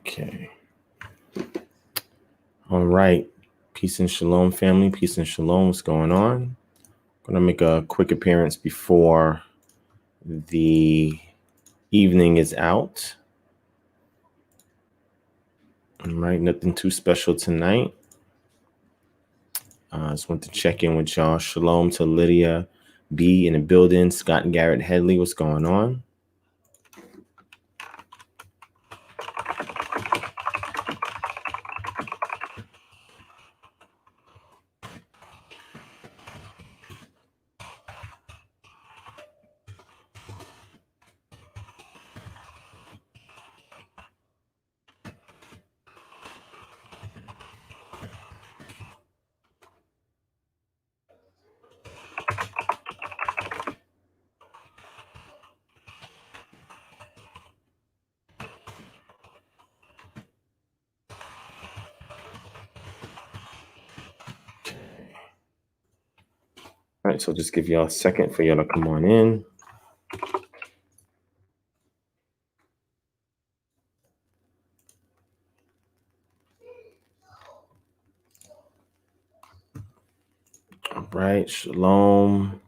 Okay. All right. Peace and shalom, family. Peace and shalom. What's going on? Going to make a quick appearance before the evening is out. All right. Nothing too special tonight. I just want to check in with y'all. Shalom to Lydia B in the building. Scott and Garrett Headley. What's going on? All right, so just give y'all a second for y'all to come on in. All right, shalom.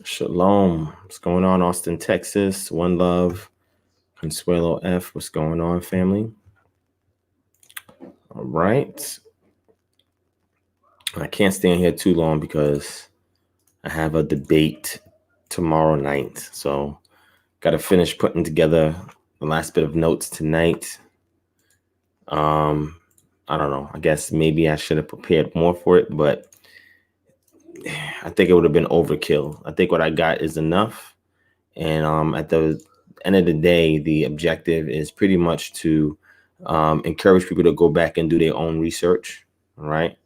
Shalom. What's going on, Austin, Texas? One love. Consuelo F. What's going on, family? All right. I can't stay in here too long because I have a debate tomorrow night. So got to finish putting together the last bit of notes tonight. I don't know. I guess maybe I should have prepared more for it, but I think it would have been overkill. I think what I got is enough. And at the end of the day, the objective is pretty much to encourage people to go back and do their own research. All right.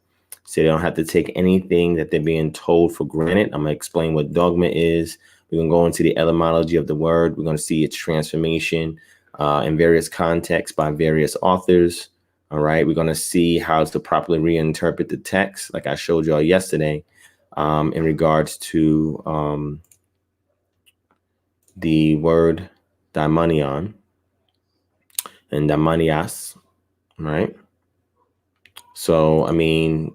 So they don't have to take anything that they're being told for granted. I'm going to explain what dogma is. We're going to go into the etymology of the word. We're going to see its transformation in various contexts by various authors. All right. We're going to see how to properly reinterpret the text, like I showed y'all yesterday, in regards to the word daimonion and daimonias. Right. So, I mean,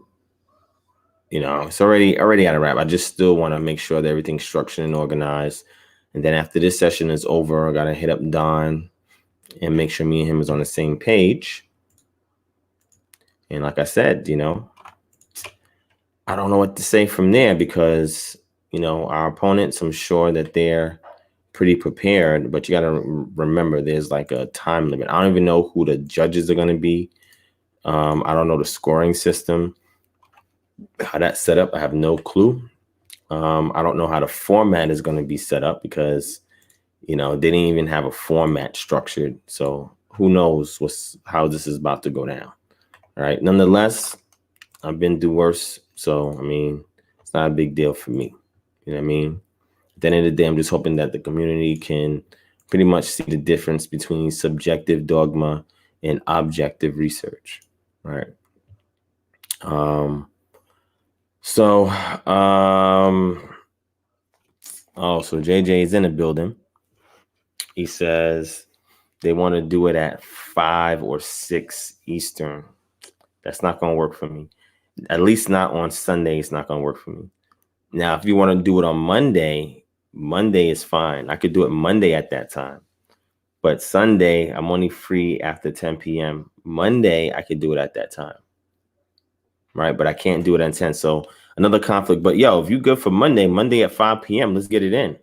you know, it's already at a wrap. I just still want to make sure that everything's structured and organized. And then after this session is over, I got to hit up Don and make sure me and him is on the same page. And like I said, you know, I don't know what to say from there because, you know, our opponents, I'm sure that they're pretty prepared, but you got to remember there's like a time limit. I don't even know who the judges are going to be. I don't know the scoring system. How that's set up, I have no clue. I don't know how the format is going to be set up because, you know, they didn't even have a format structured. So who knows how this is about to go down. All right. Nonetheless, I've been through worse. So, I mean, it's not a big deal for me. You know what I mean? At the end of the day, I'm just hoping that the community can pretty much see the difference between subjective dogma and objective research. Right. So JJ is in the building. He says they want to do it at 5 or 6 Eastern. That's not going to work for me. At least not on Sunday. It's not going to work for me. Now, if you want to do it on Monday is fine. I could do it Monday at that time. But Sunday, I'm only free after 10 p.m. Monday, I could do it at that time. Right, but I can't do it at 10. So another conflict. But yo, if you good for Monday at 5 p.m., let's get it in.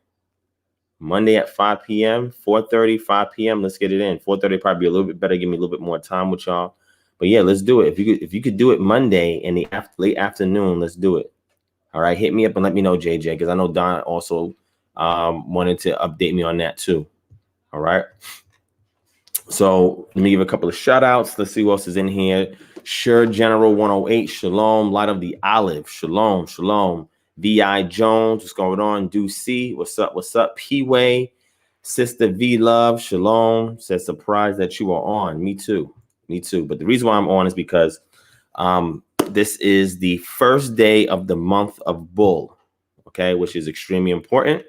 Monday at 5 p.m., 4:30, 5 p.m., let's get it in. 4:30 probably be a little bit better. Give me a little bit more time with y'all. But yeah, let's do it. If you could do it Monday in the late afternoon, let's do it. All right, hit me up and let me know, JJ, because I know Don also wanted to update me on that too. All right. So let me give a couple of shout outs. Let's see who else is in here. Sure General 108, Shalom. Light of the Olive, Shalom, Shalom. V.I. Jones, what's going on? Do C, what's up? P-Way, Sister V Love, Shalom. Says surprised that you are on. Me too. But the reason why I'm on is because this is the first day of the month of Bull, okay, which is extremely important.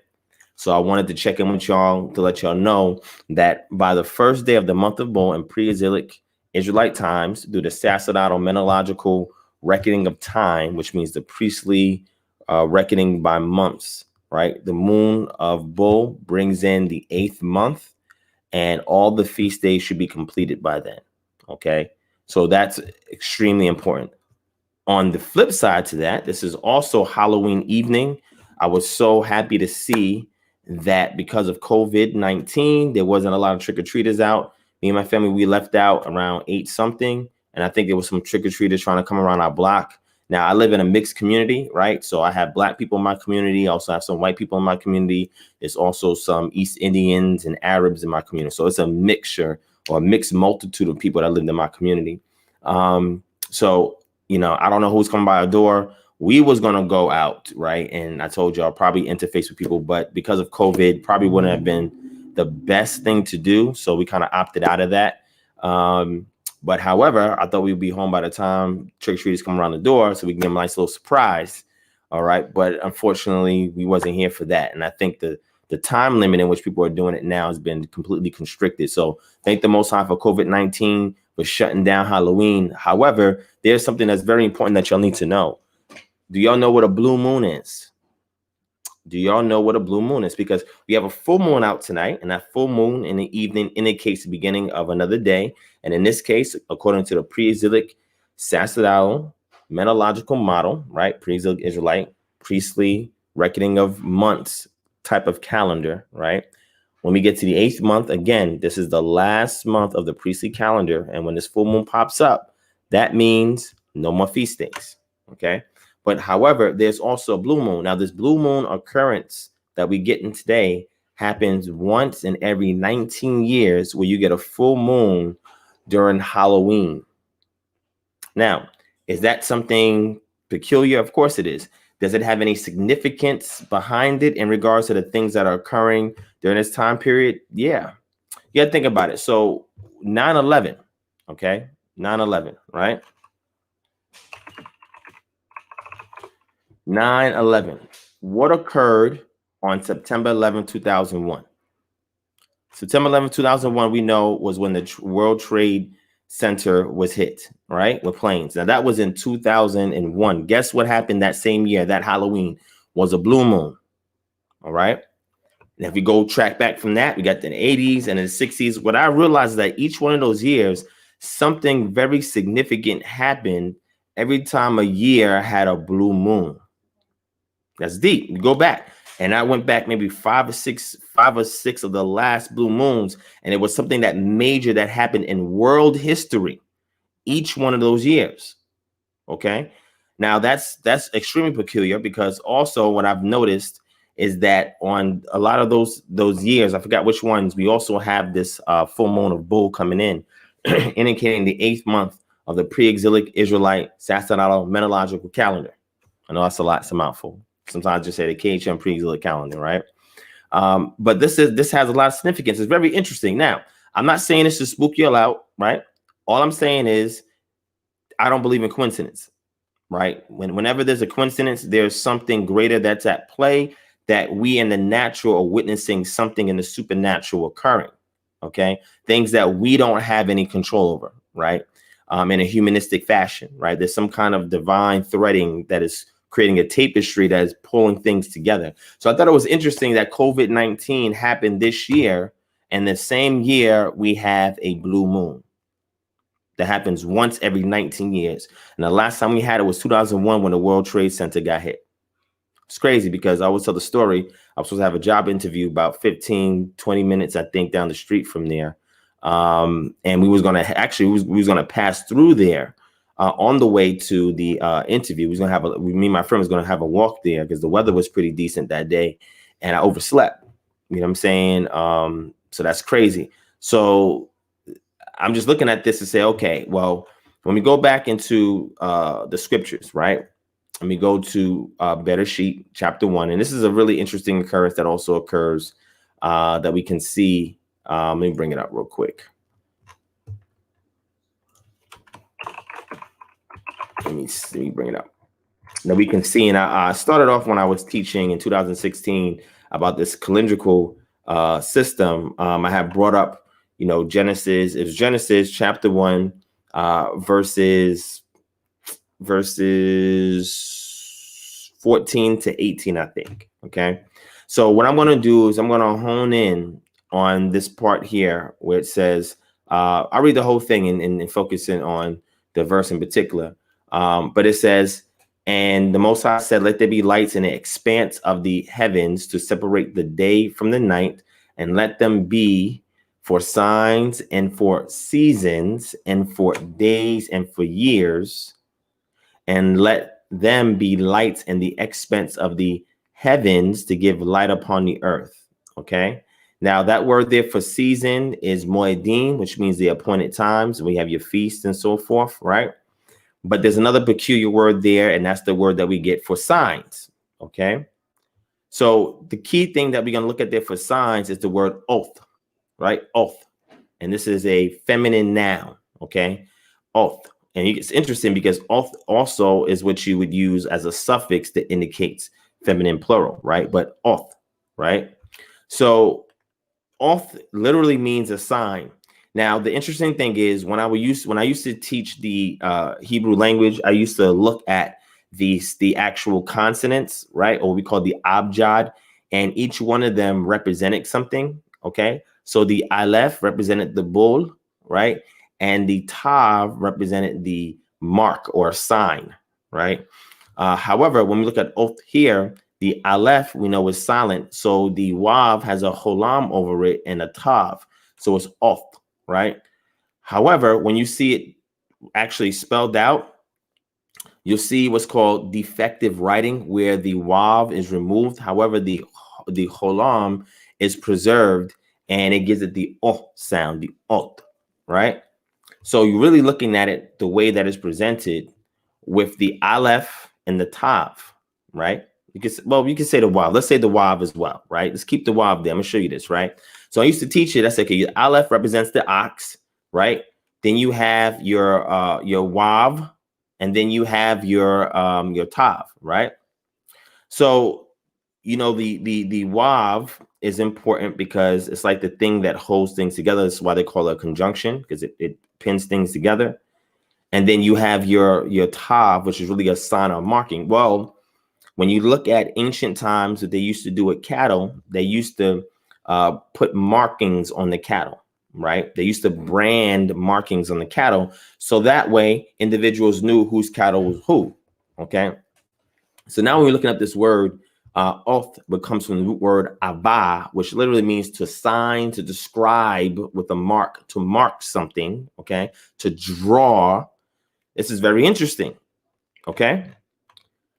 So I wanted to check in with y'all to let y'all know that by the first day of the month of Bull in pre-exilic Israelite times, through the sacerdotal menological reckoning of time, which means the priestly reckoning by months, right? The moon of Bull brings in the 8th month, and all the feast days should be completed by then. Okay, so that's extremely important. On the flip side to that, this is also Halloween evening. I was so happy to see that because of COVID-19, there wasn't a lot of trick-or-treaters out. Me and my family, we left out around 8 something. And I think there was some trick-or-treaters trying to come around our block. Now, I live in a mixed community, right? So I have Black people in my community. I also have some white people in my community. There's also some East Indians and Arabs in my community. So it's a mixture or a mixed multitude of people that lived in my community. So you know, I don't know who's coming by our door. We was going to go out, right? And I told y'all probably interface with people, but because of COVID, probably wouldn't have been the best thing to do. So we kind of opted out of that. But however, I thought we'd be home by the time trick-or-treaters come around the door so we can give them a nice little surprise. All right. But unfortunately, we wasn't here for that. And I think the time limit in which people are doing it now has been completely constricted. So thank the Most High for COVID-19 for shutting down Halloween. However, there's something that's very important that y'all need to know. Do y'all know what a blue moon is? Do y'all know what a blue moon is? Because we have a full moon out tonight, and that full moon in the evening indicates the beginning of another day. And in this case, according to the pre-exilic sacerdotal menological model, right? Pre-exilic Israelite, priestly reckoning of months type of calendar, right? When we get to the 8th month, again, this is the last month of the priestly calendar. And when this full moon pops up, that means no more feast days. Okay. But however, there's also a blue moon. Now, this blue moon occurrence that we get in today happens once in every 19 years where you get a full moon during Halloween. Now, is that something peculiar? Of course it is. Does it have any significance behind it in regards to the things that are occurring during this time period? Yeah. You got to think about it. So 9/11, okay? 9/11, right? 9/11. What occurred on September 11, 2001? September 11, 2001, we know was when the World Trade Center was hit, right? With planes. Now that was in 2001. Guess what happened that same year? That Halloween was a blue moon. All right. And if we go track back from that, we got the 80s and the 60s. What I realized is that each one of those years, something very significant happened every time a year had a blue moon. That's deep. You go back. And I went back maybe five or six of the last blue moons. And it was something that major that happened in world history each one of those years. Okay. Now that's extremely peculiar because also what I've noticed is that on a lot of those years, I forgot which ones, we also have this full moon of Bull coming in, indicating the 8th month of the pre-exilic Israelite sacerdotal menological calendar. I know that's a lot, it's a mouthful. Sometimes I just say the KHM pre-exilic calendar, right? But this has a lot of significance. It's very interesting. Now, I'm not saying this to spook you all out, right? All I'm saying is I don't believe in coincidence, right? Whenever there's a coincidence, there's something greater that's at play, that we in the natural are witnessing something in the supernatural occurring, okay? Things that we don't have any control over, right? In a humanistic fashion, right? There's some kind of divine threading that is creating a tapestry that is pulling things together. So I thought it was interesting that COVID-19 happened this year, and the same year we have a blue moon that happens once every 19 years. And the last time we had it was 2001 when the World Trade Center got hit. It's crazy because I always tell the story. I was supposed to have a job interview about 15, 20 minutes, I think, down the street from there. And we was going to pass through there on the way to the interview. We was going to have me and my friend was going to have a walk there because the weather was pretty decent that day. And I overslept. You know what I'm saying? So that's crazy. So I'm just looking at this to say, okay, well, when we go back into the scriptures, right? Let me go to Bereshit chapter 1. And this is a really interesting occurrence that also occurs that we can see. Let me bring it up real quick. Let me bring it up. Now we can see, and I started off when I was teaching in 2016 about this calendrical system, I have brought up, Genesis. It was Genesis chapter 1, verses 14 to 18, I think. Okay. So what I'm going to do is I'm going to hone in on this part here where it says, I'll read the whole thing and focus in on the verse in particular. But it says, and the Most High said, let there be lights in the expanse of the heavens to separate the day from the night, and let them be for signs and for seasons and for days and for years, and let them be lights in the expanse of the heavens to give light upon the earth. Okay. Now that word there for season is moedim, which means the appointed times. We have your feast and so forth, right? But there's another peculiar word there, and that's the word that we get for signs. Okay. So the key thing that we're going to look at there for signs is the word oath, right? Oath. And this is a feminine noun. Okay. Oath. And it's interesting because oath also is what you would use as a suffix that indicates feminine plural, right? But oath, right? So oath literally means a sign. Now, the interesting thing is when I used to teach the Hebrew language, I used to look at the actual consonants, right? Or we call the abjad, and each one of them represented something. Okay. So the aleph represented the bull, right? And the tav represented the mark or sign, right? However, when we look at oath here, the aleph we know is silent. So the wav has a holam over it and a tav. So it's oath. Right. However, when you see it actually spelled out, you'll see what's called defective writing, where the wav is removed. However, the holam is preserved, and it gives it the oh sound, the ot, right? So you're really looking at it the way that is presented with the aleph and the tav, right? You can say the wav. Let's say the wav as well, right? Let's keep the wav there. I'm gonna show you this, right? So I used to teach it. I said, okay, your aleph represents the ox, right? Then you have your wav, and then you have your tav, right? So the wav is important because it's like the thing that holds things together. That's why they call it a conjunction, because it pins things together. And then you have your tav, which is really a sign or marking. Well, when you look at ancient times, that they used to do with cattle, they used to put markings on the cattle, right? They used to brand markings on the cattle, so that way individuals knew whose cattle was who. Okay. So now when we're looking at this word, oath, what comes from the root word avah, which literally means to sign, to describe with a mark, to mark something. Okay. To draw. This is very interesting. Okay.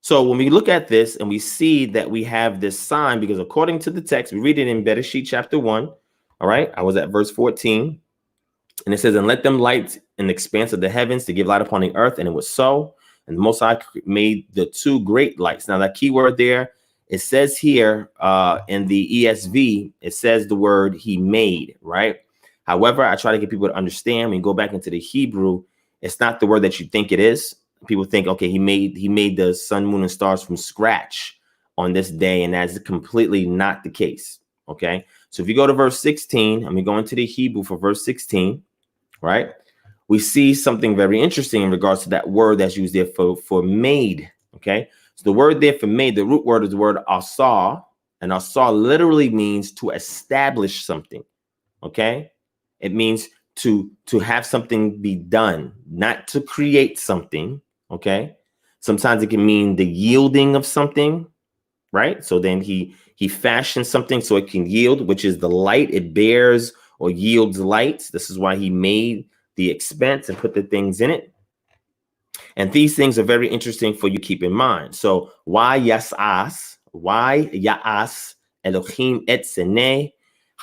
So when we look at this and we see that we have this sign, because according to the text, we read it in Bereshit chapter 1. All right. I was at verse 14. And it says, and let them light in the expanse of the heavens to give light upon the earth. And it was so. And the Most High made the two great lights. Now, that key word there, it says here in the ESV, it says the word he made, right? However, I try to get people to understand when you go back into the Hebrew, it's not the word that you think it is. People think, okay, he made the sun, moon, and stars from scratch on this day, and that's completely not the case. Okay, so if you go to verse 16, and we go into the Hebrew for verse 16, right? We see something very interesting in regards to that word that's used there for made. Okay, so the word there for made, the root word is the word asah, and asah literally means to establish something. Okay, it means to have something be done, not to create something. Okay. Sometimes it can mean the yielding of something, right? So then he fashions something so it can yield, which is the light. It bears or yields light. This is why he made the expanse and put the things in it. And these things are very interesting for you to keep in mind. So why ya'as Elohim et sene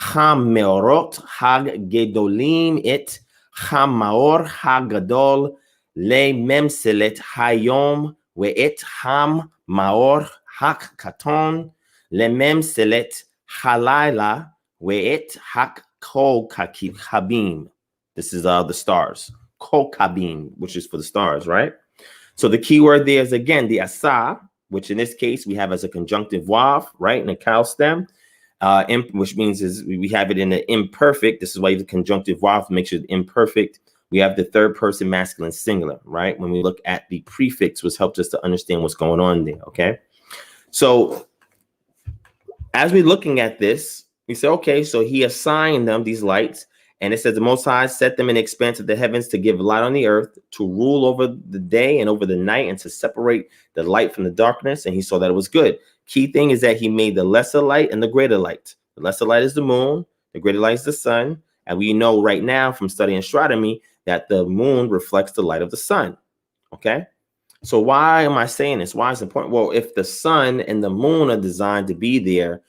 hamerot hag gedolim et hamaor hagadol le memselet hayom ve'et ham maor hak katon le memselet halayla ve'et hak kokabim. This is the stars. Kokabim, which is for the stars, right? So the key word there is again the asa, which in this case we have as a conjunctive wav, right, and a cow stem. which means is we have it in the imperfect. This is why the conjunctive voice makes it imperfect. We have the third person masculine singular, right? When we look at the prefix, which helps us to understand what's going on there, okay? So as we're looking at this, we say, okay, so he assigned them these lights, and it says the Most High set them in the expanse of the heavens to give light on the earth, to rule over the day and over the night, and to separate the light from the darkness. And he saw that it was good. Key thing is that he made the lesser light and the greater light. The lesser light is the moon, the greater light is the sun. And we know right now from studying astronomy that the moon reflects the light of the sun. Okay. So why am I saying this? Why is it important? Well, if the sun and the moon are designed to be there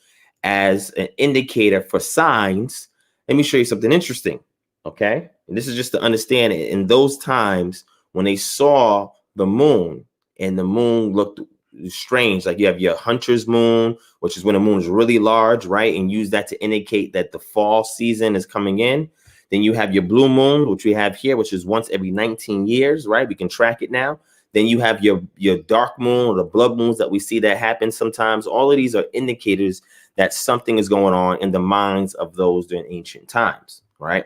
as an indicator for signs, let me show you something interesting. Okay. And this is just to understand it. In those times when they saw the moon and the moon looked strange, like you have your hunter's moon, which is when the moon is really large, right? And use that to indicate that the fall season is coming in. Then you have your blue moon, which we have here, which is once every 19 years, right? We can track it now. Then you have your dark moon or the blood moons that we see that happen sometimes. All of these are indicators that something is going on in the minds of those during ancient times, right?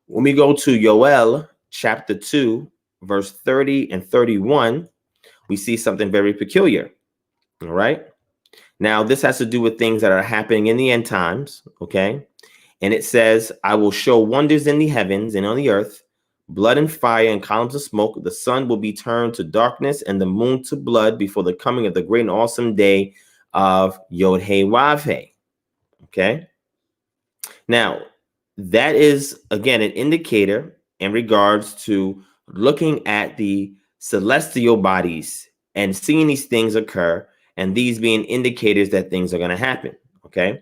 When we go to Yoel chapter 2, verse 30 and 31, we see something very peculiar, all right? Now, this has to do with things that are happening in the end times, okay? And it says, I will show wonders in the heavens and on the earth, blood and fire and columns of smoke. The sun will be turned to darkness and the moon to blood before the coming of the great and awesome day of Yod-Heh-Vav-Heh. Okay. Now, that is, again, an indicator in regards to looking at the celestial bodies and seeing these things occur, and these being indicators that things are going to happen. Okay.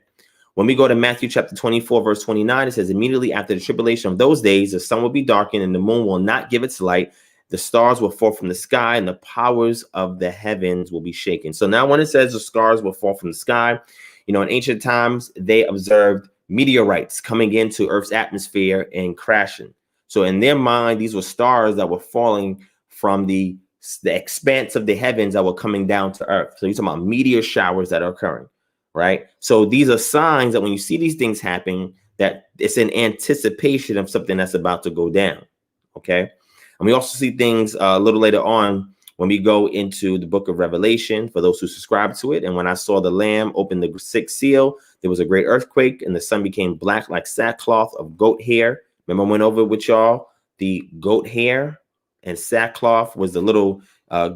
When we go to Matthew chapter 24, verse 29, it says, immediately after the tribulation of those days, the sun will be darkened and the moon will not give its light. The stars will fall from the sky and the powers of the heavens will be shaken. So now when it says the stars will fall from the sky, you know, in ancient times, they observed meteorites coming into Earth's atmosphere and crashing. So in their mind, these were stars that were falling from the expanse of the heavens that were coming down to Earth. So you're talking about meteor showers that are occurring. Right. So these are signs that when you see these things happen, that it's an anticipation of something that's about to go down. OK, and we also see things a little later on when we go into the book of Revelation for those who subscribe to it. And when I saw the Lamb open the sixth seal, there was a great earthquake and the sun became black like sackcloth of goat hair. Remember, I went over with y'all the goat hair and sackcloth was the little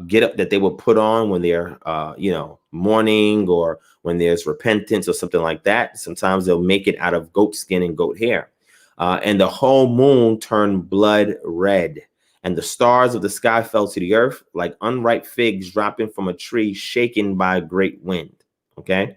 get up that they will put on when they're, mourning or when there's repentance or something like that. Sometimes they'll make it out of goat skin and goat hair. And the whole moon turned blood red. And the stars of the sky fell to the earth like unripe figs dropping from a tree shaken by a great wind. Okay.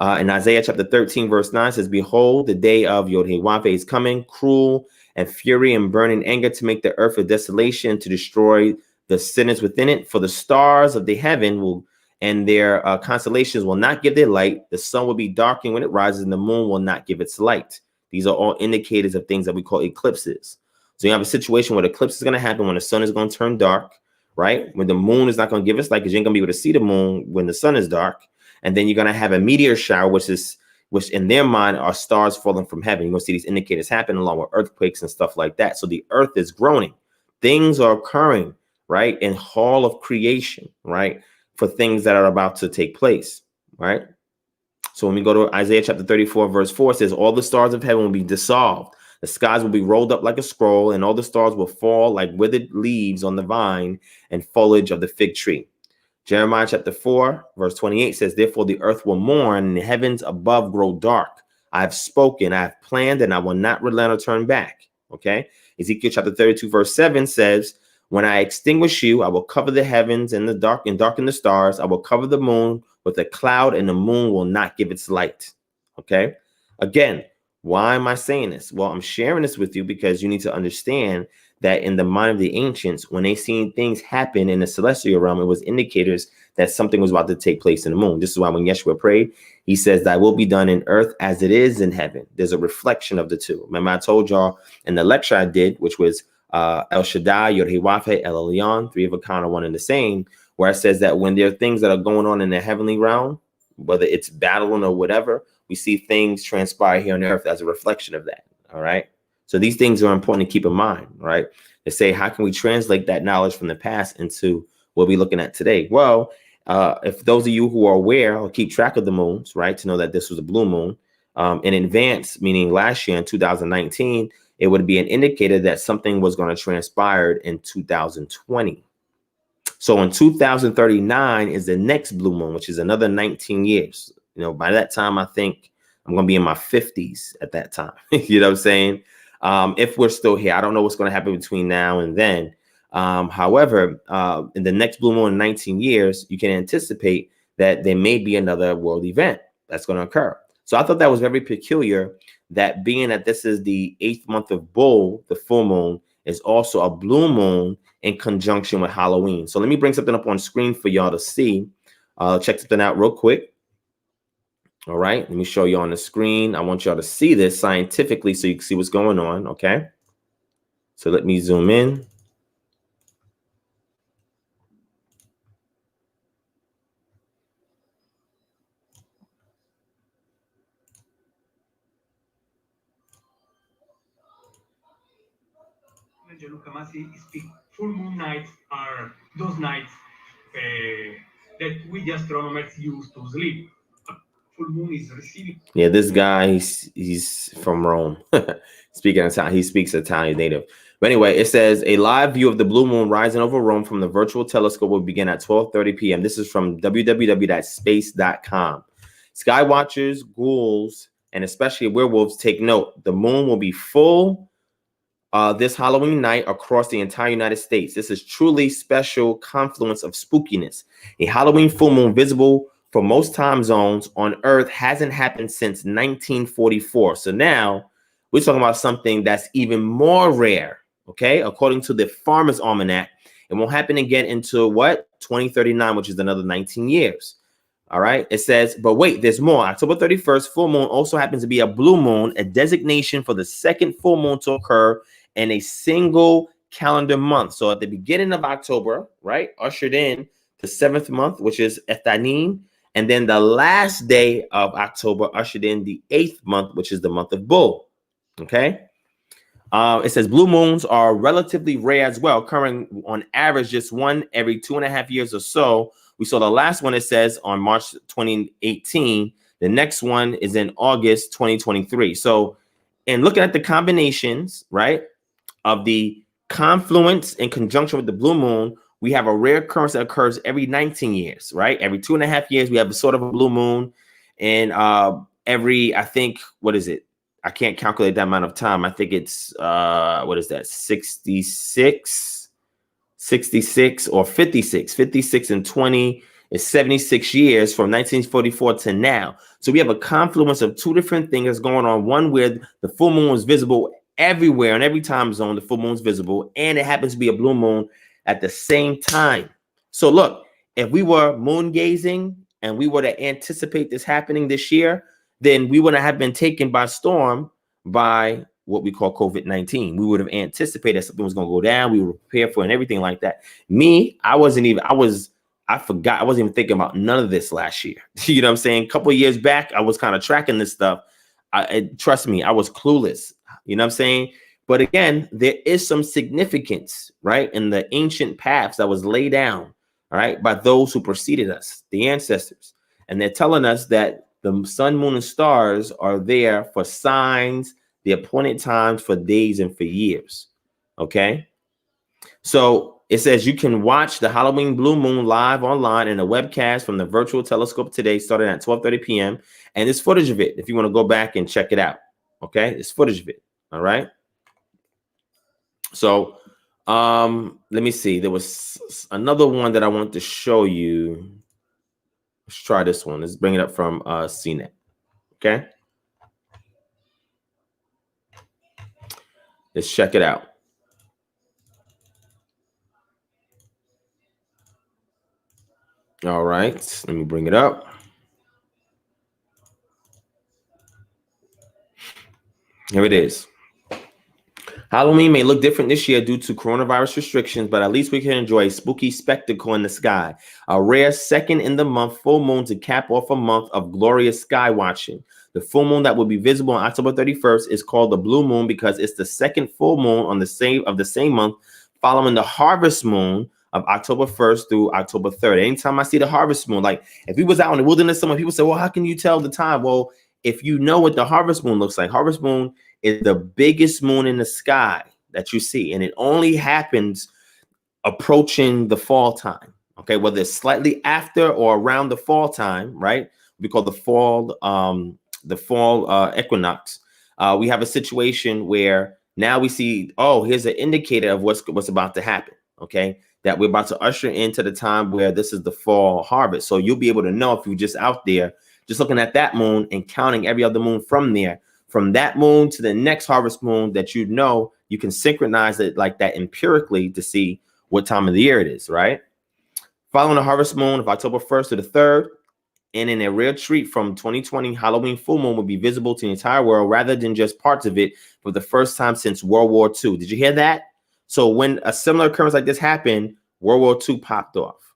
In Isaiah chapter 13, verse 9 says, behold, the day of Yod-Heh-Vav-Heh is coming, cruel and fury and burning anger to make the earth a desolation, to destroy the sinners within it. For the stars of the heaven will and their constellations will not give their light. The sun will be darkened when it rises, and the moon will not give its light. These are all indicators of things that we call eclipses. So you have a situation where the eclipse is going to happen when the sun is going to turn dark, right? When the moon is not going to give its light because you ain't going to be able to see the moon when the sun is dark. And then you're going to have a meteor shower, which in their mind are stars falling from heaven. You're going to see these indicators happen along with earthquakes and stuff like that. So the earth is groaning. Things are occurring, right? In hall of creation, right? For things that are about to take place, right? So when we go to Isaiah chapter 34, verse 4, it says, all the stars of heaven will be dissolved. The skies will be rolled up like a scroll, and all the stars will fall like withered leaves on the vine and foliage of the fig tree. Jeremiah chapter 4, verse 28 says, therefore the earth will mourn and the heavens above grow dark. I have spoken, I have planned, and I will not relent or turn back. Okay. Ezekiel chapter 32, verse 7 says, when I extinguish you, I will cover the heavens in the dark and darken the stars. I will cover the moon with a cloud, and the moon will not give its light. Okay. Again, why am I saying this? Well, I'm sharing this with you because you need to understand that in the mind of the ancients, when they seen things happen in the celestial realm, it was indicators that something was about to take place in the moon. This is why when Yeshua prayed, he says, thy will be done in earth as it is in heaven. There's a reflection of the two. Remember, I told y'all in the lecture I did, which was El Shaddai, Yod-Heh-Vav-Heh, El Elyon, three of a kind are one and the same, where it says that when there are things that are going on in the heavenly realm, whether it's battling or whatever, we see things transpire here on earth as a reflection of that. All right. So these things are important to keep in mind, right? To say, how can we translate that knowledge from the past into what we're looking at today? Well, if those of you who are aware or keep track of the moons, right, to know that this was a blue moon in advance, meaning last year in 2019, it would be an indicator that something was going to transpire in 2020. So in 2039 is the next blue moon, which is another 19 years. You know, by that time, I think I'm going to be in my 50s at that time. You know what I'm saying? If we're still here, I don't know what's going to happen between now and then. However, in the next blue moon in 19 years, you can anticipate that there may be another world event that's going to occur. So I thought that was very peculiar, that being that this is the 8th month of Bull, the full moon, is also a blue moon in conjunction with Halloween. So let me bring something up on screen for y'all to see. Check something out real quick. All right, let me show you on the screen. I want y'all to see this scientifically so you can see what's going on, okay? So let me zoom in. Gianluca Masi speak. Full moon nights are those nights that we the astronomers use to sleep. Full moon is receiving. Yeah, this guy, he's from Rome. Speaking Italian, he speaks Italian native. But anyway, it says a live view of the blue moon rising over Rome from the virtual telescope will begin at 12:30 p.m. This is from www.space.com. Sky watchers, ghouls, and especially werewolves, take note. The moon will be full this Halloween night across the entire United States. This is truly special confluence of spookiness. A Halloween full moon visible for most time zones on Earth hasn't happened since 1944. So now we're talking about something that's even more rare, okay? According to the Farmer's Almanac, it won't happen again until what? 2039, which is another 19 years. All right. It says, but wait, there's more. October 31st, full moon also happens to be a blue moon, a designation for the second full moon to occur in a single calendar month. So at the beginning of October, right, ushered in the 7th month, which is Ethanim, and then the last day of October ushered in the 8th month, which is the month of Bull. Okay. It says blue moons are relatively rare as well, occurring on average just one every 2.5 years or so. We saw the last one, it says, on March 2018. The next one is in August 2023. So, and looking at the combinations, right, of the confluence in conjunction with the blue moon, we have a rare occurrence that occurs every 19 years, right? Every 2.5 years, we have a sort of a blue moon. And every, I think, what is it? I can't calculate that amount of time. I think it's, what is that? 66 or 56. 56 and 20 is 76 years from 1944 to now. So we have a confluence of two different things going on. One where the full moon is visible everywhere in every time zone. The full moon is visible, and it happens to be a blue moon at the same time. So look, if we were moon gazing and we were to anticipate this happening this year, then we wouldn't have been taken by storm by what we call COVID-19. We would have anticipated something was going to go down. We were prepared for it and everything like that. Me, I forgot. I wasn't even thinking about none of this last year. You know what I'm saying? A couple of years back, I was kind of tracking this stuff. Trust me, I was clueless. You know what I'm saying? But again, there is some significance, right, in the ancient paths that was laid down, all right, by those who preceded us, the ancestors. And they're telling us that the sun, moon, and stars are there for signs, the appointed times for days and for years. Okay. So it says you can watch the Halloween blue moon live online in a webcast from the virtual telescope today, starting at 12:30 p.m. And there's footage of it if you want to go back and check it out. Okay. There's footage of it. All right. So let me see. There was another one that I want to show you. Let's try this one. Let's bring it up from CNET. Okay. Let's check it out. All right. Let me bring it up. Here it is. Halloween may look different this year due to coronavirus restrictions, but at least we can enjoy a spooky spectacle in the sky. A rare second in the month full moon to cap off a month of glorious sky watching. The full moon that will be visible on October 31st is called the blue moon because it's the second full moon on the same month, following the harvest moon of October 1st through October 3rd. Anytime I see the harvest moon, like if we was out in the wilderness, some people say, well, how can you tell the time? Well, if you know what the harvest moon looks like, harvest moon is the biggest moon in the sky that you see, and it only happens approaching the fall time. Okay, whether it's slightly after or around the fall time, right? We call the fall equinox. We have a situation where now we see, oh, here's an indicator of what's about to happen. Okay, that we're about to usher into the time where this is the fall harvest. So you'll be able to know if you're just out there, just looking at that moon and counting every other moon from there, from that moon to the next harvest moon, that you know you can synchronize it like that empirically to see what time of the year it is, right? Following the harvest moon of October 1st to the 3rd, and in a rare treat from 2020, Halloween full moon will be visible to the entire world rather than just parts of it for the first time since World War II. Did you hear that? So when a similar occurrence like this happened, World War II popped off,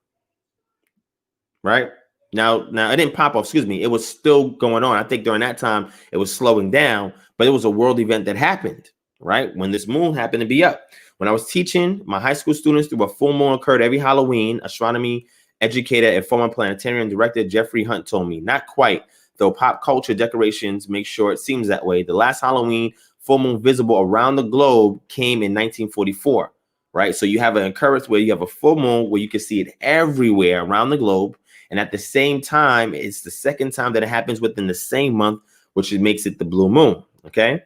right? Now it didn't pop off, excuse me. It was still going on. I think during that time it was slowing down, but it was a world event that happened, right? When this moon happened to be up. When I was teaching my high school students through a full moon occurred every Halloween, astronomy educator and former planetarium director Jeffrey Hunt told me, not quite, though pop culture decorations make sure it seems that way. The last Halloween full moon visible around the globe came in 1944, right? So you have an occurrence where you have a full moon where you can see it everywhere around the globe. And at the same time, it's the second time that it happens within the same month, which makes it the blue moon, okay?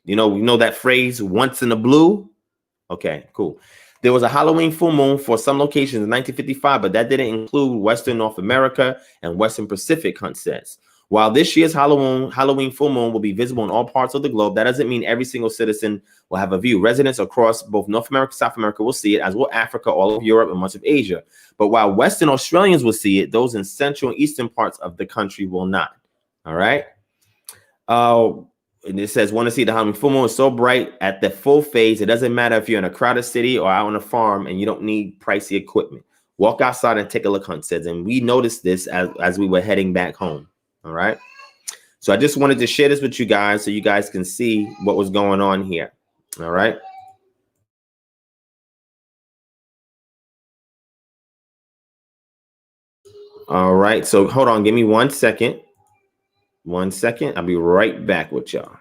You know that phrase, once in a blue? Okay, cool. There was a Halloween full moon for some locations in 1955, but that didn't include Western North America and Western Pacific, Hunt says. While this year's Halloween full moon will be visible in all parts of the globe, that doesn't mean every single citizen will have a view. Residents across both North America and South America will see it, as will Africa, all of Europe, and much of Asia. But while Western Australians will see it, those in central and eastern parts of the country will not. All right? And it says, want to see the Halloween full moon is so bright at the full phase. It doesn't matter if you're in a crowded city or out on a farm and you don't need pricey equipment. Walk outside and take a look, Hunt says. And we noticed this as we were heading back home. All right. So I just wanted to share this with you guys so you guys can see what was going on here. All right. All right. So hold on. Give me 1 second. 1 second. I'll be right back with y'all.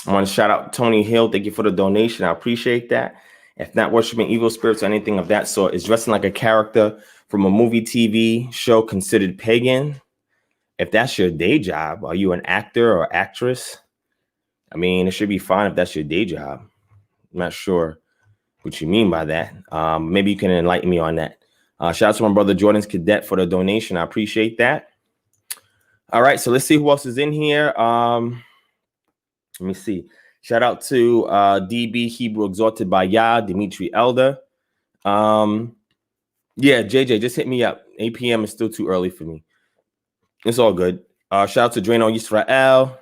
I want to shout out Tony Hill. Thank you for the donation. I appreciate that. If not worshiping evil spirits or anything of that sort, is dressing like a character from a movie, TV show considered pagan? If that's your day job, are you an actor or actress? I mean, it should be fine if that's your day job. I'm not sure what you mean by that. Maybe you can enlighten me on that. Shout out to my brother Jordan's Cadet for the donation. I appreciate that. All right, so let's see who else is in here. Let me see. Shout out to DB Hebrew Exalted by Yah, Dimitri Elder. Yeah, JJ, just hit me up. 8 p.m. is still too early for me. It's all good. Shout out to Drano Yisrael,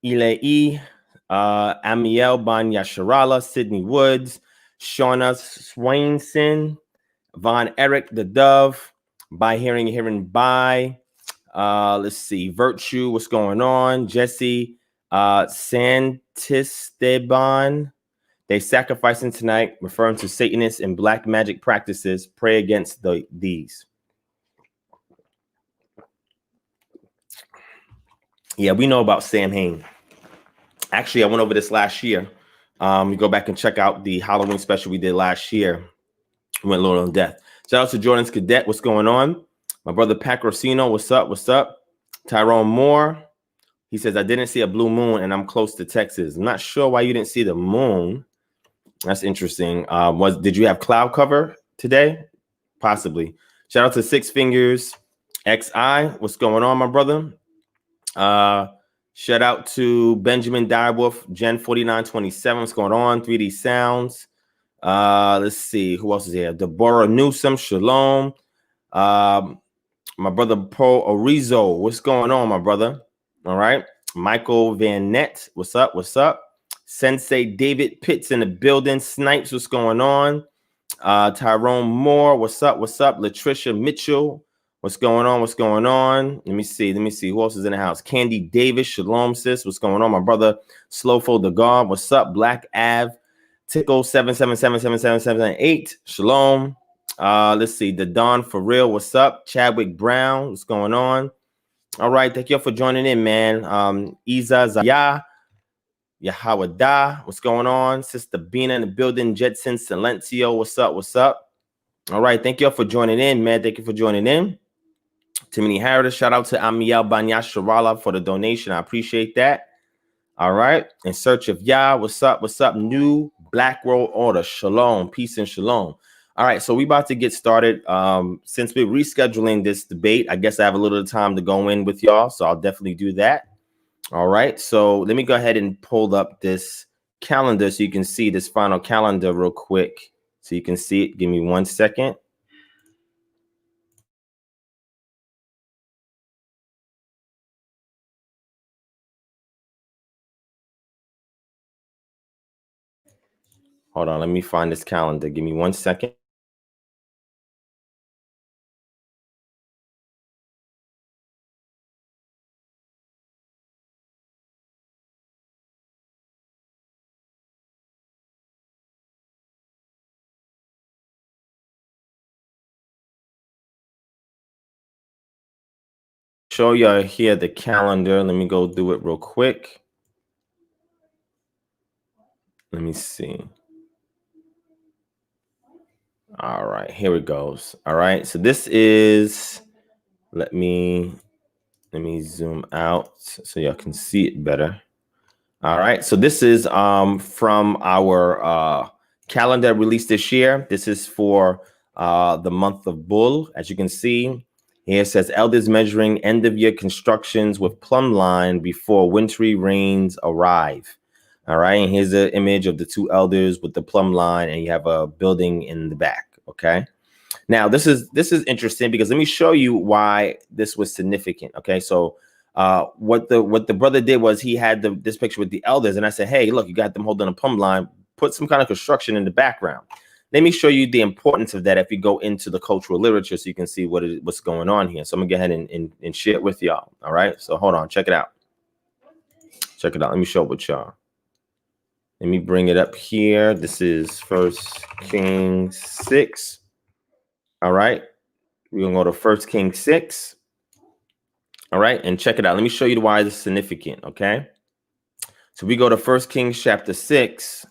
Ilei, Amiel Ban Yasharala, Sydney Woods, Shauna Swainson, Von Eric the Dove, By Hearing By. Let's see. Virtue, what's going on? Jesse, Santisteban. They sacrificing tonight, referring to Satanists and black magic practices. Pray against these. Yeah, we know about Sam Hain. Actually, I went over this last year. You go back and check out the Halloween special we did last year. We went a little in depth. Shout out to Jordan's Cadet. What's going on? My brother Pac Rosino. What's up? What's up? Tyrone Moore. He says, I didn't see a blue moon and I'm close to Texas. I'm not sure why you didn't see the moon. That's interesting. Did you have cloud cover today? Possibly. Shout out to Six Fingers XI. What's going on, my brother? Shout out to Benjamin Direwolf, Gen 4927. What's going on? 3D Sounds. Let's see. Who else is here? Deborah Newsom. Shalom. My brother Paul Orizo. What's going on, my brother? All right. Michael Van Nett. What's up? What's up? Sensei David Pitts in the building. Snipes. What's going on? Tyrone Moore. What's up? What's up? Latricia Mitchell. What's going on? What's going on? Let me see. Who else is in the house? Candy Davis. Shalom, sis. What's going on? My brother Slowfo DeGar. What's up? Black Ave. Tickle 7777778. Shalom. Let's see. The Don for real. What's up? Chadwick Brown. What's going on? All right. Thank you for joining in, man. Iza Zaya. Yahawada. What's going on? Sister Bina in the building. Jetson Silencio. What's up? What's up? All right. Thank you for joining in, man. Thank you for joining in. Timothy Harris. Shout out to Amiel Banya Sharala for the donation. I appreciate that. All right. In search of Yah. What's up? What's up? New Black World Order. Shalom. Peace and shalom. All right. So we about to get started. Since we're rescheduling this debate, I guess I have a little time to go in with y'all. So I'll definitely do that. All right. So let me go ahead and pull up this calendar so you can see this final calendar real quick. So you can see it. Give me 1 second. Hold on, let me find this calendar. Give me 1 second. Show y'all here the calendar. Let me go do it real quick. Let me see. All right, here it goes. All right, so this is, let me zoom out so y'all can see it better. All right, so this is from our calendar released this year. This is for the month of Bull. As you can see, here it says elders measuring end of year constructions with plumb line before wintry rains arrive. All right, and here's the image of the two elders with the plumb line, and you have a building in the back. Okay, now this is interesting because let me show you why this was significant. Okay, so what the brother did was he had this picture with the elders, and I said, hey, look, you got them holding a plumb line. Put some kind of construction in the background. Let me show you the importance of that if you go into the cultural literature so you can see what's going on here. So I'm gonna go ahead and share it with y'all. All right, so hold on, check it out. Check it out. Let me show it with y'all. Let me bring it up here. This is 1 Kings 6. All right, we're gonna go to 1 Kings 6. All right, and check it out. Let me show you why this is significant. Okay, so we go to 1 Kings chapter 6.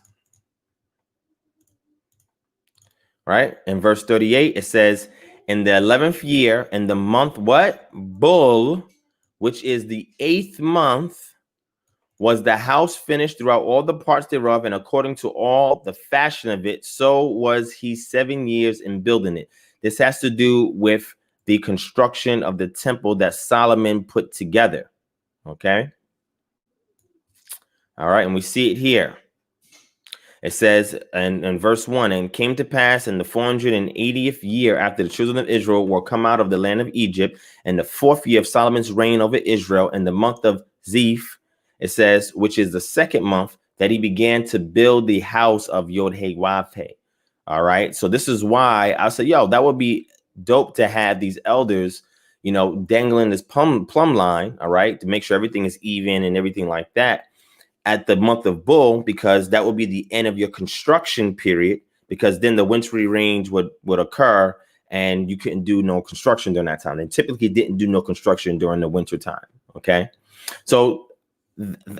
Right, in verse 38, it says, in the 11th year, in the month what? Bull, which is the 8th month, was the house finished throughout all the parts thereof, and according to all the fashion of it, so was he 7 years in building it. This has to do with the construction of the temple that Solomon put together. Okay. All right, and we see it here. It says in verse 1, and came to pass in the 480th year after the children of Israel were come out of the land of Egypt, and the 4th year of Solomon's reign over Israel, in the month of Zeph, it says, which is the 2nd month, that he began to build the house of Yod-Heh-Wav-Heh. All right, so this is why I said, yo, that would be dope to have these elders, you know, dangling this plumb line, all right, to make sure everything is even and everything like that at the month of Bull, because that would be the end of your construction period, because then the wintry rains would occur and you couldn't do no construction during that time. They typically didn't do no construction during the winter time. Okay, so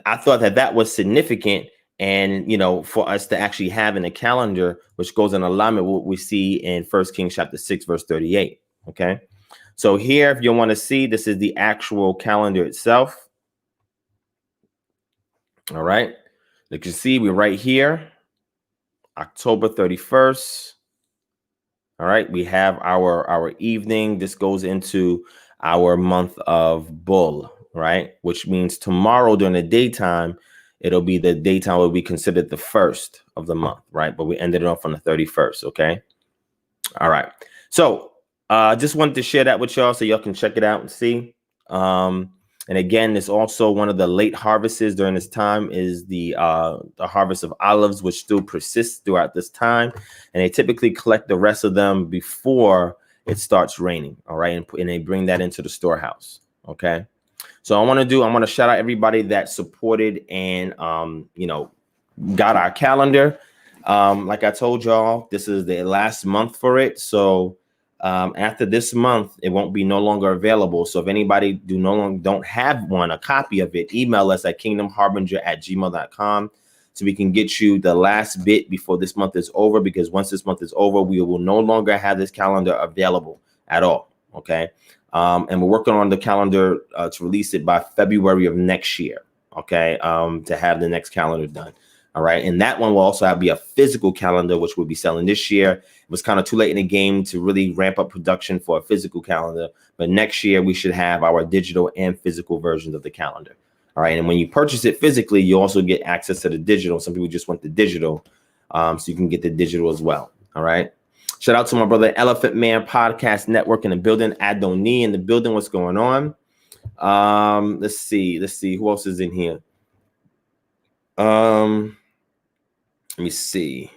I thought that was significant and for us to actually have in a calendar, which goes in alignment with what we see in 1 Kings chapter 6 verse 38. Okay, so here, if you want to see, this is the actual calendar itself. All right, you can see we're right here, October 31st. All right, we have our evening. This goes into our month of Bull, right? Which means tomorrow during the daytime, it'll be the daytime will be considered the first of the month, right? But we ended it off on the 31st, okay? All right. So just wanted to share that with y'all so y'all can check it out and see. And again, it's also one of the late harvests during this time is the harvest of olives, which still persists throughout this time. And they typically collect the rest of them before it starts raining. All right. And they bring that into the storehouse. OK, so I want to shout out everybody that supported and, got our calendar. Like I told y'all, this is the last month for it. So after this month, it won't be no longer available. So if anybody don't have a copy of it, email us at kingdomharbinger@gmail.com so we can get you the last bit before this month is over, because once this month is over, we will no longer have this calendar available at all. Okay. And we're working on the calendar to release it by February of next year. Okay. To have the next calendar done. All right. And that one will also be a physical calendar, which we'll be selling this year. It was kind of too late in the game to really ramp up production for a physical calendar. But next year, we should have our digital and physical versions of the calendar. All right. And when you purchase it physically, you also get access to the digital. Some people just want the digital. So you can get the digital as well. All right. Shout out to my brother Elephant Man Podcast Network in the building. Adoni in the building. What's going on? Let's see. Who else is in here? Let me see.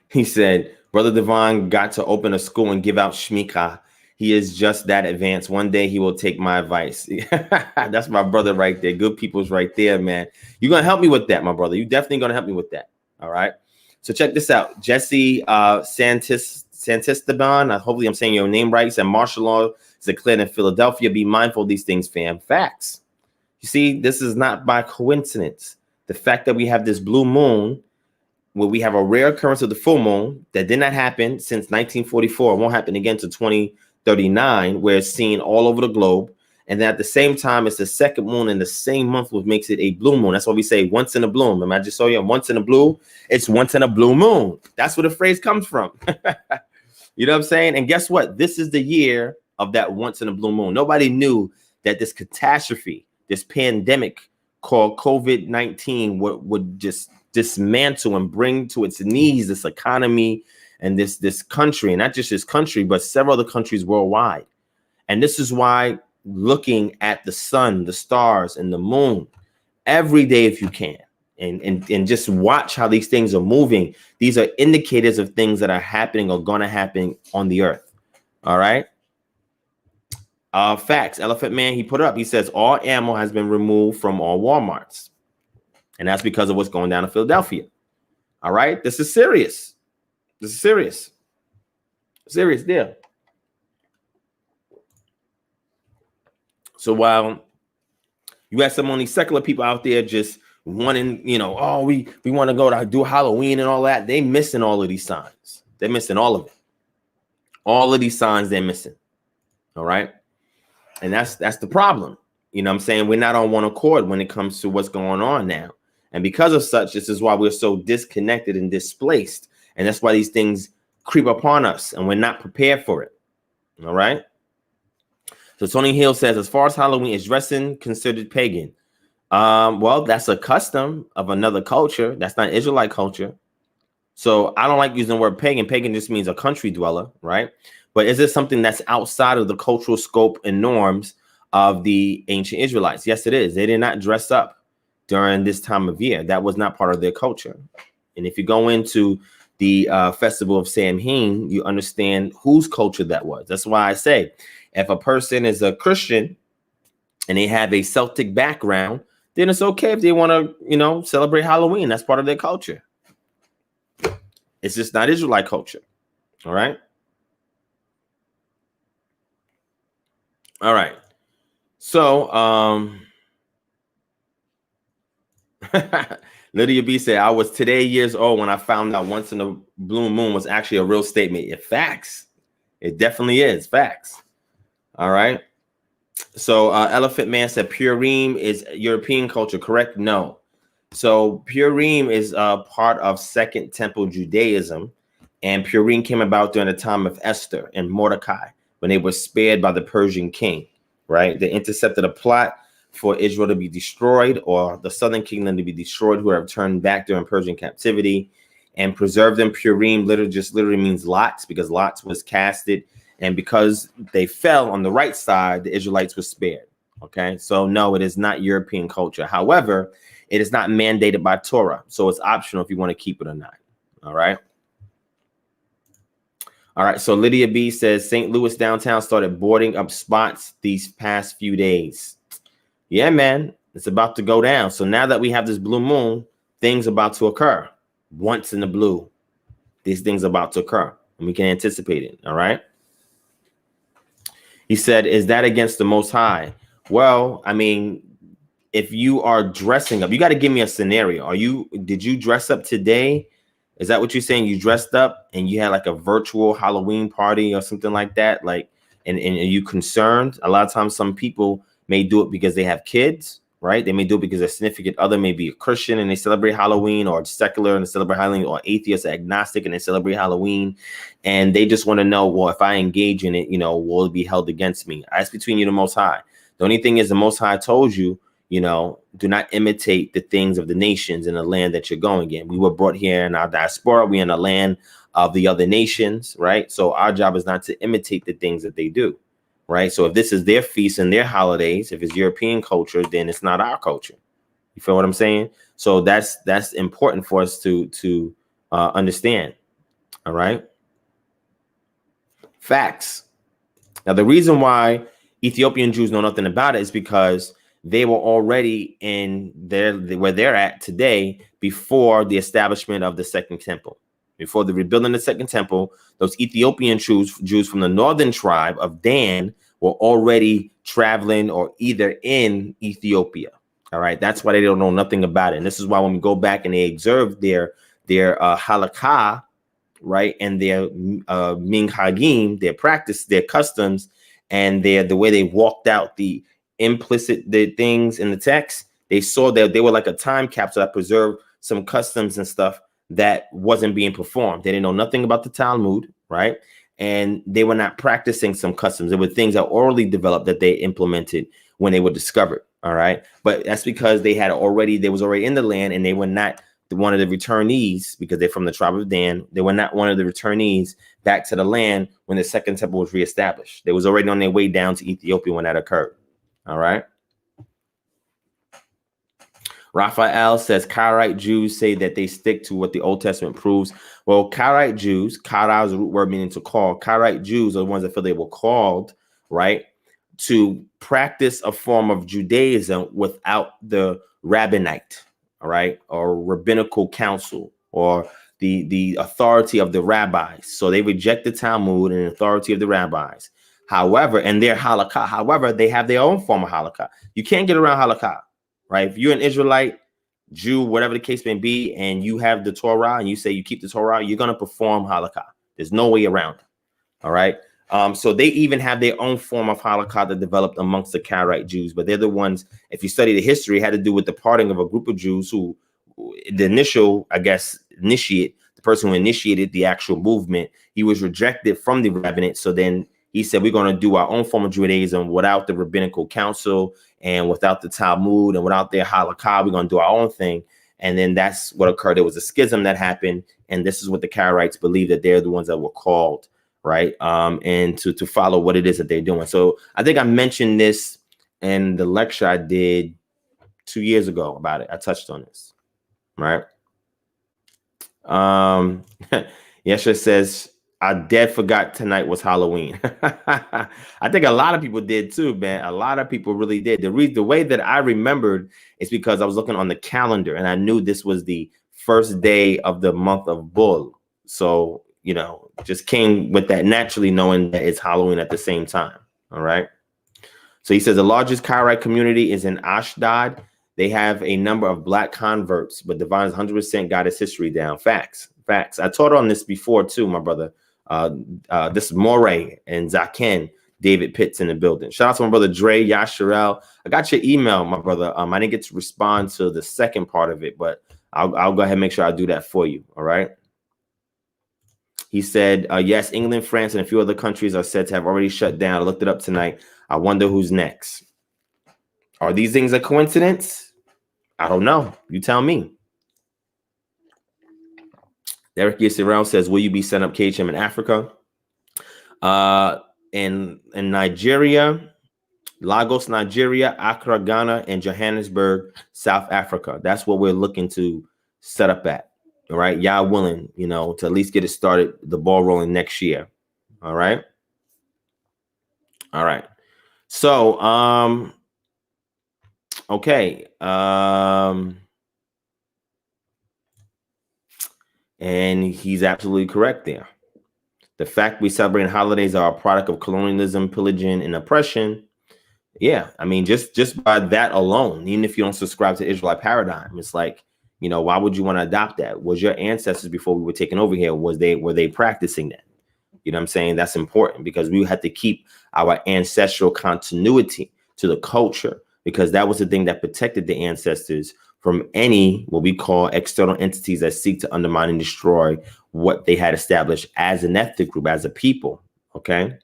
He said, Brother Divine got to open a school and give out shmika. He is just that advanced. One day he will take my advice. That's my brother right there. Good people's right there, man. You're going to help me with that, my brother. You're definitely going to help me with that. All right. So check this out. Jesse Santisteban. Hopefully I'm saying your name right. He said, martial law is declared in Philadelphia. Be mindful of these things, fam. Facts. You see, this is not by coincidence. The fact that we have this blue moon, where we have a rare occurrence of the full moon that did not happen since 1944. It won't happen again to 2039, where it's seen all over the globe. And then at the same time, it's the second moon in the same month, which makes it a blue moon. That's why we say once in a bloom. Imagine, just saw you once in a blue. It's once in a blue moon. That's where the phrase comes from. You know what I'm saying? And guess what? This is the year of that once in a blue moon. Nobody knew that this catastrophe, this pandemic called COVID-19 would just dismantle and bring to its knees this economy and this country, and not just this country, but several other countries worldwide. And this is why looking at the sun, the stars, and the moon every day, if you can, and just watch how these things are moving. These are indicators of things that are happening or going to happen on the earth. All right. Facts. Elephant Man, he put it up. He says all ammo has been removed from all Walmarts. And that's because of what's going down in Philadelphia. All right. This is serious. This is serious. Serious deal. So while you have some of these secular people out there just wanting, oh, we want to go to do Halloween and all that, they missing all of these signs. They're missing all of it. All of these signs they're missing. All right. And that's the problem. You know what I'm saying? We're not on one accord when it comes to what's going on now. And because of such, this is why we're so disconnected and displaced. And that's why these things creep upon us and we're not prepared for it. All right. So Tony Hill says, as far as Halloween, is dressing considered pagan? Well, that's a custom of another culture. That's not Israelite culture. So I don't like using the word pagan. Pagan just means a country dweller, right? But is this something that's outside of the cultural scope and norms of the ancient Israelites? Yes, it is. They did not dress up during this time of year. That was not part of their culture. And if you go into the festival of Samhain, you understand whose culture that was. That's why I say, if a person is a Christian and they have a Celtic background, then it's okay if they want to, celebrate Halloween. That's part of their culture. It's just not Israelite culture. All right. All right. So, Lydia B said, I was today years old when I found out once in a blue moon was actually a real statement. Yeah, facts. It definitely is. Facts. All right. So Elephant Man said Purim is European culture, correct? No. So Purim is part of Second Temple Judaism, and Purim came about during the time of Esther and Mordecai when they were spared by the Persian king, right? They intercepted a plot for Israel to be destroyed, or the southern kingdom to be destroyed, who have turned back during Persian captivity, and preserved them. Purim literally means lots, because lots was casted, and because they fell on the right side, the Israelites were spared. Okay, so no, it is not European culture. However, it is not mandated by Torah, so it's optional if you want to keep it or not. All right. All right, so Lydia B says St. Louis downtown started boarding up spots these past few days. Yeah, man, it's about to go down. So now that we have this blue moon, things about to occur. Once in the blue, these things about to occur, and we can anticipate it. All right. He said, is that against the Most High? Well, I mean, if you are dressing up, you got to give me a scenario. Did you dress up today? Is that what you're saying? You dressed up and you had like a virtual Halloween party or something like that? Like, and are you concerned? A lot of times some people may do it because they have kids, right? They may do it because their significant other may be a Christian and they celebrate Halloween, or secular and they celebrate Halloween, or atheist or agnostic and they celebrate Halloween. And they just want to know, well, if I engage in it, will it be held against me? That's between you and the Most High. The only thing is the Most High told you, do not imitate the things of the nations in the land that you're going in. We were brought here in our diaspora. We're in the land of the other nations, right? So our job is not to imitate the things that they do, right? So if this is their feasts and their holidays, if it's European culture, then it's not our culture. You feel what I'm saying? So that's important for us to understand. All right. Facts. Now, the reason why Ethiopian Jews know nothing about it is because they were already in where they're at today before the establishment of the Second Temple. Before the rebuilding of the Second Temple, those Ethiopian Jews from the northern tribe of Dan were already traveling or either in Ethiopia. All right, that's why they don't know nothing about it. And this is why when we go back and they observe their halakha, right, and their minhagim, their practice, their customs, and the way they walked out the things in the text, they saw that they were like a time capsule that preserved some customs and stuff that wasn't being performed. They didn't know nothing about the Talmud, right? And they were not practicing some customs. There were things that orally developed that they implemented when they were discovered. All right. But that's because they was already in the land, and they were not one of the returnees, because they're from the tribe of Dan. They were not one of the returnees back to the land when the Second Temple was reestablished. They was already on their way down to Ethiopia when that occurred. All right. Raphael says Karaite Jews say that they stick to what the Old Testament proves. Well, Karaite Jews, Kara is a root word meaning to call. Karaite Jews are the ones that feel they were called, right, to practice a form of Judaism without the rabbinate, all right, or rabbinical council, or the authority of the rabbis. So they reject the Talmud and the authority of the rabbis. However, and their halakha, however, they have their own form of halakha. You can't get around halakha, right? If you're an Israelite, Jew, whatever the case may be, and you have the Torah and you say you keep the Torah, you're going to perform halakha. There's no way around it. All right. So they even have their own form of halakha that developed amongst the Karaite Jews, but they're the ones, if you study the history, it had to do with the parting of a group of Jews who, the initial, I guess, the person who initiated the actual movement, he was rejected from the rabbinate. So then he said, we're going to do our own form of Judaism without the rabbinical council and without the Talmud and without their halakha. We're going to do our own thing. And then that's what occurred. There was a schism that happened. And this is what the Karaites believe, that they're the ones that were called, right? And to follow what it is that they're doing. So I think I mentioned this in the lecture I did 2 years ago about it. I touched on this, right? Yeshua says, I dead forgot tonight was Halloween. I think a lot of people did too, man. A lot of people really did. The way that I remembered is because I was looking on the calendar and I knew this was the first day of the month of Bull. So, just came with that naturally, knowing that it's Halloween at the same time. All right. So he says the largest Karaite community is in Ashdod. they have a number of black converts, but Divine 100% got his history down. Facts. I taught on this before too, my brother. This is Moray and Zaken, David Pitts in the building. Shout out to my brother Dre, Yasharel. I got your email, my brother. I didn't get to respond to the second part of it, but I'll go ahead and make sure I do that for you. All right. He said, yes, England, France, and a few other countries are said to have already shut down. I looked it up tonight. I wonder who's next. Are these things a coincidence? I don't know. You tell me. Derek Yisrael says, will you be setting up KHM in Africa? In Nigeria, Lagos, Nigeria, Accra, Ghana, and Johannesburg, South Africa. That's what we're looking to set up at. All right. Y'all willing, you know, to at least get it started, the ball rolling next year. All right. All right. So, okay. And he's absolutely correct there. The fact we celebrate holidays are a product of colonialism, pillaging, and oppression. Yeah, I mean, just by that alone, even if you don't subscribe to Israelite paradigm, it's like, you know, why would you want to adopt that? Was your ancestors before we were taken over here, were they practicing that? You know what I'm saying? That's important because we had to keep our ancestral continuity to the culture, because that was the thing that protected the ancestors from any what we call external entities that seek to undermine and destroy what they had established as an ethnic group, as a people. Okay.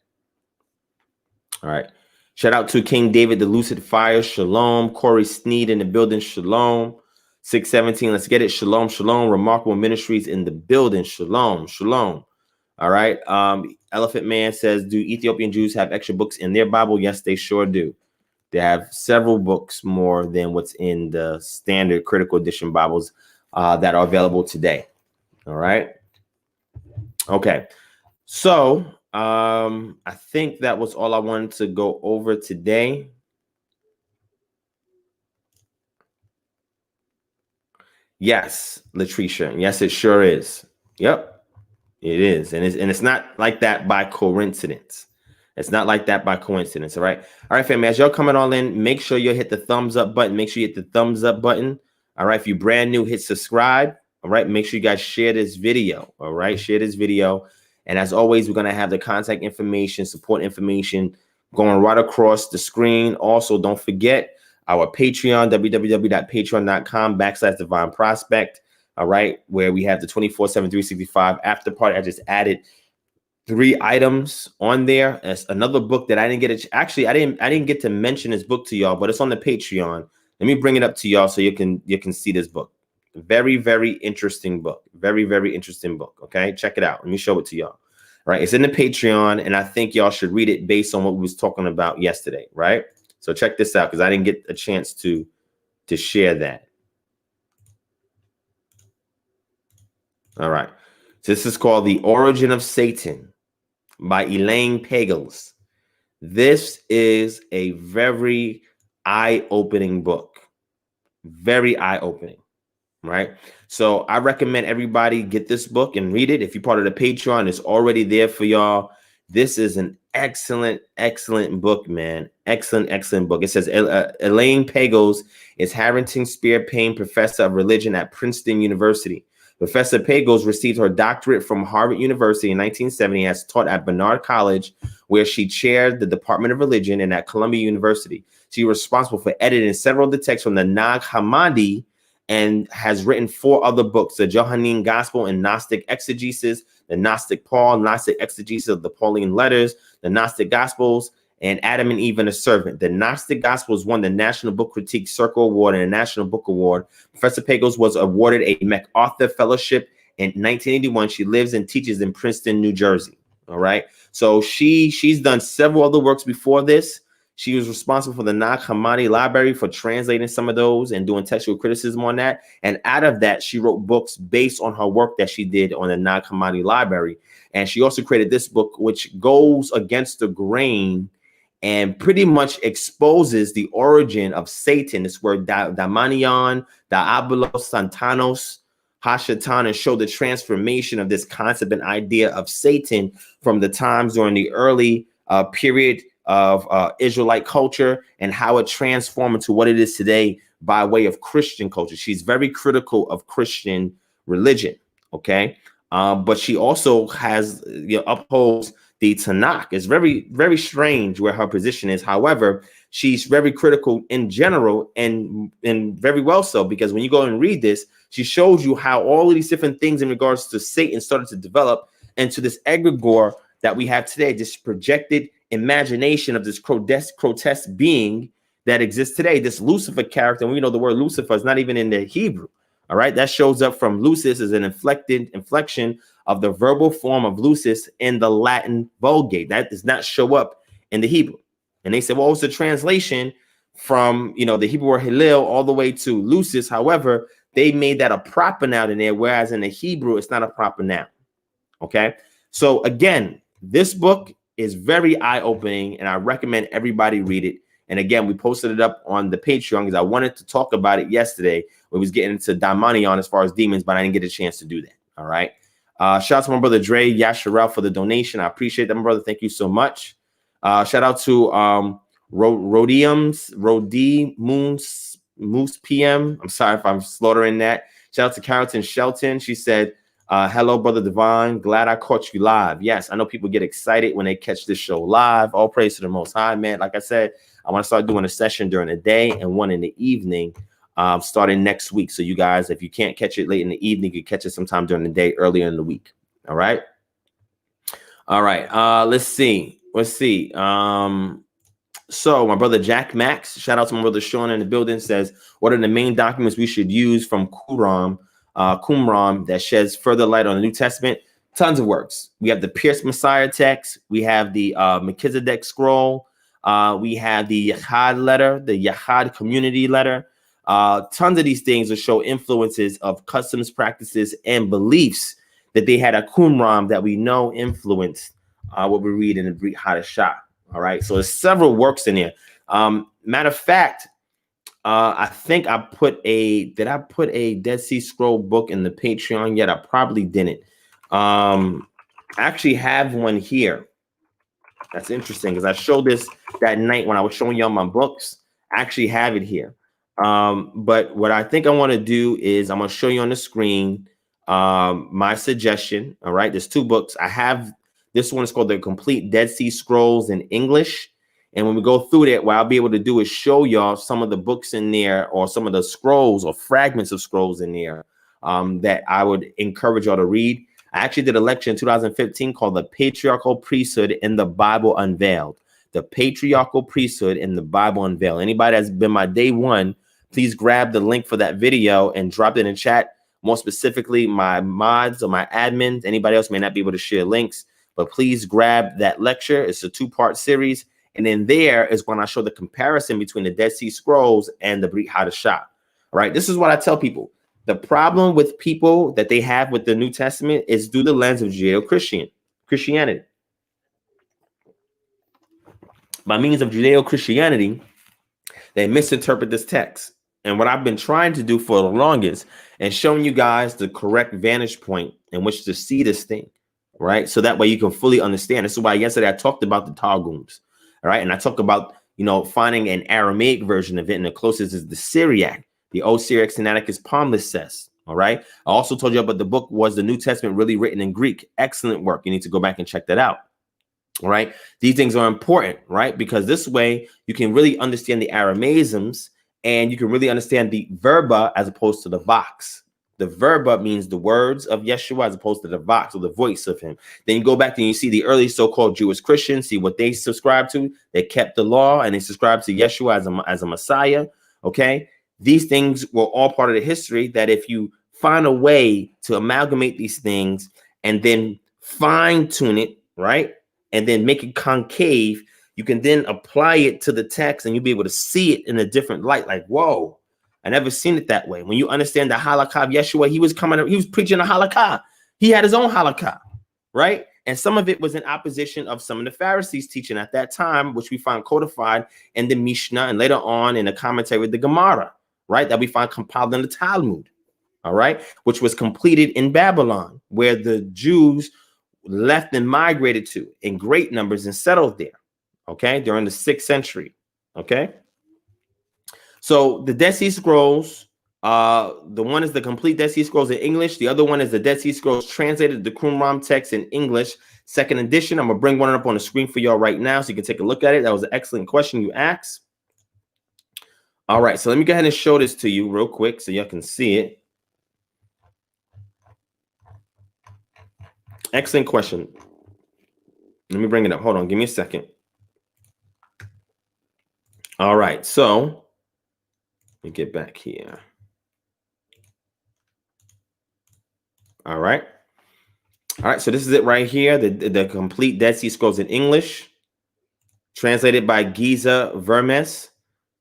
All right. Shout out to King David, the Lucid Fire. Shalom. Corey Sneed in the building. Shalom. 617. Let's get it. Shalom. Shalom. Remarkable Ministries in the building. Shalom. Shalom. All right. Elephant Man says, do Ethiopian Jews have extra books in their Bible? Yes, they sure do. They have several books more than what's in the standard critical edition Bibles that are available today. All right. Okay. So I think that was all I wanted to go over today. Yes, Latricia. Yes, it sure is. Yep, it is. And it's not like that by coincidence. It's not like that by coincidence. All right. All right, family. As y'all coming all in, make sure you hit the thumbs up button. Make sure you hit the thumbs up button. All right. If you're brand new, hit subscribe. All right. Make sure you guys share this video. All right. Share this video. And as always, we're going to have the contact information, support information going right across the screen. Also, don't forget our Patreon, www.patreon.com/DivineProspect. All right. Where we have the 24/7, 365 after party. I just added 3 items on there. That's another book that I didn't get. Actually, I didn't get to mention this book to y'all, but it's on the Patreon. Let me bring it up to y'all so you can see this book. Very, very interesting book. Very, very interesting book. Okay, check it out. Let me show it to y'all. All right, it's in the Patreon, and I think y'all should read it based on what we was talking about yesterday. Right. So check this out because I didn't get a chance to share that. All right. This is called The Origin of Satan by Elaine Pagels. This is a very eye-opening book. Very eye-opening, right? So I recommend everybody get this book and read it. If you're part of the Patreon, it's already there for y'all. This is an excellent, excellent book, man. Excellent, excellent book. It says Elaine Pagels is Harrington Spear Payne Professor of Religion at Princeton University. Professor Pagels received her doctorate from Harvard University in 1970, has taught at Barnard College, where she chaired the Department of Religion, and at Columbia University. She was responsible for editing several of the texts from the Nag Hammadi and has written 4 other books: the Johannine Gospel and Gnostic Exegesis, the Gnostic Paul, Gnostic Exegesis of the Pauline Letters, the Gnostic Gospels, and Adam and Eve and the Servant. The Gnostic Gospels won the National Book Critique Circle Award and a National Book Award. Professor Pagels was awarded a MacArthur Fellowship in 1981. She lives and teaches in Princeton, New Jersey. All right. So she's done several other works before this. She was responsible for the Nag Hammadi Library for translating some of those and doing textual criticism on that. And out of that, she wrote books based on her work that she did on the Nag Hammadi Library. And she also created this book, which goes against the grain and pretty much exposes the origin of Satan. This word daimonion, diabolos, santanos, hashatan, and show the transformation of this concept and idea of Satan from the times during the early period of Israelite culture and how it transformed into what it is today by way of Christian culture. She's very critical of Christian religion, okay? But she also has, upholds the Tanakh. It's very, very strange where her position is. However, she's very critical in general, and very well so, because when you go and read this, she shows you how all of these different things in regards to Satan started to develop into this egregore that we have today, this projected imagination of this grotesque being that exists today, this Lucifer character. And we know the word Lucifer is not even in the Hebrew. All right, that shows up from Lucis as an inflection of the verbal form of Lucis in the Latin Vulgate. That does not show up in the Hebrew. And they said, well, it's the translation from, the Hebrew word Hillel all the way to Lucis. However, they made that a proper noun in there, whereas in the Hebrew, it's not a proper noun. Okay, so again, this book is very eye-opening, and I recommend everybody read it. And again, we posted it up on the Patreon because I wanted to talk about it yesterday. We was getting into daimonion as far as demons, but I didn't get a chance to do that. All right. Shout out to my brother Dre Yasharel for the donation. I appreciate that, my brother. Thank you so much. Shout out to Rodi Moose PM. I'm sorry if I'm slaughtering that. Shout out to Carrington Shelton. She said, hello, brother Divine. Glad I caught you live. Yes, I know people get excited when they catch this show live. All praise to the Most High, man. Like I said, I want to start doing a session during the day and one in the evening, starting next week. So you guys, if you can't catch it late in the evening, you can catch it sometime during the day, earlier in the week. All right. All right. Let's see. So my brother Jack Max, shout out to my brother Sean in the building, says, what are the main documents we should use from Qumran that sheds further light on the New Testament? Tons of works. We have the Pierced Messiah text. We have the Melchizedek scroll. We have the Yahad letter, the Yahad community letter. Tons of these things will show influences of customs, practices, and beliefs that they had at Qumran that we know influenced what we read in the Brit Hadashah. All right, so there's several works in here. Matter of fact, I think did I put a Dead Sea Scroll book in the Patreon yet? I probably didn't. I actually have one here. That's interesting because I showed this that night when I was showing you all my books. I actually have it here. But what I think I want to do is I'm going to show you on the screen my suggestion. All right, there's two books. I have this one is called The Complete Dead Sea Scrolls in English. And when we go through that, what I'll be able to do is show y'all some of the books in there or some of the scrolls or fragments of scrolls in there that I would encourage y'all to read. I actually did a lecture in 2015 called The Patriarchal Priesthood in the Bible Unveiled. The Patriarchal Priesthood in the Bible Unveiled. Anybody that's been my day one, please grab the link for that video and drop it in chat. More specifically, my mods or my admins. Anybody else may not be able to share links, but please grab that lecture. It's a 2-part series. And then there is when I show the comparison between the Dead Sea Scrolls and the Brit Hadashah. All right, this is what I tell people. The problem with people that they have with the New Testament is through the lens of Judeo-Christianity. By means of Judeo-Christianity, they misinterpret this text. And what I've been trying to do for the longest and showing you guys the correct vantage point in which to see this thing, right? So that way you can fully understand. This is why yesterday I talked about the Targums, all right? And I talked about, finding an Aramaic version of it, and the closest is the Syriac. The Old Syriac Sinaiticus Palimpsest, all right? I also told you about the book Was the New Testament Really Written in Greek? Excellent work. You need to go back and check that out. All right. These things are important, right? Because this way you can really understand the Aramaisms and you can really understand the verba as opposed to the vox. The verba means the words of Yeshua as opposed to the vox or the voice of him. Then you go back and you see the early so-called Jewish Christians, see what they subscribe to. They kept the law and they subscribed to Yeshua as a Messiah. Okay. These things were all part of the history that if you find a way to amalgamate these things and then fine tune it, right? And then make it concave, you can then apply it to the text and you'll be able to see it in a different light. Like, whoa, I never seen it that way. When you understand the halakha of Yeshua, he was preaching a halakha. He had his own halakha, right? And some of it was in opposition of some of the Pharisees teaching at that time, which we find codified in the Mishnah and later on in the commentary with the Gemara, right? That we find compiled in the Talmud, all right? Which was completed in Babylon, where the Jews left and migrated to in great numbers and settled there. okay, during the 6th century, okay? So the Dead Sea Scrolls, the one is the complete Dead Sea Scrolls in English. The other one is the Dead Sea Scrolls translated the Qumran text in English, 2nd edition. I'm going to bring one up on the screen for y'all right now so you can take a look at it. That was an excellent question you asked. All right, so let me go ahead and show this to you real quick so y'all can see it. Excellent question. Let me bring it up. Hold on, give me a second. All right, so let me get back here. All right. All right, so this is it right here, the complete Dead Sea Scrolls in English, translated by Giza Vermes,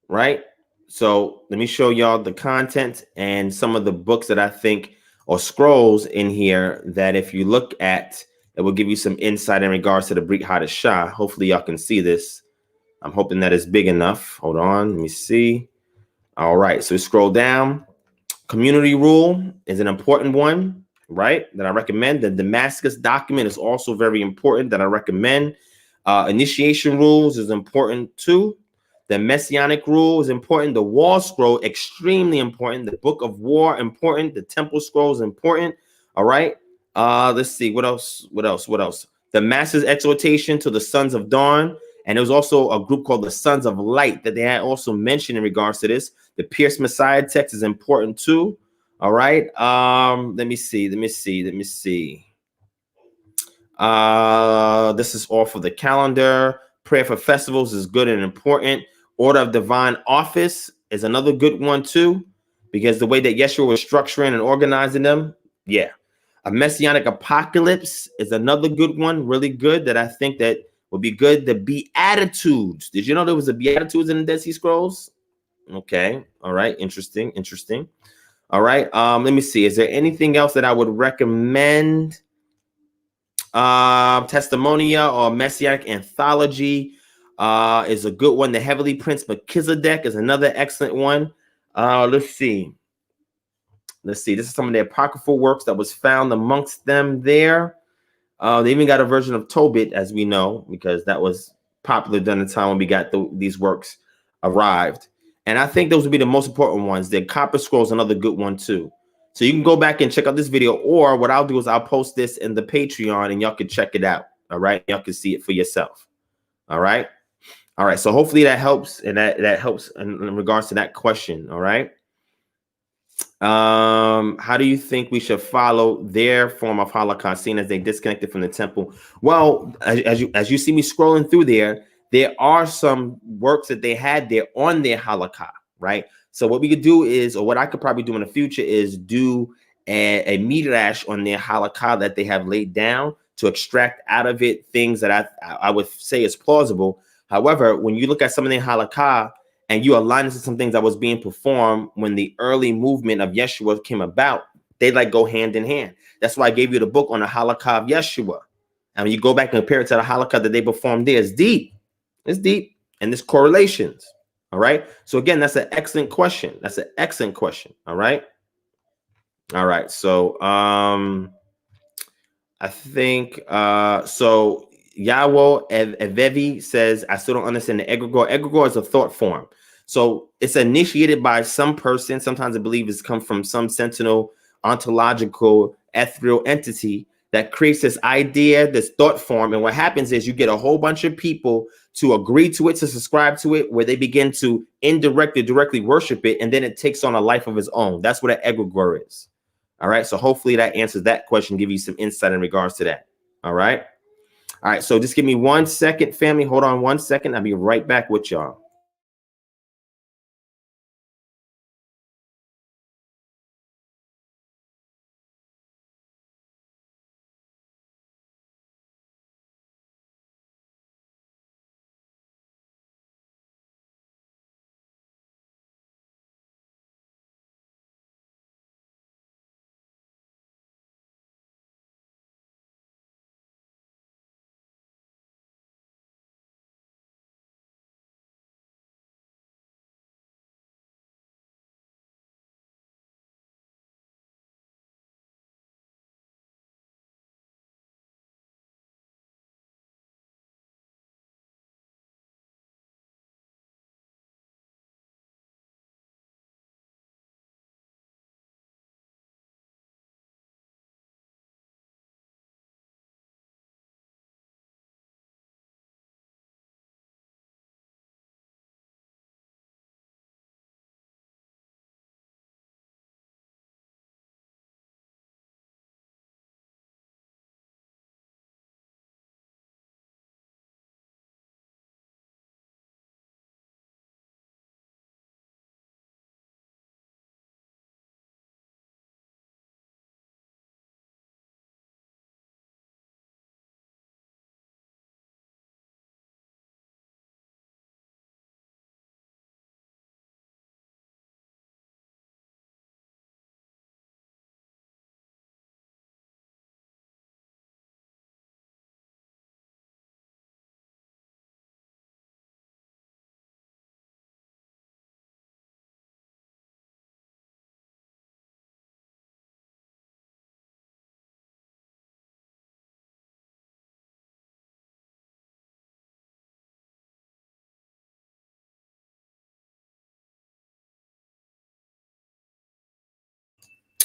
right? So let me show y'all the content and some of the books that I think or scrolls in here that if you look at, it will give you some insight in regards to the Brit Hadashah. Hopefully y'all can see this. I'm hoping that it's big enough. Hold on, let me see. All right, so scroll down. Community rule is an important one, right? That I recommend. The Damascus document is also very important that I recommend. Initiation rules is important too. The Messianic rule is important. The Wall Scroll, extremely important. The Book of War, important. The Temple Scroll is important. All right. Let's see. What else? What else? What else? The Master's exhortation to the Sons of Dawn. And there was also a group called the Sons of Light that they had also mentioned in regards to this. The Pierce Messiah text is important too. All right. Let me see. This is all for the calendar. Prayer for festivals is good and important. Order of Divine Office is another good one too, because the way that Yeshua was structuring and organizing them, yeah. A Messianic Apocalypse is another good one, really good, that I think that would be good. The Beatitudes. Did you know there was a Beatitudes in the Dead Sea Scrolls? Okay. All right. Interesting. All right. Let me see. Is there anything else that I would recommend? Testimonia or Messianic Anthology is a good one. The Heavenly Prince Melchizedek is another excellent one. Let's see. This is some of the apocryphal works that was found amongst them there. They even got a version of Tobit, as we know, because that was popular during the time when we got these works arrived. And I think those would be the most important ones. The Copper Scroll is another good one too. So you can go back and check out this video, or what I'll do is I'll post this in the Patreon and y'all can check it out. All right. Y'all can see it for yourself. All right. All right. So hopefully that helps. And that helps in regards to that question. All right. How do you think we should follow their form of Holocaust, seeing as they disconnected from the temple? Well, as you see me scrolling through there are some works that they had there on their Holocaust, right? So what we could do is, or what I could probably do in the future is do a midrash on their Holocaust that they have laid down to extract out of it things that I would say is plausible. However, when you look at some of their Holocaust, and you align this to some things that was being performed when the early movement of Yeshua came about, they like go hand in hand. That's why I gave you the book on the Holocaust of Yeshua. And when you go back and compare it to the Holocaust that they performed there, it's deep. It's deep. And there's correlations. All right. So again, that's an excellent question. All right. All right. So I think so Yawo Evevi says, I still don't understand the egregore. Egregore is a thought form. So it's initiated by some person. Sometimes I believe it's come from some sentinel ontological ethereal entity that creates this idea, this thought form. And what happens is you get a whole bunch of people to agree to it, to subscribe to it, where they begin to directly worship it. And then it takes on a life of its own. That's what an egregore is. All right. So hopefully that answers that question, give you some insight in regards to that. All right. All right. So just give me 1 second, family. Hold on 1 second. I'll be right back with y'all.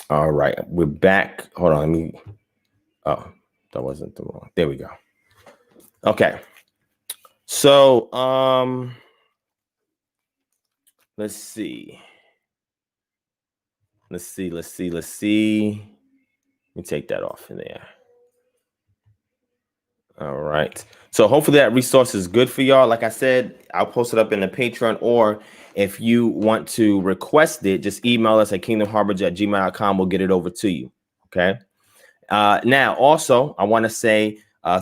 All right, we're back. Hold on, let me. Oh, that wasn't the wrong. There we go. Okay. So, let's see. Let's see. Let me take that off in there. All right. So hopefully that resource is good for y'all. Like I said, I'll post it up in the Patreon, or if you want to request it, just email us at kingdomharbor@gmail.com. We'll get it over to you. Okay. Now, also, I want to say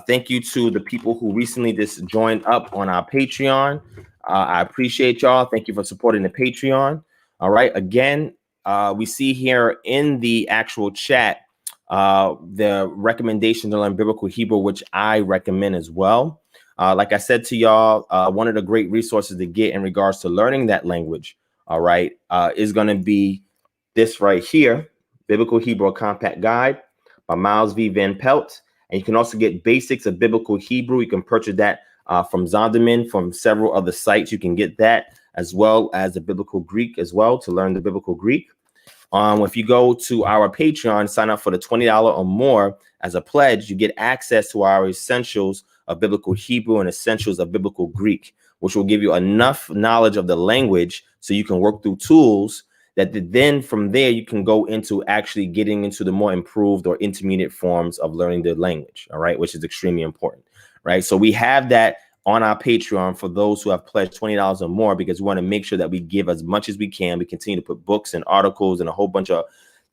thank you to the people who recently just joined up on our Patreon. I appreciate y'all. Thank you for supporting the Patreon. All right. Again, we see here in the actual chat the recommendation to learn biblical Hebrew, which I recommend as well. Like I said to y'all, one of the great resources to get in regards to learning that language, all right, is going to be this right here, Biblical Hebrew Compact Guide by Miles V. Van Pelt. And you can also get basics of biblical Hebrew. You can purchase that from Zondervan, from several other sites. You can get that, as well as the biblical Greek as well, to learn the biblical Greek. If you go to our Patreon, sign up for the $20 or more as a pledge, you get access to our essentials of biblical Hebrew and essentials of biblical Greek, which will give you enough knowledge of the language so you can work through tools that then from there you can go into actually getting into the more improved or intermediate forms of learning the language, all right, which is extremely important, right? So we have that on our Patreon for those who have pledged $20 or more, because we want to make sure that we give as much as we can. We continue to put books and articles and a whole bunch of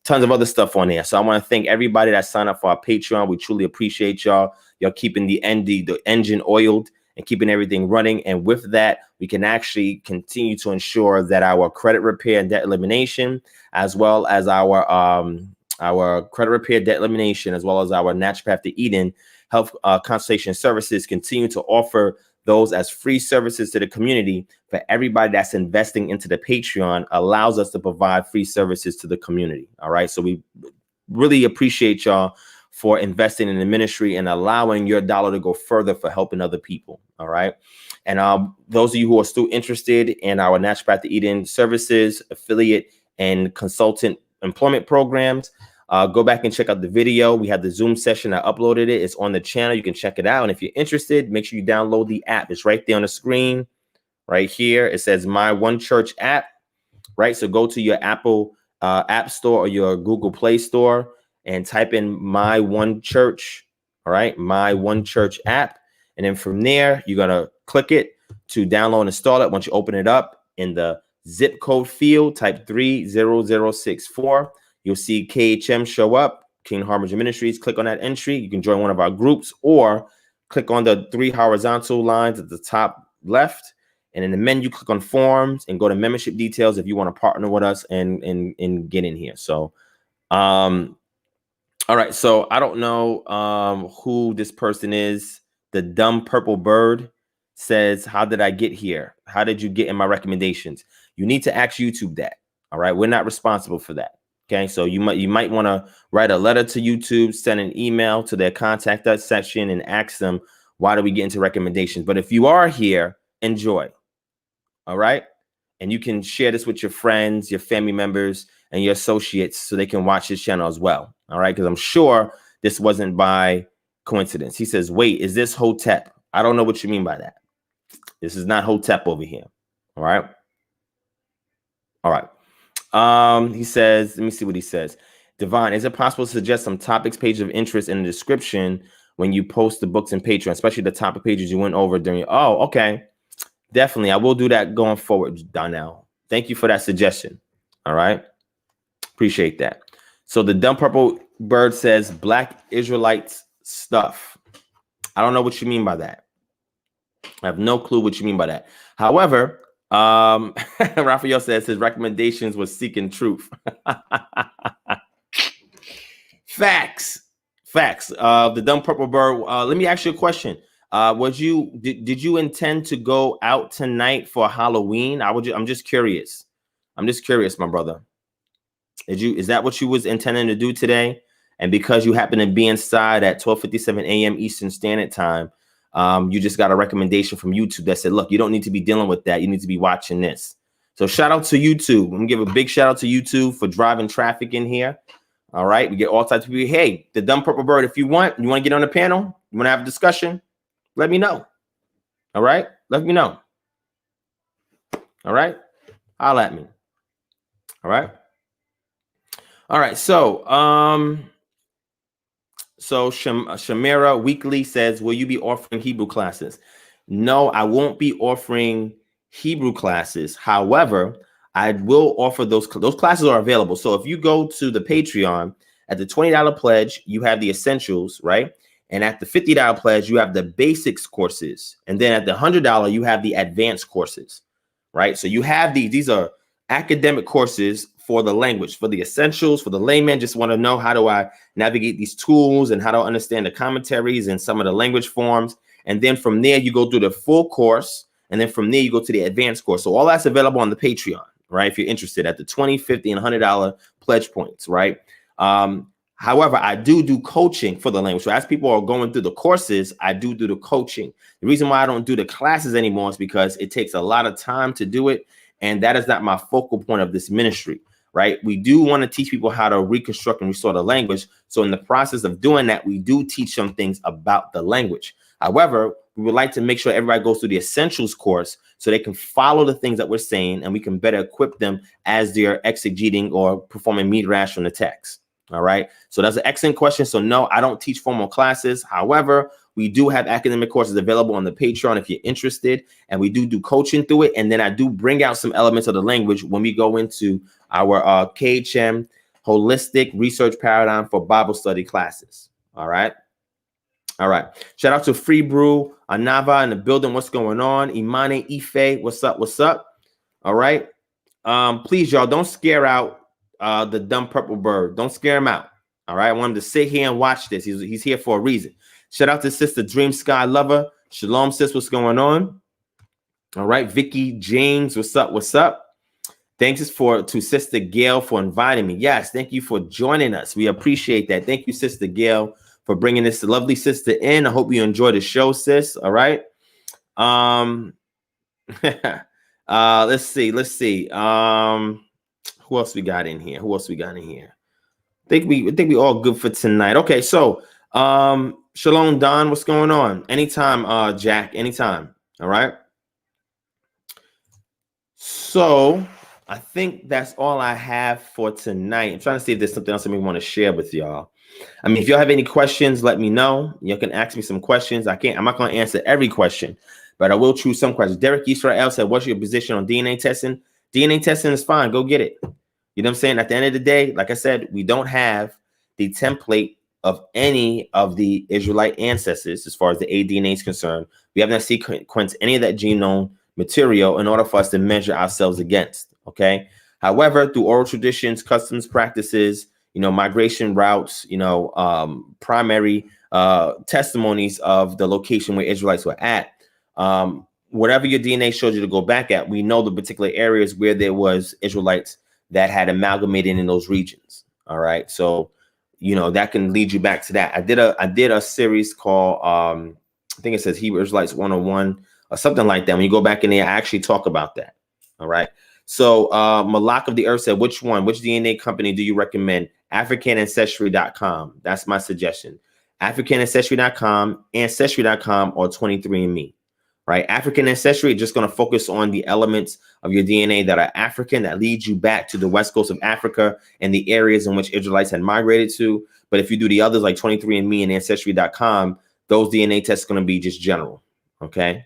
tons of other stuff on there. So I want to thank everybody that signed up for our Patreon. We truly appreciate y'all. Y'all keeping the engine oiled and keeping everything running. And with that, we can actually continue to ensure that our credit repair and debt elimination, as well as our credit repair, debt elimination, as well as our Natural Path to Eden health consultation services, continue to offer those as free services to the community. For everybody that's investing into the Patreon, allows us to provide free services to the community. All right. So we really appreciate y'all for investing in the ministry and allowing your dollar to go further for helping other people. All right. And those of you who are still interested in our Natural Path to Eden services, affiliate and consultant employment programs, go back and check out the video. We had the Zoom session. I uploaded it. It's on the channel. You can check it out. And if you're interested, make sure you download the app. It's right there on the screen right here. It says My One Church app, right? So go to your Apple App Store or your Google Play Store and type in My One Church, all right? My One Church app. And then from there, you're going to click it to download and install it. Once you open it up, in the zip code field, type 30064. You'll see KHM show up, King Harbinger Ministries. Click on that entry. You can join one of our groups, or click on the 3 horizontal lines at the top left. And in the menu, click on forms and go to membership details if you want to partner with us and get in here. So, all right. So I don't know who this person is. The Dumb Purple Bird says, how did I get here? How did you get in my recommendations? You need to ask YouTube that. All right. We're not responsible for that. Okay, so you might want to write a letter to YouTube, send an email to their contact us section and ask them, why do we get into recommendations? But if you are here, enjoy. All right. And you can share this with your friends, your family members, and your associates so they can watch this channel as well. All right. Because I'm sure this wasn't by coincidence. He says, wait, is this Hotep? I don't know what you mean by that. This is not Hotep over here. All right. All right. He says, let me see what he says. Divine, is it possible to suggest some topics, pages of interest in the description when you post the books and Patreon, especially the topic pages you went over during? Oh, okay. Definitely. I will do that going forward, Donnell. Thank you for that suggestion. All right. Appreciate that. So the Dumb Purple Bird says Black Israelites stuff. I don't know what you mean by that. I have no clue what you mean by that. However, Raphael says his recommendations was seeking truth. Facts. The Dumb Purple Bird. Let me ask you a question. Did you intend to go out tonight for Halloween? I'm just curious. My brother. Is that what you was intending to do today? And because you happen to be inside at 12:57 a.m. Eastern Standard Time, you just got a recommendation from YouTube that said, look, you don't need to be dealing with that. You need to be watching this. So shout out to YouTube. I'm going to give a big shout out to YouTube for driving traffic in here. All right. We get all types of people. Hey, the dumb purple bird, if you want to get on the panel, you want to have a discussion, let me know. All right. Let me know. All right. Holla at me. All right. All right. So, Shamira Weekly says, will you be offering Hebrew classes? No, I won't be offering Hebrew classes. However, I will offer those classes are available. So if you go to the Patreon at the $20 pledge, you have the essentials, right? And at the $50 pledge, you have the basics courses. And then at the $100, you have the advanced courses, right? So you have these are academic courses for the language, for the essentials, for the layman. Just want to know, how do I navigate these tools and how to understand the commentaries and some of the language forms. And then from there, you go through the full course. And then from there, you go to the advanced course. So all that's available on the Patreon, right? If you're interested at the $20, $50, and $100 pledge points, right? However, I do coaching for the language. So as people are going through the courses, I do the coaching. The reason why I don't do the classes anymore is because it takes a lot of time to do it. And that is not my focal point of this ministry, right? We do want to teach people how to reconstruct and restore the language. So in the process of doing that, we do teach some things about the language. However, we would like to make sure everybody goes through the essentials course so they can follow the things that we're saying, and we can better equip them as they're exegeting or performing midrash from the text. All right. So that's an excellent question. So no, I don't teach formal classes. However, we do have academic courses available on the Patreon if you're interested, and we do coaching through it. And then I do bring out some elements of the language when we go into our KHM holistic research paradigm for Bible study classes. All right. All right. Shout out to Free Brew, Anava in the building. What's going on? Imane Ife. What's up? What's up? All right. Please, y'all, don't scare out the dumb purple bird. Don't scare him out. All right. I want him to sit here and watch this. He's here for a reason. Shout out to Sister Dream Sky Lover. Shalom, sis. What's going on? All right. Vicky James. What's up? What's up? Thanks to Sister Gail for inviting me. Yes. Thank you for joining us. We appreciate that. Thank you, Sister Gail, for bringing this lovely sister in. I hope you enjoy the show, sis. All right. Let's see. Who else we got in here? I think we all good for tonight. Okay, so Shalom Don, what's going on? Anytime, Jack, anytime. All right. So I think that's all I have for tonight. I'm trying to see if there's something else that we want to share with y'all. I mean, if y'all have any questions, let me know. You can ask me some questions. I'm not going to answer every question, but I will choose some questions. Derek Israel said, what's your position on DNA testing? DNA testing is fine. Go get it. You know what I'm saying? At the end of the day, like I said, we don't have the template of any of the Israelite ancestors as far as the aDNA is concerned. We have not sequenced any of that genome material in order for us to measure ourselves against. Okay. However, through oral traditions, customs, practices, migration routes, primary testimonies of the location where Israelites were at, whatever your DNA shows you to go back at, we know the particular areas where there was Israelites that had amalgamated in those regions. All right. So, that can lead you back to that. I did a series called, I think it says Hebrew Israelites 101 or something like that. When you go back in there, I actually talk about that. All right. So Malak of the Earth said, which DNA company do you recommend? AfricanAncestry.com. That's my suggestion. AfricanAncestry.com, Ancestry.com, or 23andMe. Right? African Ancestry is just going to focus on the elements of your DNA that are African, that lead you back to the west coast of Africa and the areas in which Israelites had migrated to. But if you do the others like 23andMe and Ancestry.com, those DNA tests are going to be just general. Okay.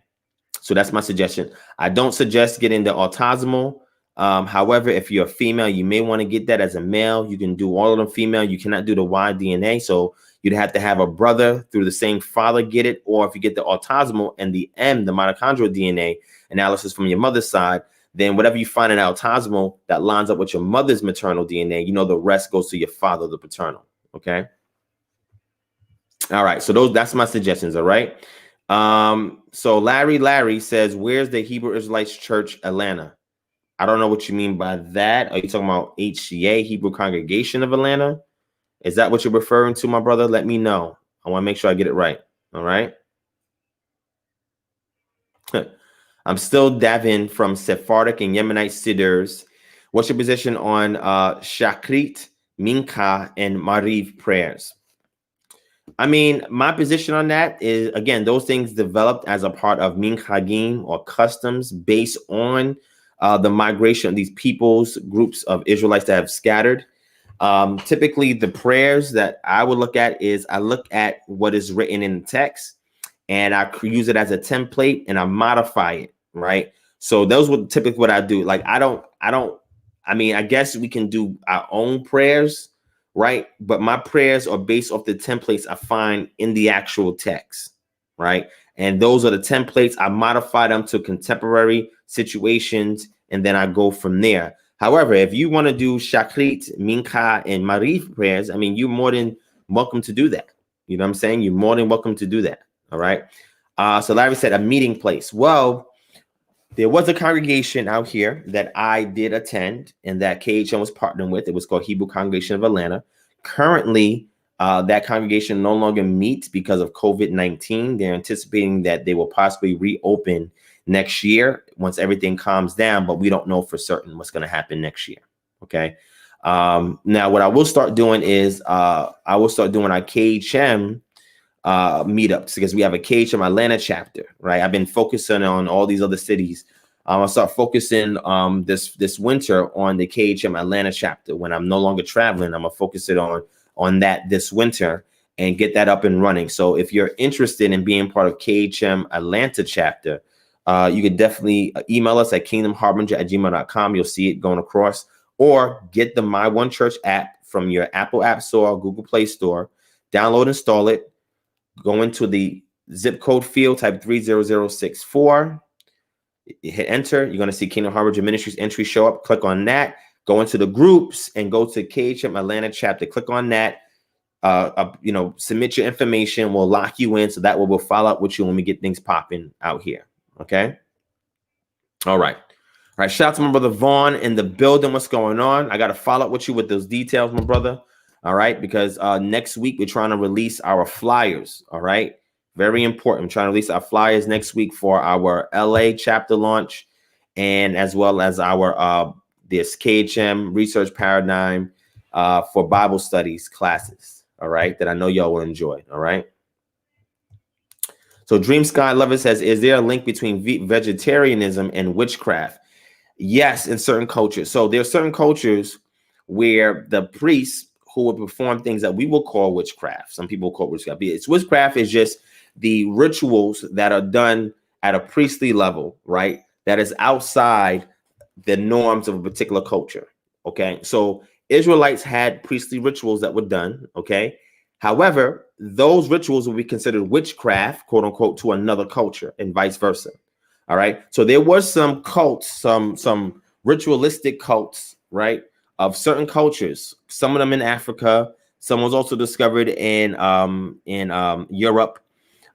So that's my suggestion. I don't suggest getting the autosomal. However, if you're a female, you may want to get that as a male. You can do all of them female. You cannot do the Y DNA. So you'd have to have a brother through the same father get it. Or if you get the autosomal and the M, the mitochondrial DNA analysis from your mother's side, then whatever you find in autosomal that lines up with your mother's maternal DNA, the rest goes to your father, the paternal. Okay. All right. So that's my suggestions. All right. So Larry says, where's the Hebrew Israelites Church, Atlanta? I don't know what you mean by that. Are you talking about HCA, Hebrew Congregation of Atlanta? Is that what you're referring to, my brother? Let me know. I want to make sure I get it right. All right. I'm still Davin from Sephardic and Yemenite Sidurs. What's your position on Shakrit Mincha, and Mariv prayers. I mean, my position on that is, again, those things developed as a part of minchagim or customs based on the migration of these peoples, groups of Israelites that have scattered. Typically, the prayers that I would look at is I look at what is written in the text and I use it as a template and I modify it, right? So those would typically what I do. Like, I mean, I guess we can do our own prayers, right? But my prayers are based off the templates I find in the actual text, right? And those are the templates. I modify them to contemporary situations, and then I go from there. However, if you want to do Shachrit, Mincha, and Marif prayers, I mean, you're more than welcome to do that. You know what I'm saying? You're more than welcome to do that. All right. So Larry said a meeting place. Well, there was a congregation out here that I did attend and that KHM was partnering with. It was called Hebrew Congregation of Atlanta. Currently, that congregation no longer meets because of COVID-19. They're anticipating that they will possibly reopen next year once everything calms down, but we don't know for certain what's going to happen next year. Okay. Now, what I will start doing is I will start doing our KHM meetups because we have a KHM Atlanta chapter, right? I've been focusing on all these other cities. I'll start focusing this winter on the KHM Atlanta chapter. When I'm no longer traveling, I'm gonna focus it on that this winter and get that up and running. So if you're interested in being part of KHM Atlanta chapter, you can definitely email us at kingdomharbinger@gmail.com. You'll see it going across, or get the My One Church app from your Apple App Store or Google Play Store. Download, install it. Go into the zip code field, type 30064. You hit enter. You're going to see Kingdom Harbinger Ministries entry show up. Click on that. Go into the groups and go to KHM Atlanta chapter. Click on that. Submit your information. We'll lock you in, so that way we'll follow up with you when we get things popping out here. Okay. All right. All right. Shout out to my brother Vaughn in the building. What's going on? I got to follow up with you with those details, my brother. All right, because next week we're trying to release our flyers. All right, very important. I'm trying to release our flyers next week for our LA chapter launch, and as well as our this KHM research paradigm for Bible studies classes. All right, that I know y'all will enjoy. All right. So Dream Sky Lover says, is there a link between vegetarianism and witchcraft? Yes, in certain cultures. So there are certain cultures where the priests who would perform things that we will call witchcraft. Some people call it witchcraft. Witchcraft is just the rituals that are done at a priestly level, right? That is outside the norms of a particular culture. Okay. So Israelites had priestly rituals that were done. Okay. However, those rituals will be considered witchcraft, quote unquote, to another culture and vice versa. All right. So there was some cults, some ritualistic cults, right, of certain cultures. Some of them in Africa. Some was also discovered in Europe,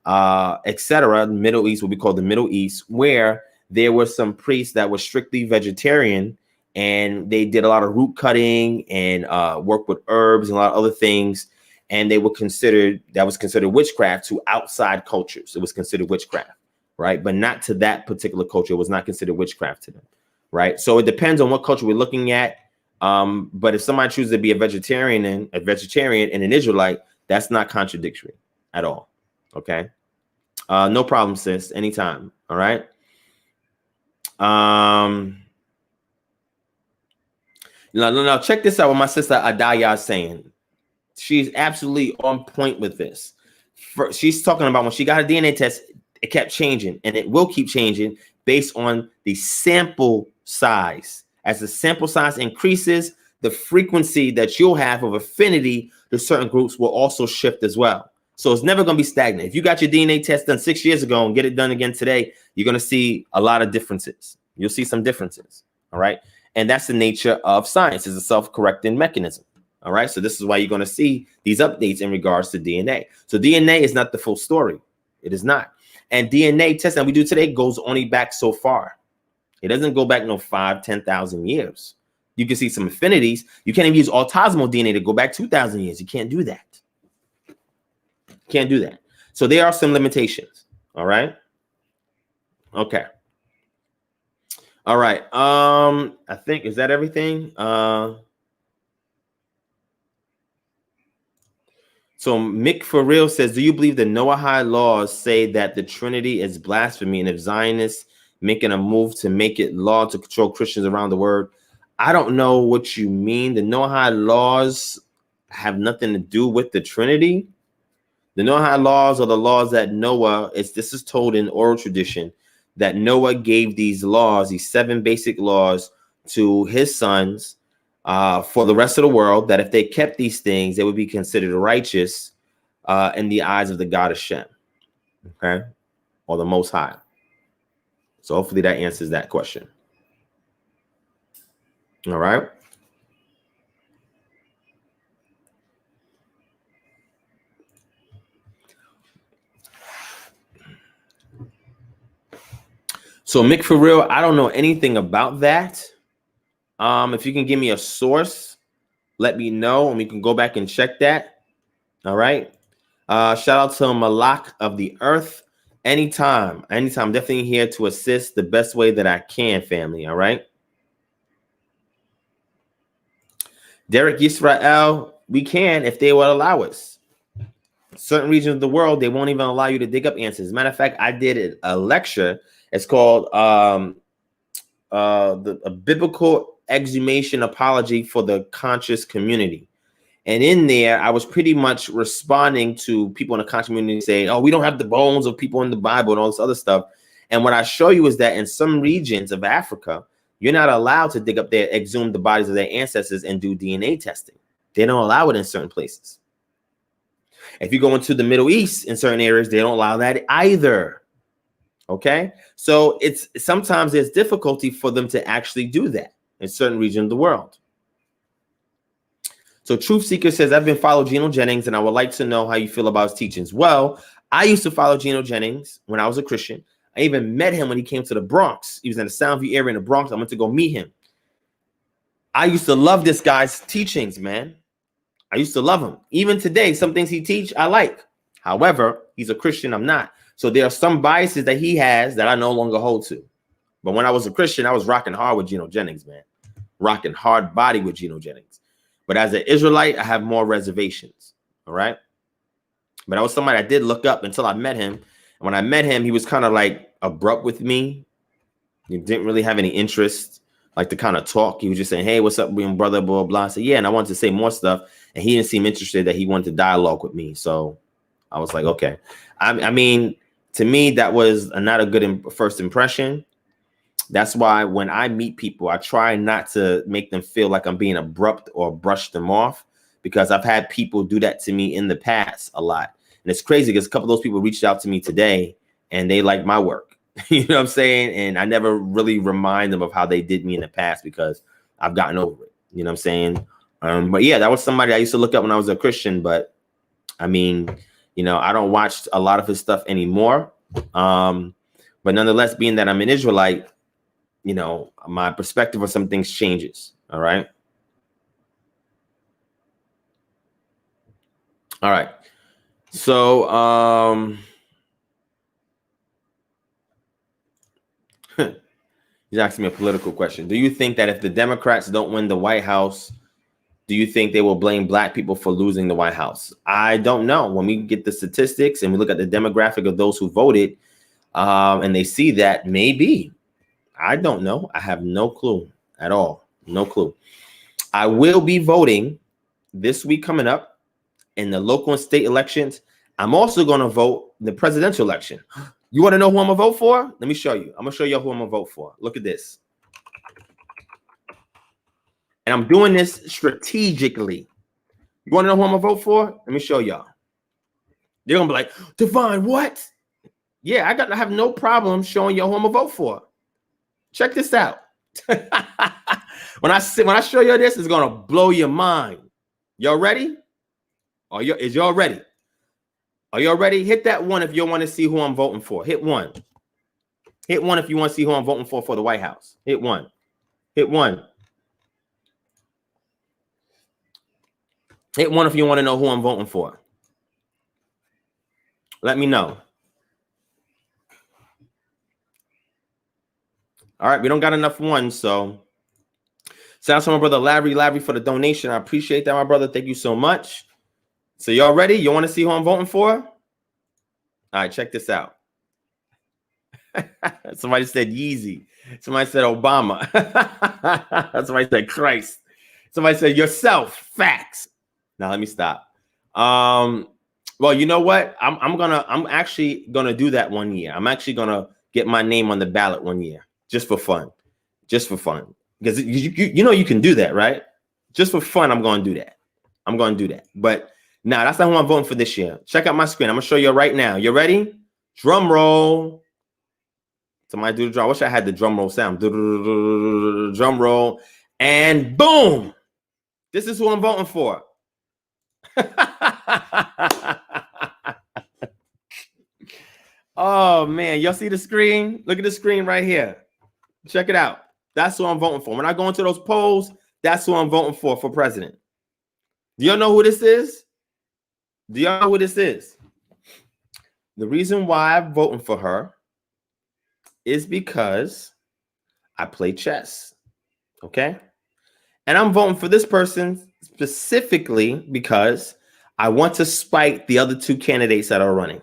etc. Middle East, what we call the Middle East, where there were some priests that were strictly vegetarian, and they did a lot of root cutting and work with herbs and a lot of other things. And that was considered witchcraft to outside cultures. It was considered witchcraft, right? But not to that particular culture. It was not considered witchcraft to them, right? So it depends on what culture we're looking at. But if somebody chooses to be a vegetarian and an Israelite, that's not contradictory at all. Okay. No problem, sis. Anytime. All right. Now check this out. What my sister Adaya is saying. She's absolutely on point with this. She's talking about when she got a DNA test, it kept changing, and it will keep changing based on the sample size. As the sample size increases, the frequency that you'll have of affinity to certain groups will also shift as well. So it's never going to be stagnant. If you got your DNA test done 6 years ago and get it done again today, you're going to see a lot of differences. You'll see some differences. All right. And that's the nature of science. It's a self-correcting mechanism. All right. So this is why you're going to see these updates in regards to DNA. So DNA is not the full story. It is not. And DNA testing we do today goes only back so far. It doesn't go back no 5,000, 10,000 years. You can see some affinities. You can't even use autosomal DNA to go back 2,000 years. You can't do that. Can't do that. So there are some limitations. All right. Okay. All right. I think, is that everything? So Mick for real says, do you believe the Noahide laws say that the Trinity is blasphemy? And if Zionists making a move to make it law to control Christians around the world? I don't know what you mean. The Noahide laws have nothing to do with the Trinity. The Noahide laws are the laws that Noah, this is told in oral tradition, that Noah gave these laws, these 7 basic laws to his sons for the rest of the world, that if they kept these things, they would be considered righteous in the eyes of the God of Shem, okay, or the Most High. So hopefully that answers that question. All right. So Mick, for real, I don't know anything about that. If you can give me a source, let me know, and we can go back and check that. All right. Shout out to Malak of the Earth. Anytime. Definitely here to assist the best way that I can, family. All right. Derek Yisrael, we can if they would allow us. Certain regions of the world, they won't even allow you to dig up answers. Matter of fact, I did a lecture. It's called a biblical exhumation apology for the conscious community. And in there, I was pretty much responding to people in the conscious community saying, oh, we don't have the bones of people in the Bible and all this other stuff. And what I show you is that in some regions of Africa, you're not allowed to dig up exhume the bodies of their ancestors and do DNA testing. They don't allow it in certain places. If you go into the Middle East in certain areas, they don't allow that either. Okay, so sometimes there's difficulty for them to actually do that in certain regions of the world. So Truth Seeker says, I've been following Geno Jennings and I would like to know how you feel about his teachings. Well, I used to follow Geno Jennings when I was a Christian. I even met him when he came to the Bronx. He was in the Soundview area in the Bronx. I went to go meet him. I used to love this guy's teachings, man. I used to love him. Even today, some things he teach, I like. However, he's a Christian, I'm not. So there are some biases that he has that I no longer hold to. But when I was a Christian, I was rocking hard with Geno Jennings, man. Rocking hard body with Geno Jennings. But as an Israelite, I have more reservations, all right? But I was somebody I did look up until I met him. And when I met him, he was kind of like abrupt with me. He didn't really have any interest, like to kind of talk. He was just saying, hey, what's up, brother, blah, blah. I said, yeah, and I wanted to say more stuff. And he didn't seem interested that he wanted to dialogue with me. So I was like, okay. I mean, to me, that was not a good first impression. That's why when I meet people, I try not to make them feel like I'm being abrupt or brush them off, because I've had people do that to me in the past a lot. And it's crazy because a couple of those people reached out to me today and they like my work. You know what I'm saying? And I never really remind them of how they did me in the past because I've gotten over it. You know what I'm saying? But yeah, that was somebody I used to look up when I was a Christian. But I mean, you know, I don't watch a lot of his stuff anymore. But nonetheless, being that I'm an Israelite, you know, my perspective on some things changes. All right. All right. So he's asking me a political question. Do you think that if the Democrats don't win the White House, do you think they will blame black people for losing the White House? I don't know. When we get the statistics and we look at the demographic of those who voted, and they see that, maybe. I don't know. I have no clue at all. No clue. I will be voting this week coming up in the local and state elections. I'm also going to vote in the presidential election. You want to know who I'm going to vote for? Let me show you. I'm going to show you who I'm going to vote for. Look at this. And I'm doing this strategically. You want to know who I'm going to vote for? Let me show y'all. They're going to be like, Divine, what? Yeah, I have no problem showing y'all who I'm going to vote for. Check this out. When I show you this, it's gonna blow your mind. Y'all ready? Is y'all ready? Are y'all ready? Hit that one if you want to see who I'm voting for. Hit one. Hit one if you want to see who I'm voting for the White House. Hit one. Hit one. Hit one if you want to know who I'm voting for. Let me know. All right, we don't got enough ones, so shout out to my brother Larry for the donation. I appreciate that, my brother. Thank you so much. So y'all ready? You want to see who I'm voting for? All right, check this out. Somebody said Yeezy. Somebody said Obama. Somebody said Christ. Somebody said yourself. Facts. Now let me stop. Well, you know what? I'm actually gonna do that one year. I'm actually gonna get my name on the ballot one year, just for fun. Just for fun. Because you know you can do that, right? Just for fun, I'm gonna do that. I'm gonna do that. But nah, that's not who I'm voting for this year. Check out my screen. I'm gonna show you right now. You ready? Drum roll. Somebody do the drum. I wish I had the drum roll sound. Drum roll. And boom. This is who I'm voting for. Oh, man. Y'all see the screen? Look at the screen right here. Check it out. That's who I'm voting for. When I go into those polls, that's who I'm voting for president. Do y'all know who this is? Do y'all know who this is? The reason why I'm voting for her is because I play chess, okay? And I'm voting for this person specifically because I want to spite the other two candidates that are running,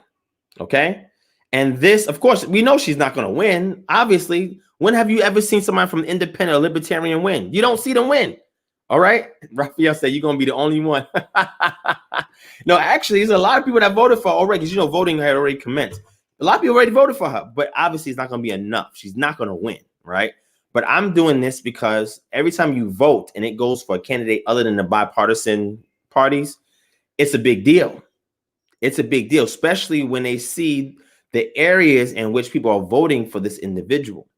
okay? And this, of course, we know she's not going to win. Obviously, when have you ever seen somebody from independent or libertarian win? You don't see them win, all right? Raphael said you're going to be the only one. No, actually, there's a lot of people that voted for her already because, you know, voting had already commenced. A lot of people already voted for her, but obviously it's not going to be enough. She's not going to win, right? But I'm doing this because every time you vote and it goes for a candidate other than the bipartisan parties, it's a big deal. It's a big deal, especially when they see the areas in which people are voting for this individual.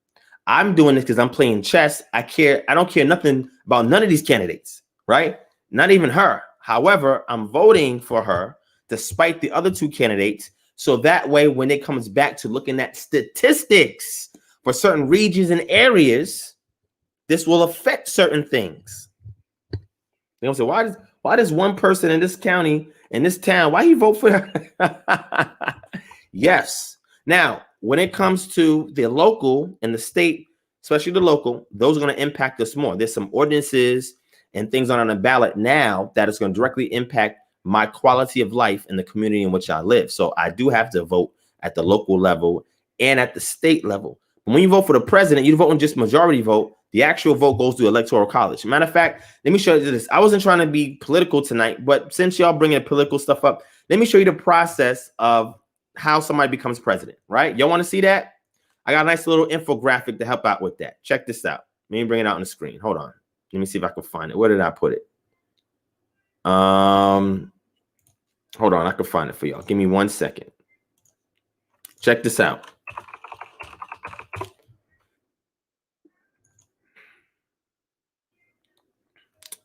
I'm doing this because I'm playing chess. I don't care nothing about none of these candidates, right? Not even her. However, I'm voting for her despite the other two candidates. So that way, when it comes back to looking at statistics for certain regions and areas, this will affect certain things. They don't say, why does one person in this county, in this town, why you vote for her? Yes. Now, when it comes to the local and the state, especially the local, those are going to impact us more. There's some ordinances and things on the ballot now that is going to directly impact my quality of life in the community in which I live. So I do have to vote at the local level and at the state level. But when you vote for the president, you vote on just majority vote. The actual vote goes to electoral college. Matter of fact, let me show you this. I wasn't trying to be political tonight, but since y'all bringing political stuff up, let me show you the process of how somebody becomes president, right? Y'all want to see that? I got a nice little infographic to help out with that. Check this out. Let me bring it out on the screen. Hold on. Let me see if I can find it. Where did I put it? Hold on. I can find it for y'all. Give me 1 second. Check this out.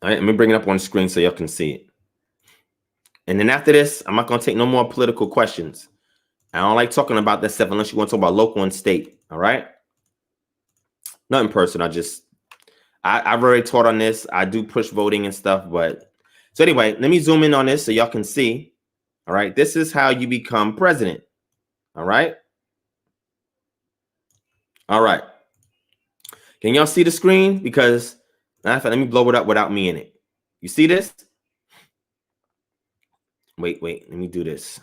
All right, let me bring it up on the screen so y'all can see it. And then after this, I'm not going to take no more political questions. I don't like talking about that stuff unless you want to talk about local and state. All right. Nothing personal. I've already taught on this. I do push voting and stuff. But so anyway, let me zoom in on this so y'all can see. All right. This is how you become president. All right. All right. Can y'all see the screen? Because let me blow it up without me in it. You see this? Wait. Let me do this.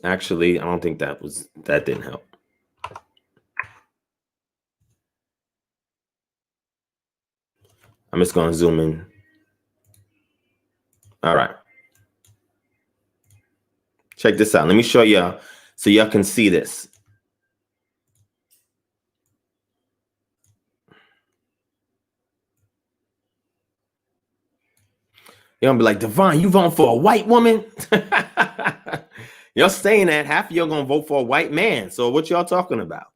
Actually, I don't think that didn't help. I'm just going to zoom in. All right. Check this out. Let me show y'all so y'all can see this. You're going to be like, Divine, you voting for a white woman? Y'all saying that half of y'all going to vote for a white man. So what y'all talking about?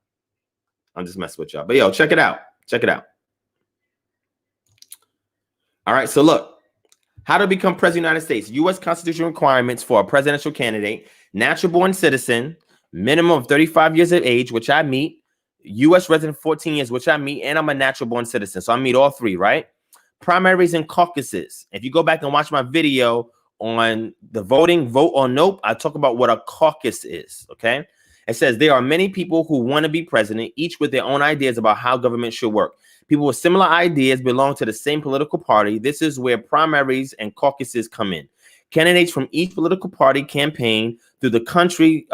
I'm just messing with y'all. But yo, check it out. Check it out. All right. So look. How to become president of the United States. U.S. Constitution requirements for a presidential candidate. Natural born citizen. Minimum of 35 years of age, which I meet. U.S. resident 14 years, which I meet. And I'm a natural born citizen. So I meet all three, right? Primaries and caucuses. If you go back and watch my video on the voting, vote or nope, I talk about what a caucus is, okay? It says there are many people who want to be president, each with their own ideas about how government should work. People with similar ideas belong to the same political party. This is where primaries and caucuses come in. Candidates from each political party campaign through the country.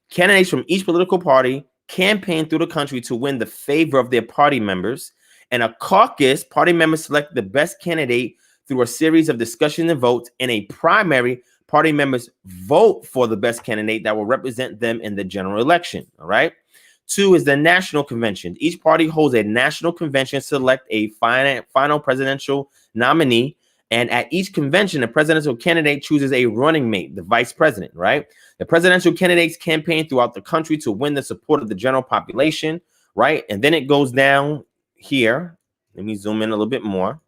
Candidates from each political party campaign through the country to win the favor of their party members. And a caucus, party members select the best candidate through a series of discussions and votes. In a primary, party members vote for the best candidate that will represent them in the general election. All right. 2 is the national convention. Each party holds a national convention to select a final presidential nominee. And at each convention, the presidential candidate chooses a running mate, the vice president, right? The presidential candidates campaign throughout the country to win the support of the general population, right? And then it goes down here. Let me zoom in a little bit more.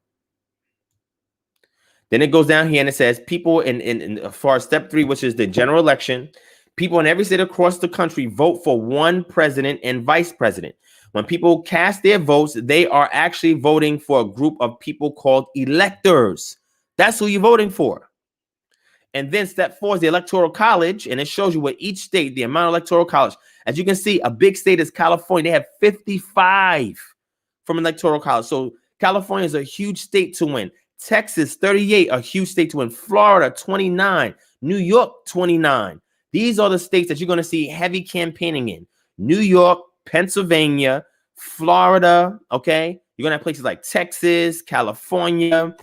Then it goes down here and it says people in for step 3, which is the general election, people in every state across the country vote for one president and vice president. When people cast their votes, they are actually voting for a group of people called electors. That's who you're voting for. And then step 4 is the electoral college, and it shows you what each state, the amount of electoral college. As you can see, a big state is California. They have 55 from electoral college. So California is a huge state to win. Texas, 38, a huge state to win. Florida, 29. New York, 29. These are the states that you're going to see heavy campaigning in. New York, Pennsylvania, Florida, okay? You're going to have places like Texas, California.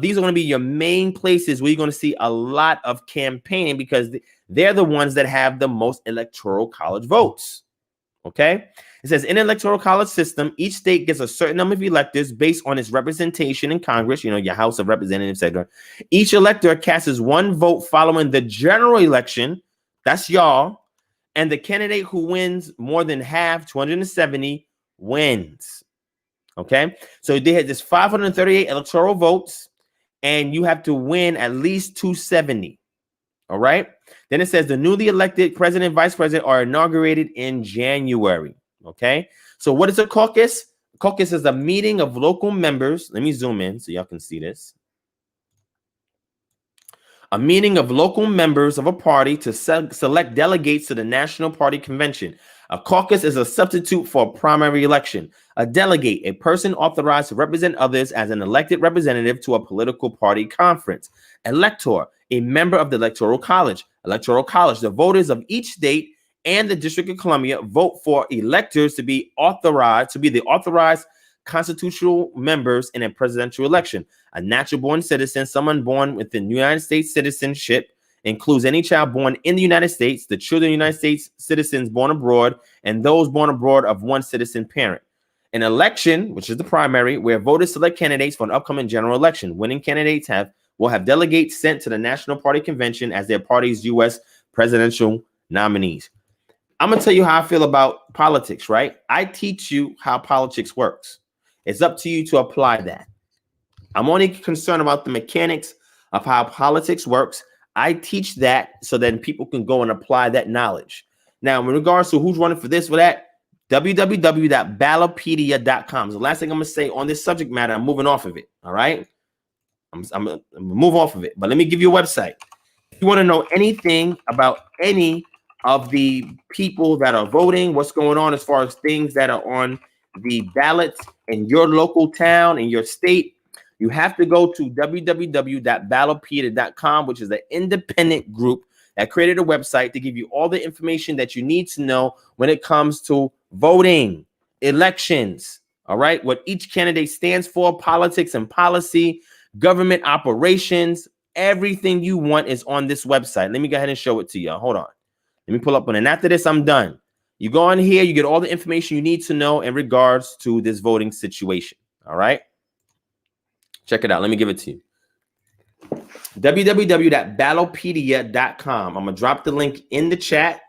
These are going to be your main places where you're going to see a lot of campaigning because they're the ones that have the most electoral college votes, okay? It says in an electoral college system, each state gets a certain number of electors based on its representation in Congress, your House of Representatives, etc. Each elector casts one vote following the general election. That's y'all. And the candidate who wins more than half, 270, wins. Okay? So they had this 538 electoral votes, and you have to win at least 270. All right? Then it says the newly elected president and vice president are inaugurated in January. Okay? So what is a caucus? A caucus is a meeting of local members. Let me zoom in so y'all can see this. A meeting of local members of a party to select delegates to the National Party Convention. A caucus is a substitute for a primary election. A delegate, a person authorized to represent others as an elected representative to a political party conference. Elector, a member of the Electoral College. Electoral College, the voters of each state and the District of Columbia vote for electors to be the authorized constitutional members in a presidential election. A natural-born citizen, someone born within United States citizenship, includes any child born in the United States, the children of United States citizens born abroad, and those born abroad of one citizen parent. An election, which is the primary, where voters select candidates for an upcoming general election. Winning candidates will have delegates sent to the National Party Convention as their party's U.S. presidential nominees. I'm going to tell you how I feel about politics, right? I teach you how politics works. It's up to you to apply that. I'm only concerned about the mechanics of how politics works. I teach that so then people can go and apply that knowledge. Now, in regards to who's running for this or that, www.ballopedia.com is the last thing I'm going to say on this subject matter. I'm moving off of it, all right? I'm going to move off of it, but let me give you a website. If you want to know anything about any of the people that are voting, what's going on as far as things that are on the ballots in your local town, in your state, you have to go to www.ballopedia.com, which is an independent group that created a website to give you all the information that you need to know when it comes to voting, elections, all right? What each candidate stands for, politics and policy, government operations, everything you want is on this website. Let me go ahead and show it to you. Hold on. Let me pull up one. And after this, I'm done. You go on here, you get all the information you need to know in regards to this voting situation. All right. Check it out. Let me give it to you. www.ballopedia.com. I'm going to drop the link in the chat.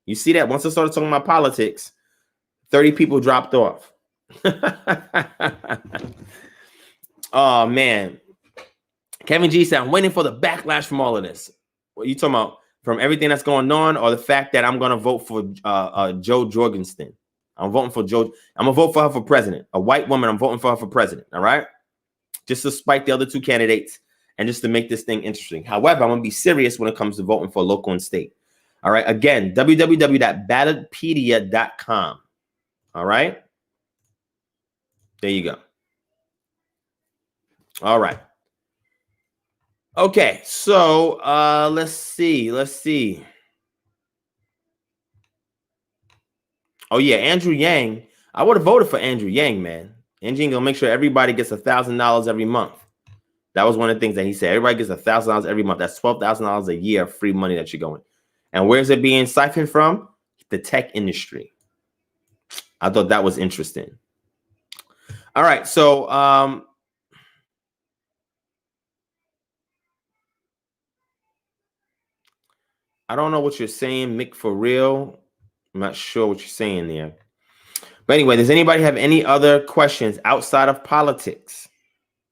You see that? Once I started talking about politics, 30 people dropped off. Oh, man. Kevin G said, I'm waiting for the backlash from all of this. What are you talking about? From everything that's going on, or the fact that I'm going to vote for Jo Jorgensen? I'm voting for Jo. I'm going to vote for her for president. A white woman, I'm voting for her for president. All right? Just to spike the other two candidates and just to make this thing interesting. However, I'm going to be serious when it comes to voting for local and state. All right. Again, www.ballotpedia.com. All right. There you go. All right. Okay. So let's see. Oh yeah, Andrew Yang. I would have voted for Andrew Yang, man. Andrew Yang gonna make sure everybody gets $1,000 every month. That was one of the things that he said. Everybody gets $1,000 every month. That's $12,000 a year of free money that you're going. And where's it being siphoned from? The tech industry. I thought that was interesting. All right, so I don't know what you're saying, Mick, for real. I'm not sure what you're saying there. But anyway, does anybody have any other questions outside of politics?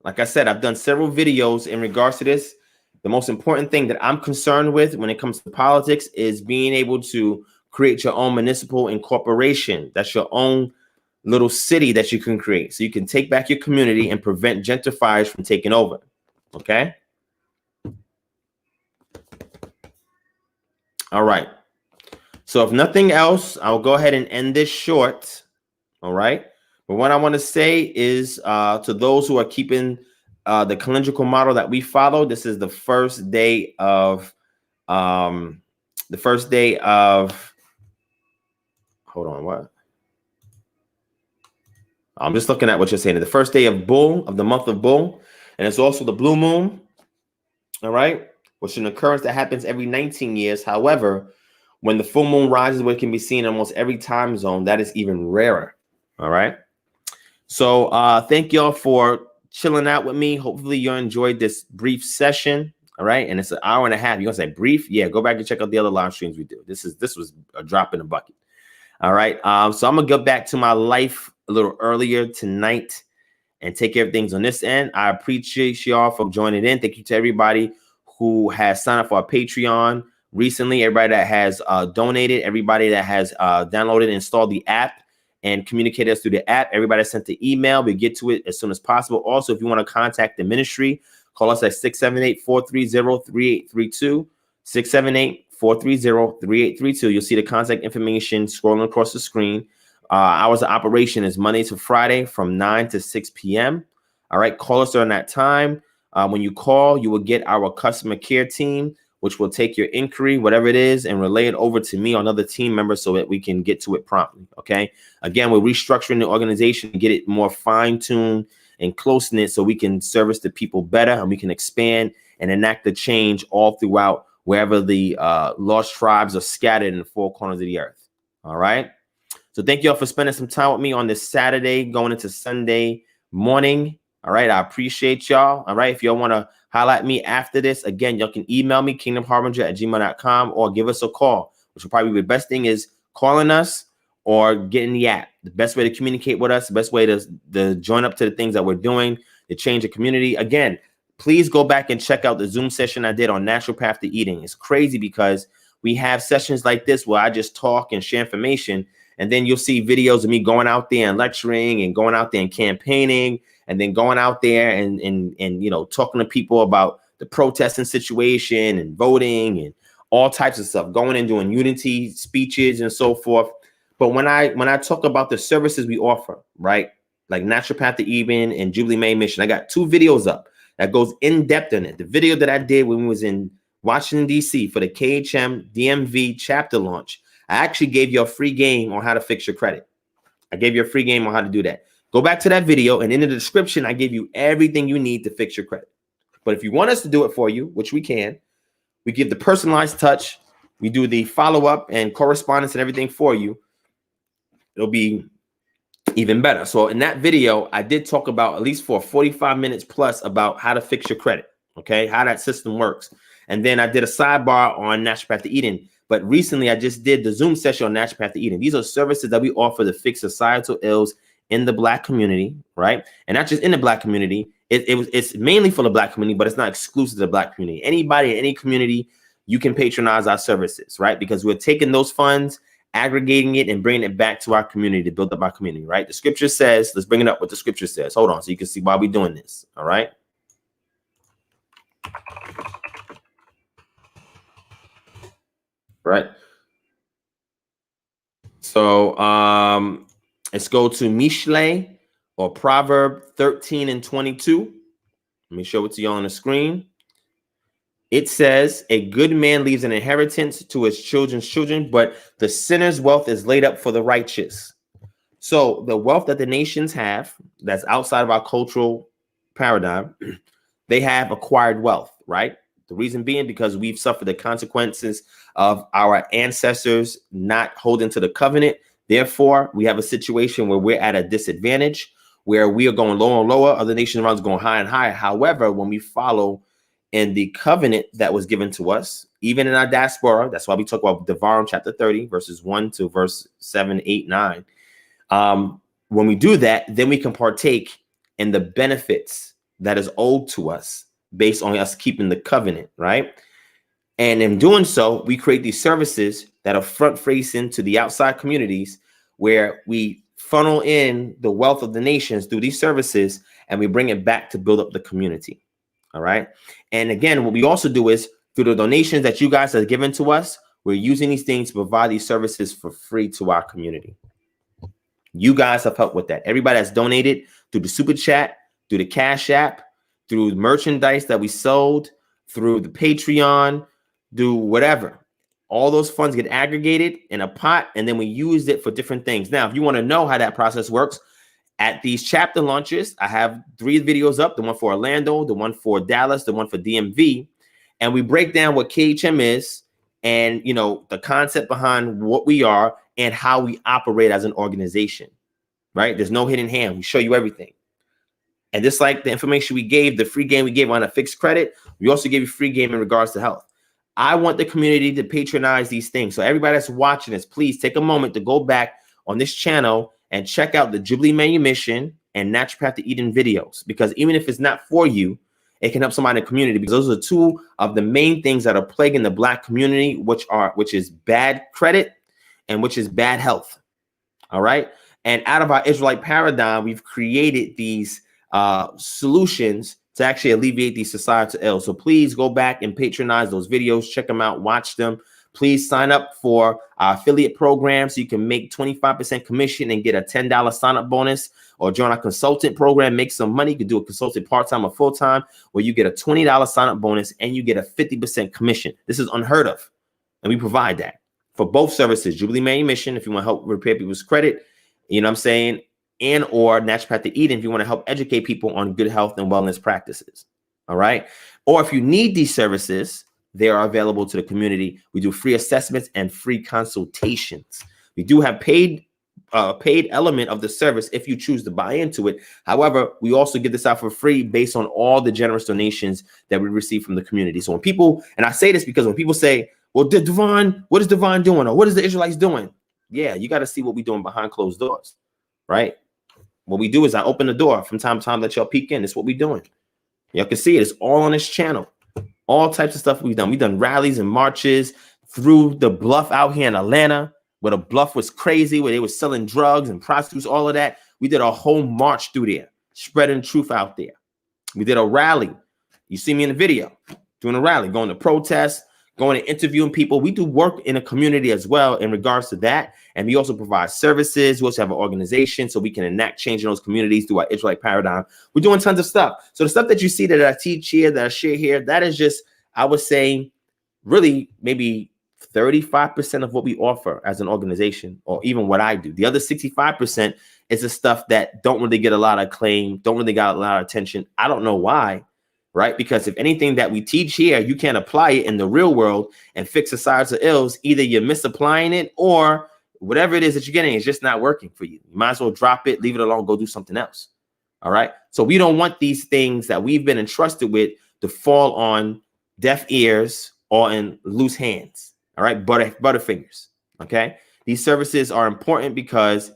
Like I said, I've done several videos in regards to this. The most important thing that I'm concerned with when it comes to politics is being able to create your own municipal incorporation. That's your own little city that you can create. So you can take back your community and prevent gentrifiers from taking over. Okay? All right. So if nothing else, I'll go ahead and end this short. All right. But what I want to say is to those who are keeping the calendrical model that we follow, this is the first day of hold on, what? I'm just looking at what you're saying. The first day of Bull, of the month of Bull, and it's also the blue moon. All right, which is an occurrence that happens every 19 years. However, when the full moon rises, where it can be seen in almost every time zone, that is even rarer. All right. So thank y'all for chilling out with me. Hopefully you enjoyed this brief session. All right. And it's an hour and a half. You're gonna say brief? Yeah, go back and check out the other live streams we do. This was a drop in the bucket. All right. So I'm gonna go back to my life a little earlier tonight and take care of things on this end. I appreciate y'all for joining in. Thank you to everybody who has signed up for our Patreon recently, everybody that has donated, everybody that has downloaded and installed the app and communicate us through the app. Everybody sent the email. We get to it as soon as possible. Also, if you want to contact the ministry, call us at 678-430-3832. 678-430-3832. You'll see the contact information scrolling across the screen. Hours of operation is Monday to Friday from 9 to 6 p.m. All right, call us during that time. When you call, you will get our customer care team, which will take your inquiry, whatever it is, and relay it over to me or another team member so that we can get to it promptly, okay? Again, we're restructuring the organization to get it more fine-tuned and close-knit so we can service the people better and we can expand and enact the change all throughout wherever the lost tribes are scattered in the four corners of the earth, all right? So thank you all for spending some time with me on this Saturday going into Sunday morning. All right, I appreciate y'all. All right, if y'all want to highlight me after this, again, y'all can email me, kingdomharbinger@gmail.com, or give us a call, which will probably be the best thing is calling us or getting the app. The best way to communicate with us, the best way to join up to the things that we're doing, to change the community. Again, please go back and check out the Zoom session I did on Natural Path to Eating. It's crazy because we have sessions like this where I just talk and share information, and then you'll see videos of me going out there and lecturing and going out there and campaigning, and then going out there and you know, talking to people about the protesting situation and voting and all types of stuff, going and doing unity speeches and so forth. But when I talk about the services we offer, right, like Natural Path to Eating and Jubilee May Mission, I got 2 videos up that goes in depth in it. The video that I did when we was in Washington, D.C. for the KHM DMV chapter launch, I actually gave you a free game on how to fix your credit. I gave you a free game on how to do that. Go back to that video, and in the description, I give you everything you need to fix your credit. But if you want us to do it for you, which we can, we give the personalized touch. We do the follow-up and correspondence and everything for you. It'll be even better. So in that video, I did talk about, at least for 45 minutes plus, about how to fix your credit, okay, how that system works. And then I did a sidebar on Natural Path to Eating. But recently, I just did the Zoom session on Natural Path to Eating. These are services that we offer to fix societal ills in the Black community, right? And not just in the Black community. It's mainly for the Black community, but it's not exclusive to the Black community. Anybody in any community, you can patronize our services, right? Because we're taking those funds, aggregating it, and bringing it back to our community to build up our community, right? The scripture says, let's bring it up what the scripture says. Hold on, so you can see why we're doing this, all right? Right. So let's go to Mishle or Proverb 13 and 22. Let me show it to you on the screen. It says, a good man leaves an inheritance to his children's children, but the sinner's wealth is laid up for the righteous. So the wealth that the nations have that's outside of our cultural paradigm, they have acquired wealth, right? The reason being because we've suffered the consequences of our ancestors not holding to the covenant. Therefore, we have a situation where we're at a disadvantage, where we are going lower and lower, other nations around us going higher and higher. However, when we follow in the covenant that was given to us, even in our diaspora, that's why we talk about Devarim chapter 30, verses 1 to verse 7, 8, 9. When we do that, then we can partake in the benefits that is owed to us based on us keeping the covenant, right? And in doing so, we create these services that are front facing to the outside communities, where we funnel in the wealth of the nations through these services, and we bring it back to build up the community. All right. And again, what we also do is through the donations that you guys have given to us, we're using these things to provide these services for free to our community. You guys have helped with that. Everybody that's donated through the super chat, through the Cash App, through merchandise that we sold, through the Patreon, do whatever. All those funds get aggregated in a pot, and then we use it for different things. Now, if you want to know how that process works, at these chapter launches, I have 3 videos up, the one for Orlando, the one for Dallas, the one for DMV, and we break down what KHM is and, you know, the concept behind what we are and how we operate as an organization, right? There's no hidden hand. We show you everything. And just like the information we gave, the free game we gave on a fixed credit, we also gave you free game in regards to health. I want the community to patronize these things. So everybody that's watching this, please take a moment to go back on this channel and check out the Jubilee Manumission and Natural Path to Eden videos, because even if it's not for you, it can help somebody in the community, because those are 2 of the main things that are plaguing the Black community, which is bad credit and which is bad health. All right. And out of our Israelite paradigm, we've created these solutions to actually alleviate these societal ills. So please go back and patronize those videos, check them out, watch them. Please sign up for our affiliate program so you can make 25% commission and get a $10 sign-up bonus, or join our consultant program, make some money. You can do a consultant part-time or full-time, where you get a $20 sign-up bonus and you get a 50% commission. This is unheard of, and we provide that for both services. Jubilee Manumission, if you want to help repair people's credit, you know what I'm saying, and or Natural Path to Eden, if you want to help educate people on good health and wellness practices. All right. Or if you need these services, they are available to the community. We do free assessments and free consultations. We do have paid element of the service if you choose to buy into it. However, we also give this out for free based on all the generous donations that we receive from the community. So when people, and I say this because when people say, well, what is Divine doing? Or what is the Israelites doing? Yeah, you got to see what we're doing behind closed doors, right? What we do is I open the door from time to time, let y'all peek in. It's what we're doing. Y'all can see it. It's all on this channel. All types of stuff we've done. We've done rallies and marches through the bluff out here in Atlanta, where the bluff was crazy, where they were selling drugs and prostitutes, all of that. We did a whole march through there, spreading truth out there. We did a rally. You see me in the video doing a rally, going to protest, going and interviewing people. We do work in a community as well in regards to that. And we also provide services. We also have an organization so we can enact change in those communities through our Israelite paradigm. We're doing tons of stuff. So the stuff that you see that I teach here, that I share here, that is just, I would say, really maybe 35% of what we offer as an organization, or even what I do. The other 65% is the stuff that don't really get a lot of acclaim, don't really get a lot of attention. I don't know why. Right? Because if anything that we teach here, you can't apply it in the real world and fix societal ills. Either you're misapplying it, or whatever it is that you're getting is just not working for you. You might as well drop it, leave it alone, go do something else. All right. So we don't want these things that we've been entrusted with to fall on deaf ears or in loose hands. All right. Butterfingers. Okay. These services are important because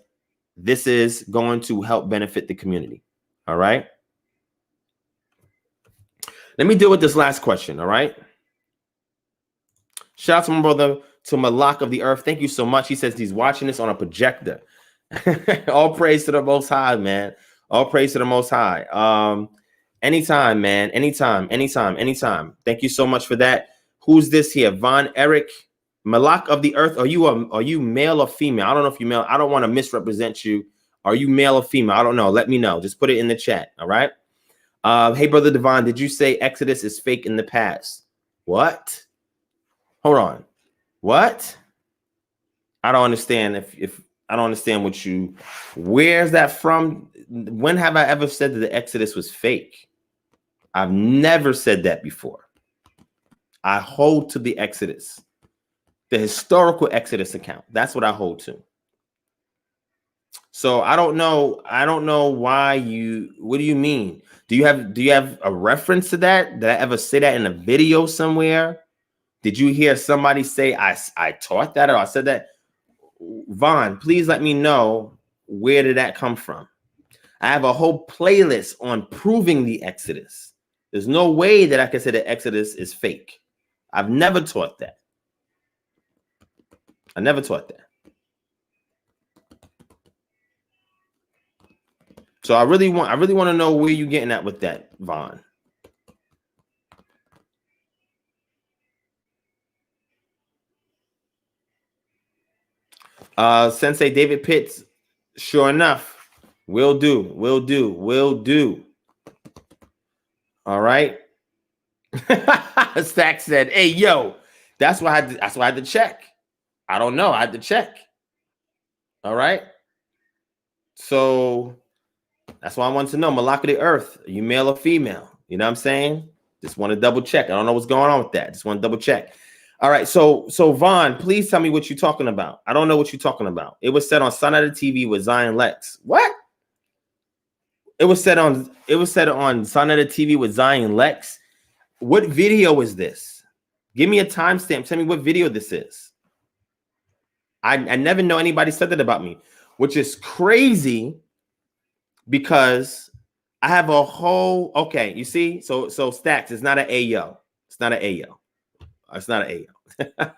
this is going to help benefit the community. All right. Let me deal with this last question, all right? Shout out to my brother, to Malak of the Earth. Thank you so much. He says he's watching this on a projector. All praise to the Most High, man. All praise to the Most High. Anytime, man. Anytime. Thank you so much for that. Who's this here? Von Eric Malak of the earth, are you male or female? I don't know if you're male. I don't want to misrepresent you. Are you male or female? I don't know. Let me know. Just put it in the chat. All right. Hey, Brother Divine, did you say Exodus is fake in the past? What? Hold on. What? I don't understand. If I don't understand what you, where's that from? When have I ever said that the Exodus was fake? I've never said that before. I hold to the Exodus, the historical Exodus account. That's what I hold to. So I don't know why you, what do you mean? Do you have a reference to that? Did I ever say that in a video somewhere? Did you hear somebody say I taught that or I said that? Vaughn, please let me know, where did that come from? I have a whole playlist on proving the Exodus. There's no way that I can say the Exodus is fake. I've never taught that. I never taught that. So I really want to know where you're getting at with that, Vaughn. Sensei David Pitts, sure enough, will do. All right. Stack said, "Hey, yo, that's why I had to check. I don't know. I had to check. All right. So that's why I wanted to know, Malak of the earth, are you male or female? You know what I'm saying? Just want to double check. I don't know what's going on with that. Just want to double check. All right. So Vaughn, please tell me what you're talking about. I don't know what you're talking about. It was said on Son of the TV with Zion Lex. What? It was said on Son of the TV with Zion Lex. What video is this? Give me a timestamp. Tell me what video this is. I never know anybody said that about me, which is crazy because I have a whole, okay, you see? So Stacks, it's not an Ayo. It's not an Ayo. It's not an Ayo.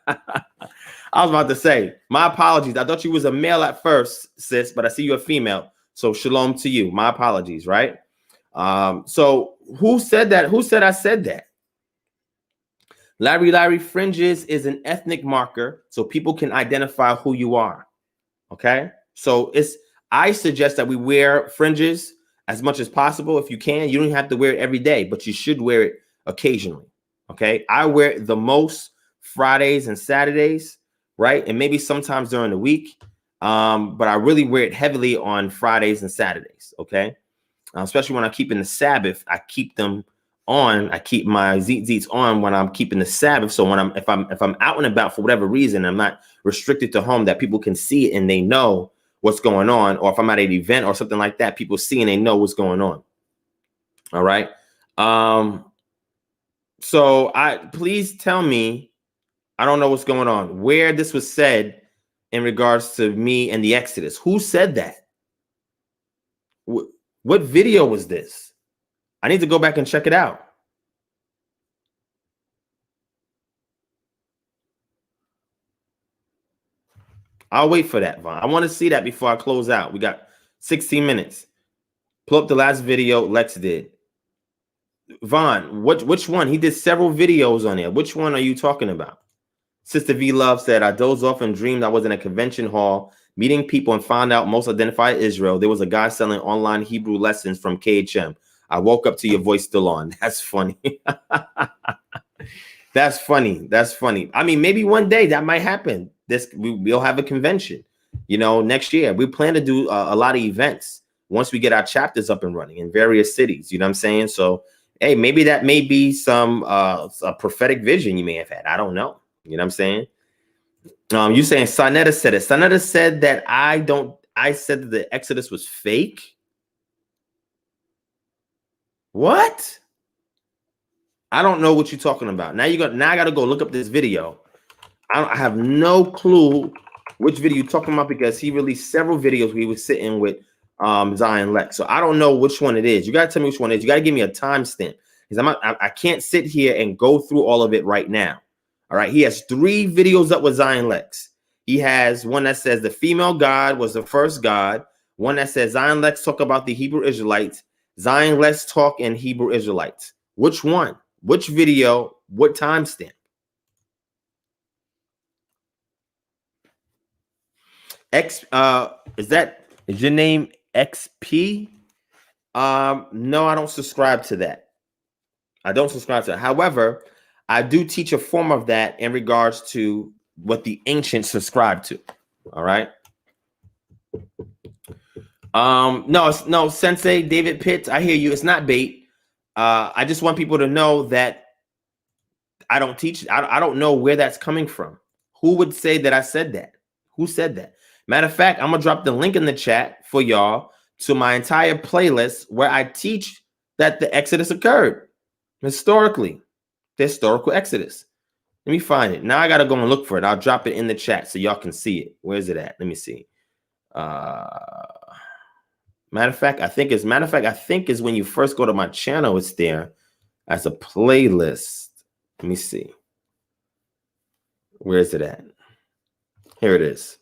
I was about to say, my apologies. I thought you was a male at first, sis, but I see you're a female. So shalom to you. My apologies, right? So who said that? Who said I said that? Larry fringes is an ethnic marker so people can identify who you are. Okay? So I suggest that we wear fringes as much as possible if you can. You don't have to wear it every day, but you should wear it occasionally. Okay? I wear it the most Fridays and Saturdays, right? And maybe sometimes during the week. But I really wear it heavily on Fridays and Saturdays. Okay? Especially when I'm keeping the Sabbath, I keep them on. I keep my zeets on when I'm keeping the Sabbath. So when if I'm out and about for whatever reason, I'm not restricted to home, that people can see it and they know what's going on. Or if I'm at an event or something like that, people see and they know what's going on. All right. So please tell me, I don't know what's going on, where this was said in regards to me and the Exodus. Who said that? What video was this? I need to go back and check it out. I'll wait for that, Vaughn. I want to see that before I close out. We got 16 minutes. Pull up the last video Lex did. Vaughn, which one? He did several videos on there. Which one are you talking about? Sister V Love said, I dozed off and dreamed I was in a convention hall meeting people and found out most identify Israel. There was a guy selling online Hebrew lessons from KHM. I woke up to your voice still on. That's funny. That's funny. That's funny. I mean, maybe one day that might happen. We'll have a convention, next year. We plan to do a lot of events once we get our chapters up and running in various cities. You know what I'm saying? So, hey, maybe that may be some a prophetic vision you may have had. I don't know. You know what I'm saying? You saying Sonetta said it. Sonetta said that I said that the Exodus was fake. What? I don't know what you're talking about. Now I got to go look up this video. I have no clue which video you're talking about because he released several videos where he was sitting with Zion Lex. So I don't know which one it is. You got to tell me which one it is. You got to give me a timestamp because I can't sit here and go through all of it right now. All right. He has 3 videos up with Zion Lex. He has one that says the female God was the first God. One that says Zion Lex talk about the Hebrew Israelites. Zion Lex talk in Hebrew Israelites. Which one? Which video? What timestamp? X is your name XP? No, I don't subscribe to that. I don't subscribe to it. However, I do teach a form of that in regards to what the ancients subscribed to. All right. No, Sensei David Pitts, I hear you. It's not bait. I just want people to know that I don't teach. I don't know where that's coming from. Who would say that I said that? Who said that? Matter of fact, I'm gonna drop the link in the chat for y'all to my entire playlist where I teach that the Exodus occurred historically, the historical Exodus. Let me find it. Now I gotta go and look for it. I'll drop it in the chat so y'all can see it. Where is it at? Let me see. Matter of fact, I think is when you first go to my channel, it's there as a playlist. Let me see. Where is it at? Here it is.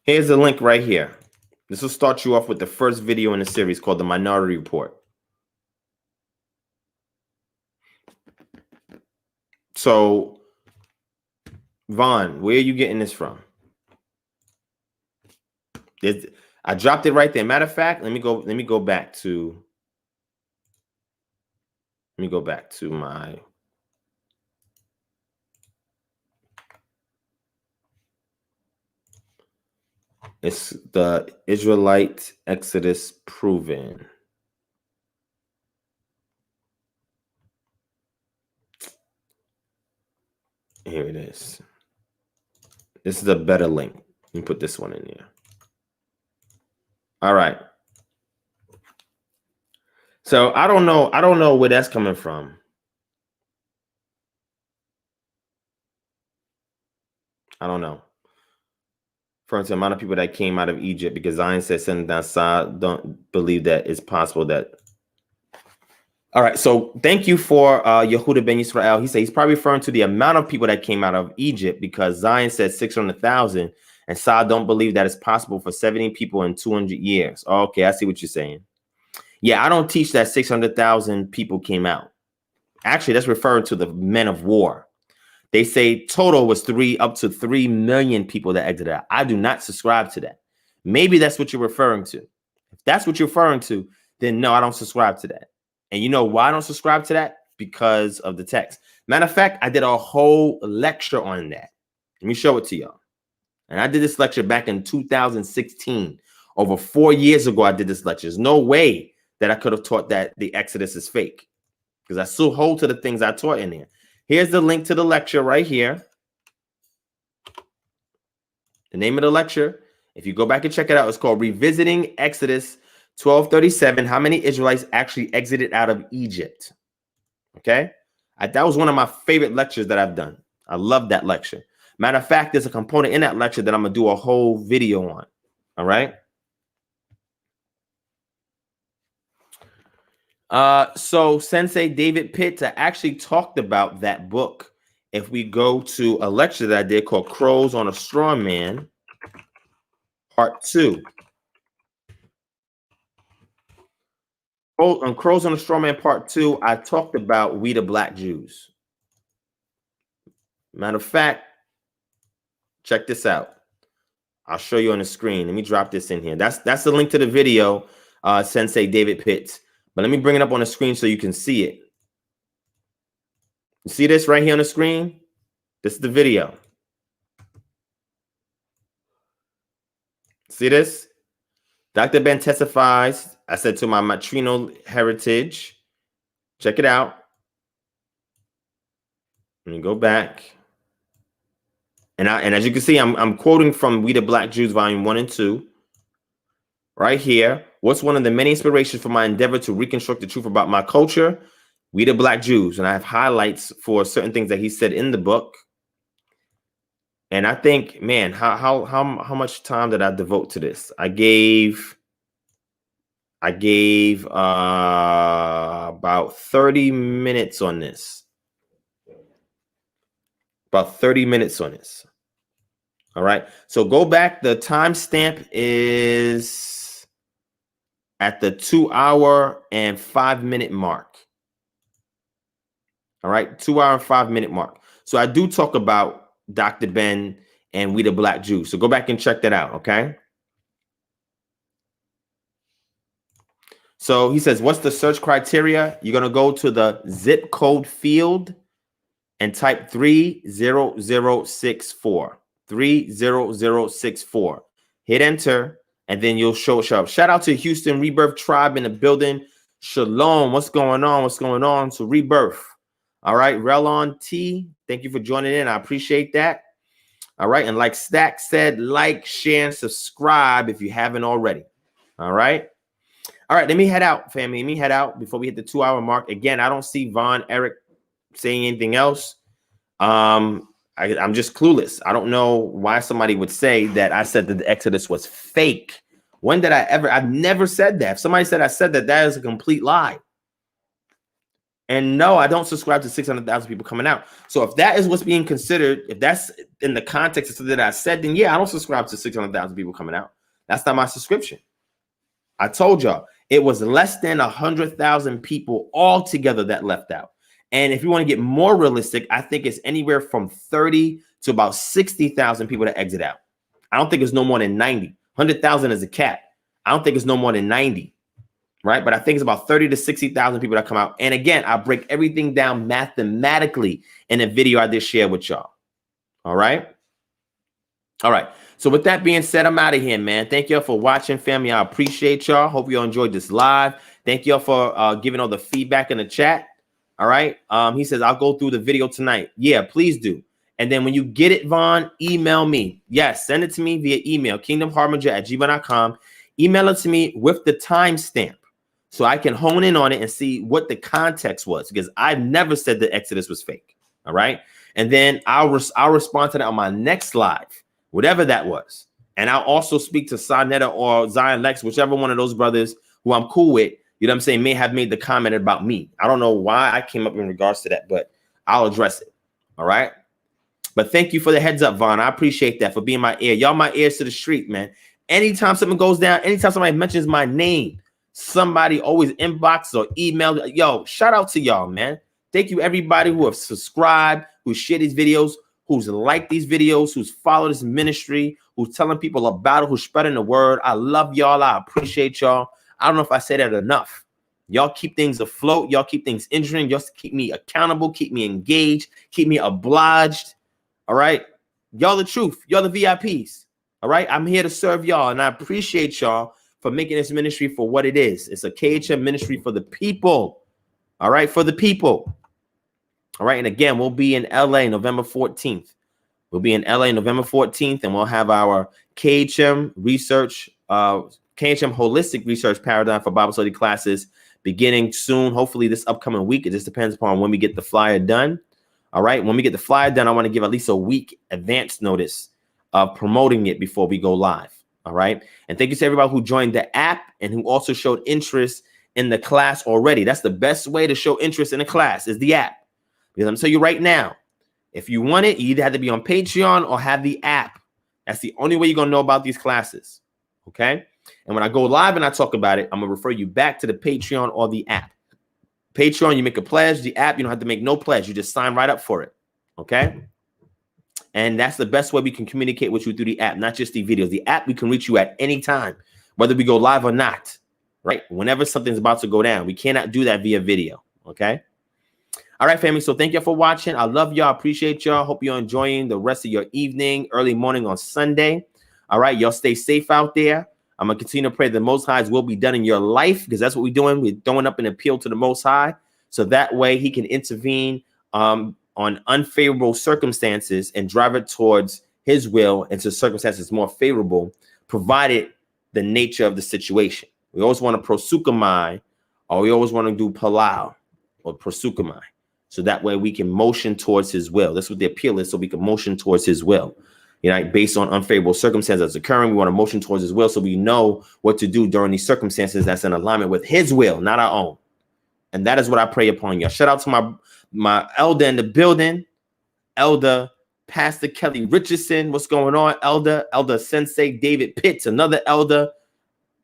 Here's the link right here. This will start you off with the first video in the series called The Minority Report. So, Vaughn, where are you getting this from? I dropped it right there. Matter of fact, let me go back to my it's the Israelite Exodus proven. Here it is. This is a better link. Let me put this one in here. All right. So I don't know where that's coming from. I don't know. For instance, the amount of people that came out of Egypt, because Zion said send down Sod, don't believe that it's possible that. All right, so thank you for Yehuda Ben Yisrael. He said he's probably referring to the amount of people that came out of Egypt, because Zion said 600,000, and Sod don't believe that it's possible for 70 people in 200 years. Okay, I see what you're saying. Yeah, I don't teach that 600,000 people came out. Actually, that's referring to the men of war. They say total was up to 3 million people that exited out. I do not subscribe to that. Maybe that's what you're referring to. If that's what you're referring to, then no, I don't subscribe to that. And you know why I don't subscribe to that? Because of the text. Matter of fact, I did a whole lecture on that. Let me show it to y'all. And I did this lecture back in 2016. Over 4 years ago, I did this lecture. There's no way that I could have taught that the Exodus is fake, because I still hold to the things I taught in there. Here's the link to the lecture right here. The name of the lecture, if you go back and check it out, it's called Revisiting Exodus 1237, How Many Israelites Actually Exited Out of Egypt. Okay? That was one of my favorite lectures that I've done. I love that lecture. Matter of fact, there's a component in that lecture that I'm going to do a whole video on. All right? So Sensei David Pitts actually talked about that book. If we go to a lecture that I did called Crows on a Straw Man, Part 2. On Crows on a Straw Man, Part 2, I talked about we the Black Jews. Matter of fact, check this out. I'll show you on the screen. Let me drop this in here. That's the link to the video, Sensei David Pitts. But let me bring it up on the screen so you can see it. You see this right here on the screen? This is the video. See this? Dr. Ben testifies. I said to my matrino heritage. Check it out. Let me go back. And as you can see, I'm quoting from We the Black Jews, Volume 1 and 2. Right here. What's one of the many inspirations for my endeavor to reconstruct the truth about my culture? We the Black Jews. And I have highlights for certain things that he said in the book. And I think, man, how much time did I devote to this? I gave about 30 minutes on this. About 30 minutes on this. All right. So go back. The timestamp is at the 2 hour and 5 minute mark. All right, 2 hour and 5 minute mark. So I do talk about Dr. Ben and We the Black Jews. So go back and check that out, okay? So he says, what's the search criteria? You're going to go to the zip code field and type 30064. 30064. Hit enter, and then you'll show up. Shout out to Houston Rebirth Tribe in the building. Shalom. What's going on? What's going on? So Rebirth. All right. Relon T. Thank you for joining in. I appreciate that. All right. And like Stack said, like, share, and subscribe if you haven't already. All right. All right. Let me head out, family. Let me head out before we hit the 2 hour mark. Again, I don't see Von, Eric saying anything else. I'm just clueless. I don't know why somebody would say that I said that the Exodus was fake. When did I ever? I've never said that. If somebody said I said that, that is a complete lie. And no, I don't subscribe to 600,000 people coming out. So if that is what's being considered, if that's in the context of something that I said, then yeah, I don't subscribe to 600,000 people coming out. That's not my subscription. I told y'all it was less than 100,000 people altogether that left out. And if you want to get more realistic, I think it's anywhere from 30 to about 60,000 people that exit out. I don't think it's no more than 90. 100,000 is a cap. I don't think it's no more than 90. Right. But I think it's about 30 to 60,000 people that come out. And again, I break everything down mathematically in a video I just shared with y'all. All right. All right. So with that being said, I'm out of here, man. Thank y'all for watching, family. I appreciate y'all. Hope you all enjoyed this live. Thank y'all for giving all the feedback in the chat. All right. He says, I'll go through the video tonight. Yeah, please do. And then when you get it, Vaughn, email me. Yes, send it to me via email, kingdomharbinger@gmail.com. Email it to me with the timestamp so I can hone in on it and see what the context was, because I've never said the Exodus was fake. All right. And then I'll respond to that on my next live, whatever that was. And I'll also speak to Sonetta or Zion Lex, whichever one of those brothers who I'm cool with, you know what I'm saying, may have made the comment about me. I don't know why I came up in regards to that, but I'll address it. All right. But thank you for the heads up, Vaughn. I appreciate that for being my ear. Y'all my ears to the street, man. Anytime something goes down, anytime somebody mentions my name, somebody always inbox or email. Yo, shout out to y'all, man. Thank you, everybody who have subscribed, who share these videos, who's liked these videos, who's followed this ministry, who's telling people about it, who's spreading the word. I love y'all. I appreciate y'all. I don't know if I say that enough. Y'all keep things afloat. Y'all keep things interesting. Y'all keep me accountable, keep me engaged, keep me obliged. All right. Y'all the truth. Y'all the VIPs. All right. I'm here to serve y'all. And I appreciate y'all for making this ministry for what it is. It's a KHM ministry for the people. All right. For the people. All right. And again, we'll be in LA November 14th. We'll be in LA November 14th, and we'll have our KHM research, KHM holistic research paradigm for Bible study classes beginning soon. Hopefully this upcoming week. It just depends upon when we get the flyer done. All right. When we get the flyer done, I want to give at least a week advance notice of promoting it before we go live. All right. And thank you to everybody who joined the app and who also showed interest in the class already. That's the best way to show interest in a class is the app. Because I'm telling you right now, if you want it, you either have to be on Patreon or have the app. That's the only way you're going to know about these classes. Okay. And when I go live and I talk about it, I'm going to refer you back to the Patreon or the app. Patreon, you make a pledge. The app, you don't have to make no pledge. You just sign right up for it. Okay. And that's the best way we can communicate with you through the app, not just the videos. The app, we can reach you at any time, whether we go live or not. Right. Whenever something's about to go down, we cannot do that via video. Okay. All right, family. So thank you for watching. I love y'all. Appreciate y'all. Hope you're enjoying the rest of your evening, early morning on Sunday. All right. Y'all stay safe out there. I'm going to continue to pray the Most High's will be done in your life, because that's what we're doing. We're throwing up an appeal to the Most High. So that way he can intervene on unfavorable circumstances and drive it towards his will into circumstances more favorable, provided the nature of the situation. We always want to prosukamai, or we always want to do palau or prosukamai. So that way we can motion towards his will. That's what the appeal is. So we can motion towards his will. You know, based on unfavorable circumstances that's occurring, we want to motion towards his will so we know what to do during these circumstances that's in alignment with his will, not our own. And that is what I pray upon y'all. Shout out to my elder in the building, Elder Pastor Kelly Richardson. What's going on, Elder? Elder Sensei David Pitts, another elder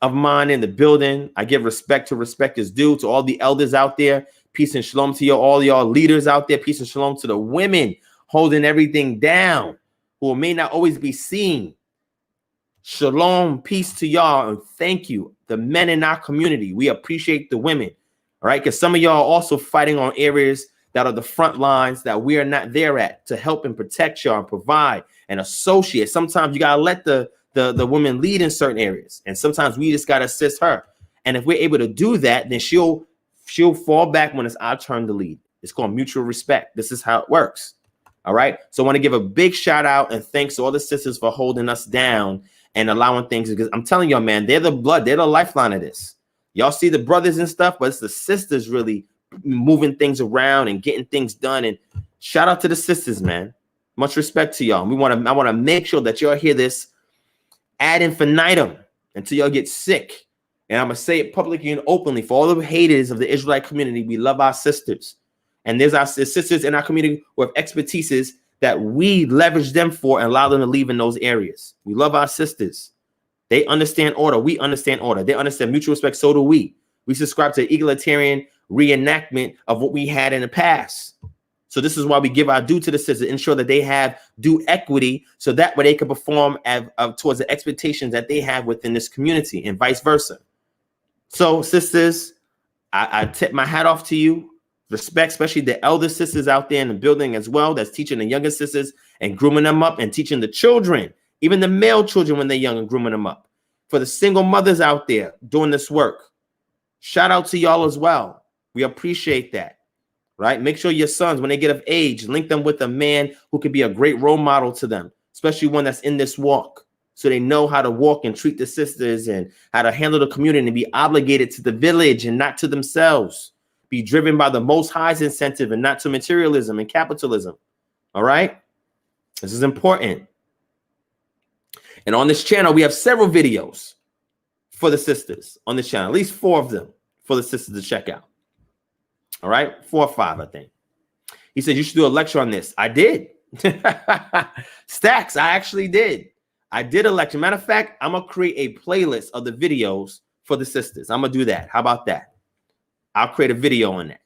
of mine in the building. I give respect to respect is due to all the elders out there. Peace and shalom to all y'all leaders out there. Peace and shalom to the women holding everything down, who may not always be seen. Shalom, peace to y'all, and thank you. The men in our community, we appreciate the women, all right? Because some of y'all are also fighting on areas that are the front lines that we are not there at to help and protect y'all and provide and associate. Sometimes you gotta let the women lead in certain areas, and sometimes we just gotta assist her. And if we're able to do that, then she'll fall back when it's our turn to lead. It's called mutual respect. This is how it works. All right. So I want to give a big shout out and thanks to all the sisters for holding us down and allowing things, because I'm telling y'all, man, they're the blood, they're the lifeline of this. Y'all see the brothers and stuff, but it's the sisters really moving things around and getting things done. And shout out to the sisters, man. Much respect to y'all. I want to make sure that y'all hear this ad infinitum until y'all get sick. And I'm going to say it publicly and openly for all the haters of the Israelite community. We love our sisters. And there's our sisters in our community who have expertises that we leverage them for and allow them to leave in those areas. We love our sisters. They understand order. We understand order. They understand mutual respect. So do we. We subscribe to egalitarian reenactment of what we had in the past. So this is why we give our due to the sisters, ensure that they have due equity, so that way they can perform towards the expectations that they have within this community and vice versa. So sisters, I tip my hat off to you. Respect, especially the elder sisters out there in the building as well, that's teaching the younger sisters and grooming them up, and teaching the children, even the male children when they're young, and grooming them up. For the single mothers out there doing this work, shout out to y'all as well. We appreciate that, right? Make sure your sons, when they get of age, link them with a man who could be a great role model to them, especially one that's in this walk, so they know how to walk and treat the sisters and how to handle the community and be obligated to the village and not to themselves. Be driven by the Most High's incentive and not to materialism and capitalism. All right? This is important. And on this channel, we have several videos for the sisters on this channel, at least 4 of them for the sisters to check out. All right? 4 or 5, I think. He said, you should do a lecture on this. I did. Stacks, I actually did. I did a lecture. Matter of fact, I'm going to create a playlist of the videos for the sisters. I'm going to do that. How about that? I'll create a video on that.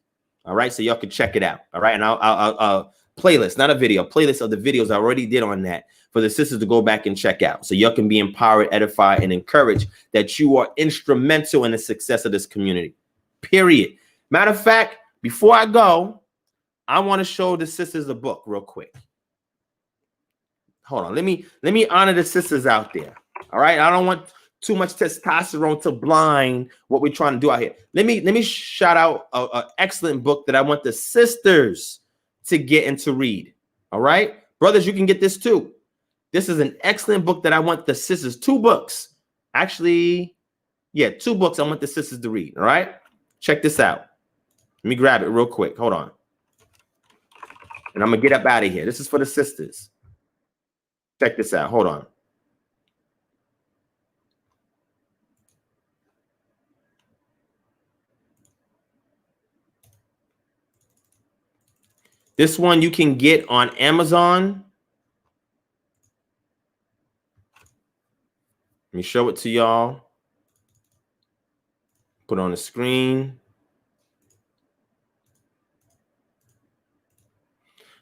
All right. So y'all can check it out. All right. And I'll playlist, not a video, playlist of the videos I already did on that for the sisters to go back and check out. So y'all can be empowered, edified, and encouraged that you are instrumental in the success of this community. Period. Matter of fact, before I go, I want to show the sisters a book real quick. Hold on. Let me honor the sisters out there. All right. I don't want too much testosterone to blind what we're trying to do out here. Let me shout out an excellent book that I want the sisters to get and to read. All right, brothers, you can get this too. This is an excellent book that I want the sisters. 2 books, actually, yeah, 2 books I want the sisters to read. All right, check this out. Let me grab it real quick. Hold on, and I'm gonna get up out of here. This is for the sisters. Check this out. Hold on. This one you can get on Amazon. Let me show it to y'all. Put it on the screen.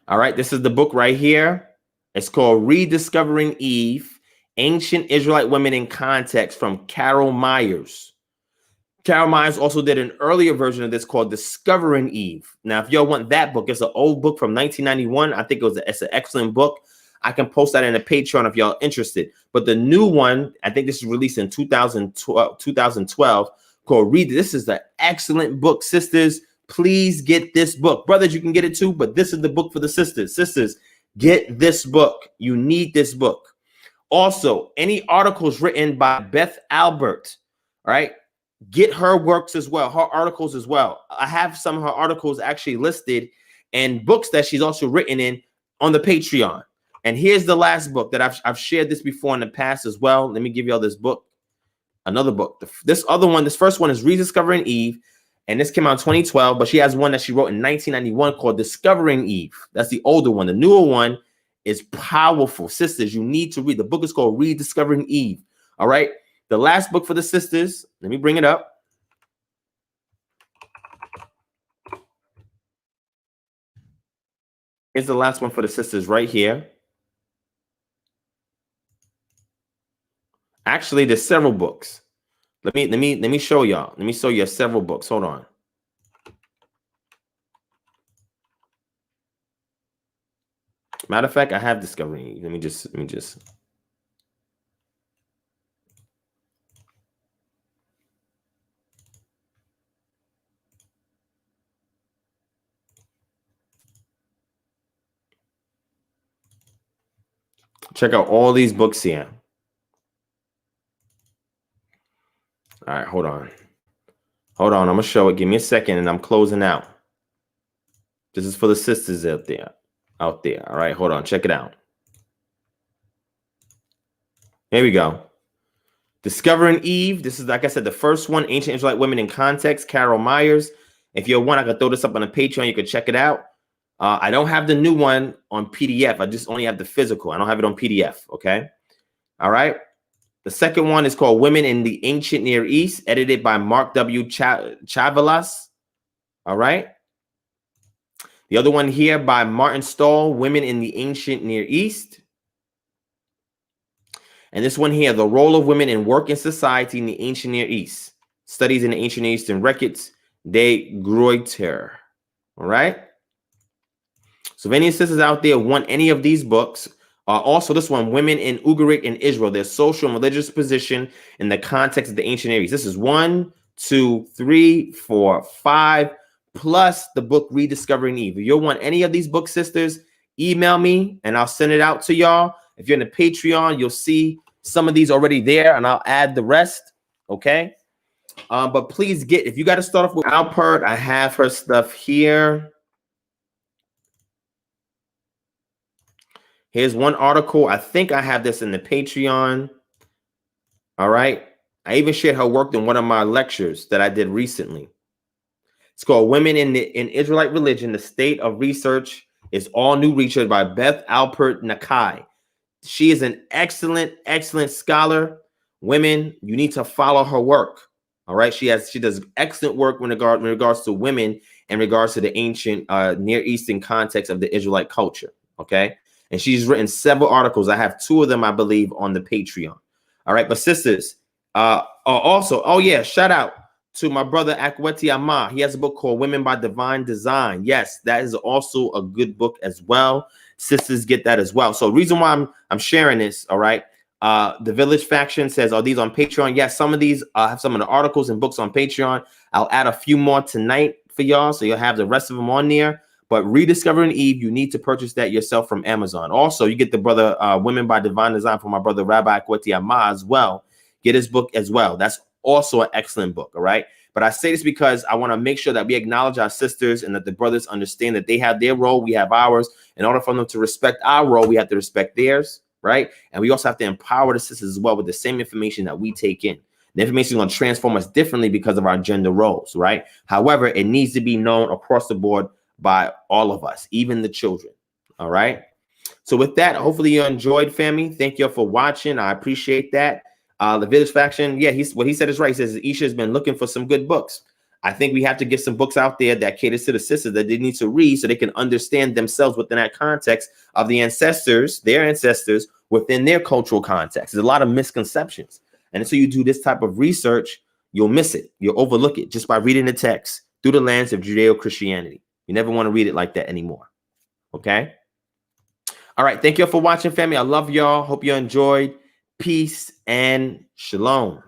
All right, this is the book right here. It's called Rediscovering Eve, Ancient Israelite Women in Context, from Carol Myers. Carol Myers also did an earlier version of this called Discovering Eve. Now, if y'all want that book, it's an old book from 1991. I think it's an excellent book. I can post that in a Patreon if y'all interested. But the new one, I think this is released in 2012 called Read. This is an excellent book, sisters. Please get this book. Brothers, you can get it too, but this is the book for the sisters. Sisters, get this book. You need this book. Also, any articles written by Beth Albert, all right? Get her works as well, her articles as well. I have some of her articles actually listed, and books that she's also written in on the Patreon. And here's the last book that I've shared this before in the past as well. Let me give y'all this book, another book. This first one is Rediscovering Eve, and this came out in 2012, but she has one that she wrote in 1991 called Discovering Eve. That's the older one. The newer one is powerful. Sisters, you need to read. The book is called Rediscovering Eve. All right. The last book for the sisters, let me bring it up. Here's the last one for the sisters right here. Actually, there's several books. Let me show y'all. Let me show you several books. Hold on. Matter of fact, I have Discovery. Let me just check out all these books here. All right, hold on. Hold on, I'm gonna show it. Give me a second, and I'm closing out. This is for the sisters out there. All right, hold on. Check it out. Here we go. Discovering Eve. This is, like I said, the first one. Ancient Israelite Women in Context. Carol Myers. If you're one, I could throw this up on a Patreon. You could check it out. I don't have the new one on PDF. I just only have the physical. I don't have it on PDF. Okay. All right. The second one is called Women in the Ancient Near East, edited by Mark W. Chavelas. All right. The other one here by Martin Stahl, Women in the Ancient Near East. And this one here, The Role of Women in Work and Society in the Ancient Near East. Studies in the Ancient Eastern Records, de Gruyter. All right. So if any sisters out there want any of these books, also this one, Women in Ugaritic in Israel, their social and religious position in the context of the ancient Near East. This is 1, 2, 3, 4, 5, plus the book Rediscovering Eve. If you want any of these books, sisters, email me and I'll send it out to y'all. If you're in the Patreon, you'll see some of these already there, and I'll add the rest. Okay. But please if you got to start off with Alpert, I have her stuff here. Here's one article. I think I have this in the Patreon. All right. I even shared her work in one of my lectures that I did recently. It's called Women in Israelite Religion. The State of Research is All New Research by Beth Alpert Nakai. She is an excellent, excellent scholar. Women, you need to follow her work. All right. She does excellent work in regards to women in regards to the ancient Near Eastern context of the Israelite culture. Okay. And she's written several articles. I have 2 of them, I believe, on the Patreon. All right. But sisters, also, oh yeah, shout out to my brother Akweti Amma. He has a book called Women by Divine Design. Yes, that is also a good book as well. Sisters get that as well. So reason why I'm sharing this, all right. The Village Faction says, are these on Patreon? Yes, some of these have some of the articles and books on Patreon. I'll add a few more tonight for y'all, so you'll have the rest of them on there. But Rediscovering Eve, you need to purchase that yourself from Amazon. Also, you get the brother Women by Divine Design from my brother Rabbi Akweti Amma as well. Get his book as well. That's also an excellent book, all right? But I say this because I want to make sure that we acknowledge our sisters and that the brothers understand that they have their role, we have ours. In order for them to respect our role, we have to respect theirs, right? And we also have to empower the sisters as well with the same information that we take in. The information is going to transform us differently because of our gender roles, right? However, it needs to be known across the board by all of us, even the children. All right. So with that, hopefully you enjoyed, family. Thank you for watching. I appreciate that. The Village Faction, yeah, what he said is right. He says Isha has been looking for some good books. I think we have to get some books out there that caters to the sisters that they need to read so they can understand themselves within that context of the ancestors, their ancestors within their cultural context. There's a lot of misconceptions. And until you do this type of research, you'll miss it. You'll overlook it just by reading the text through the lens of Judeo-Christianity. You never want to read it like that anymore. Okay. All right. Thank you all for watching, family. I love y'all. Hope you enjoyed. Peace and shalom.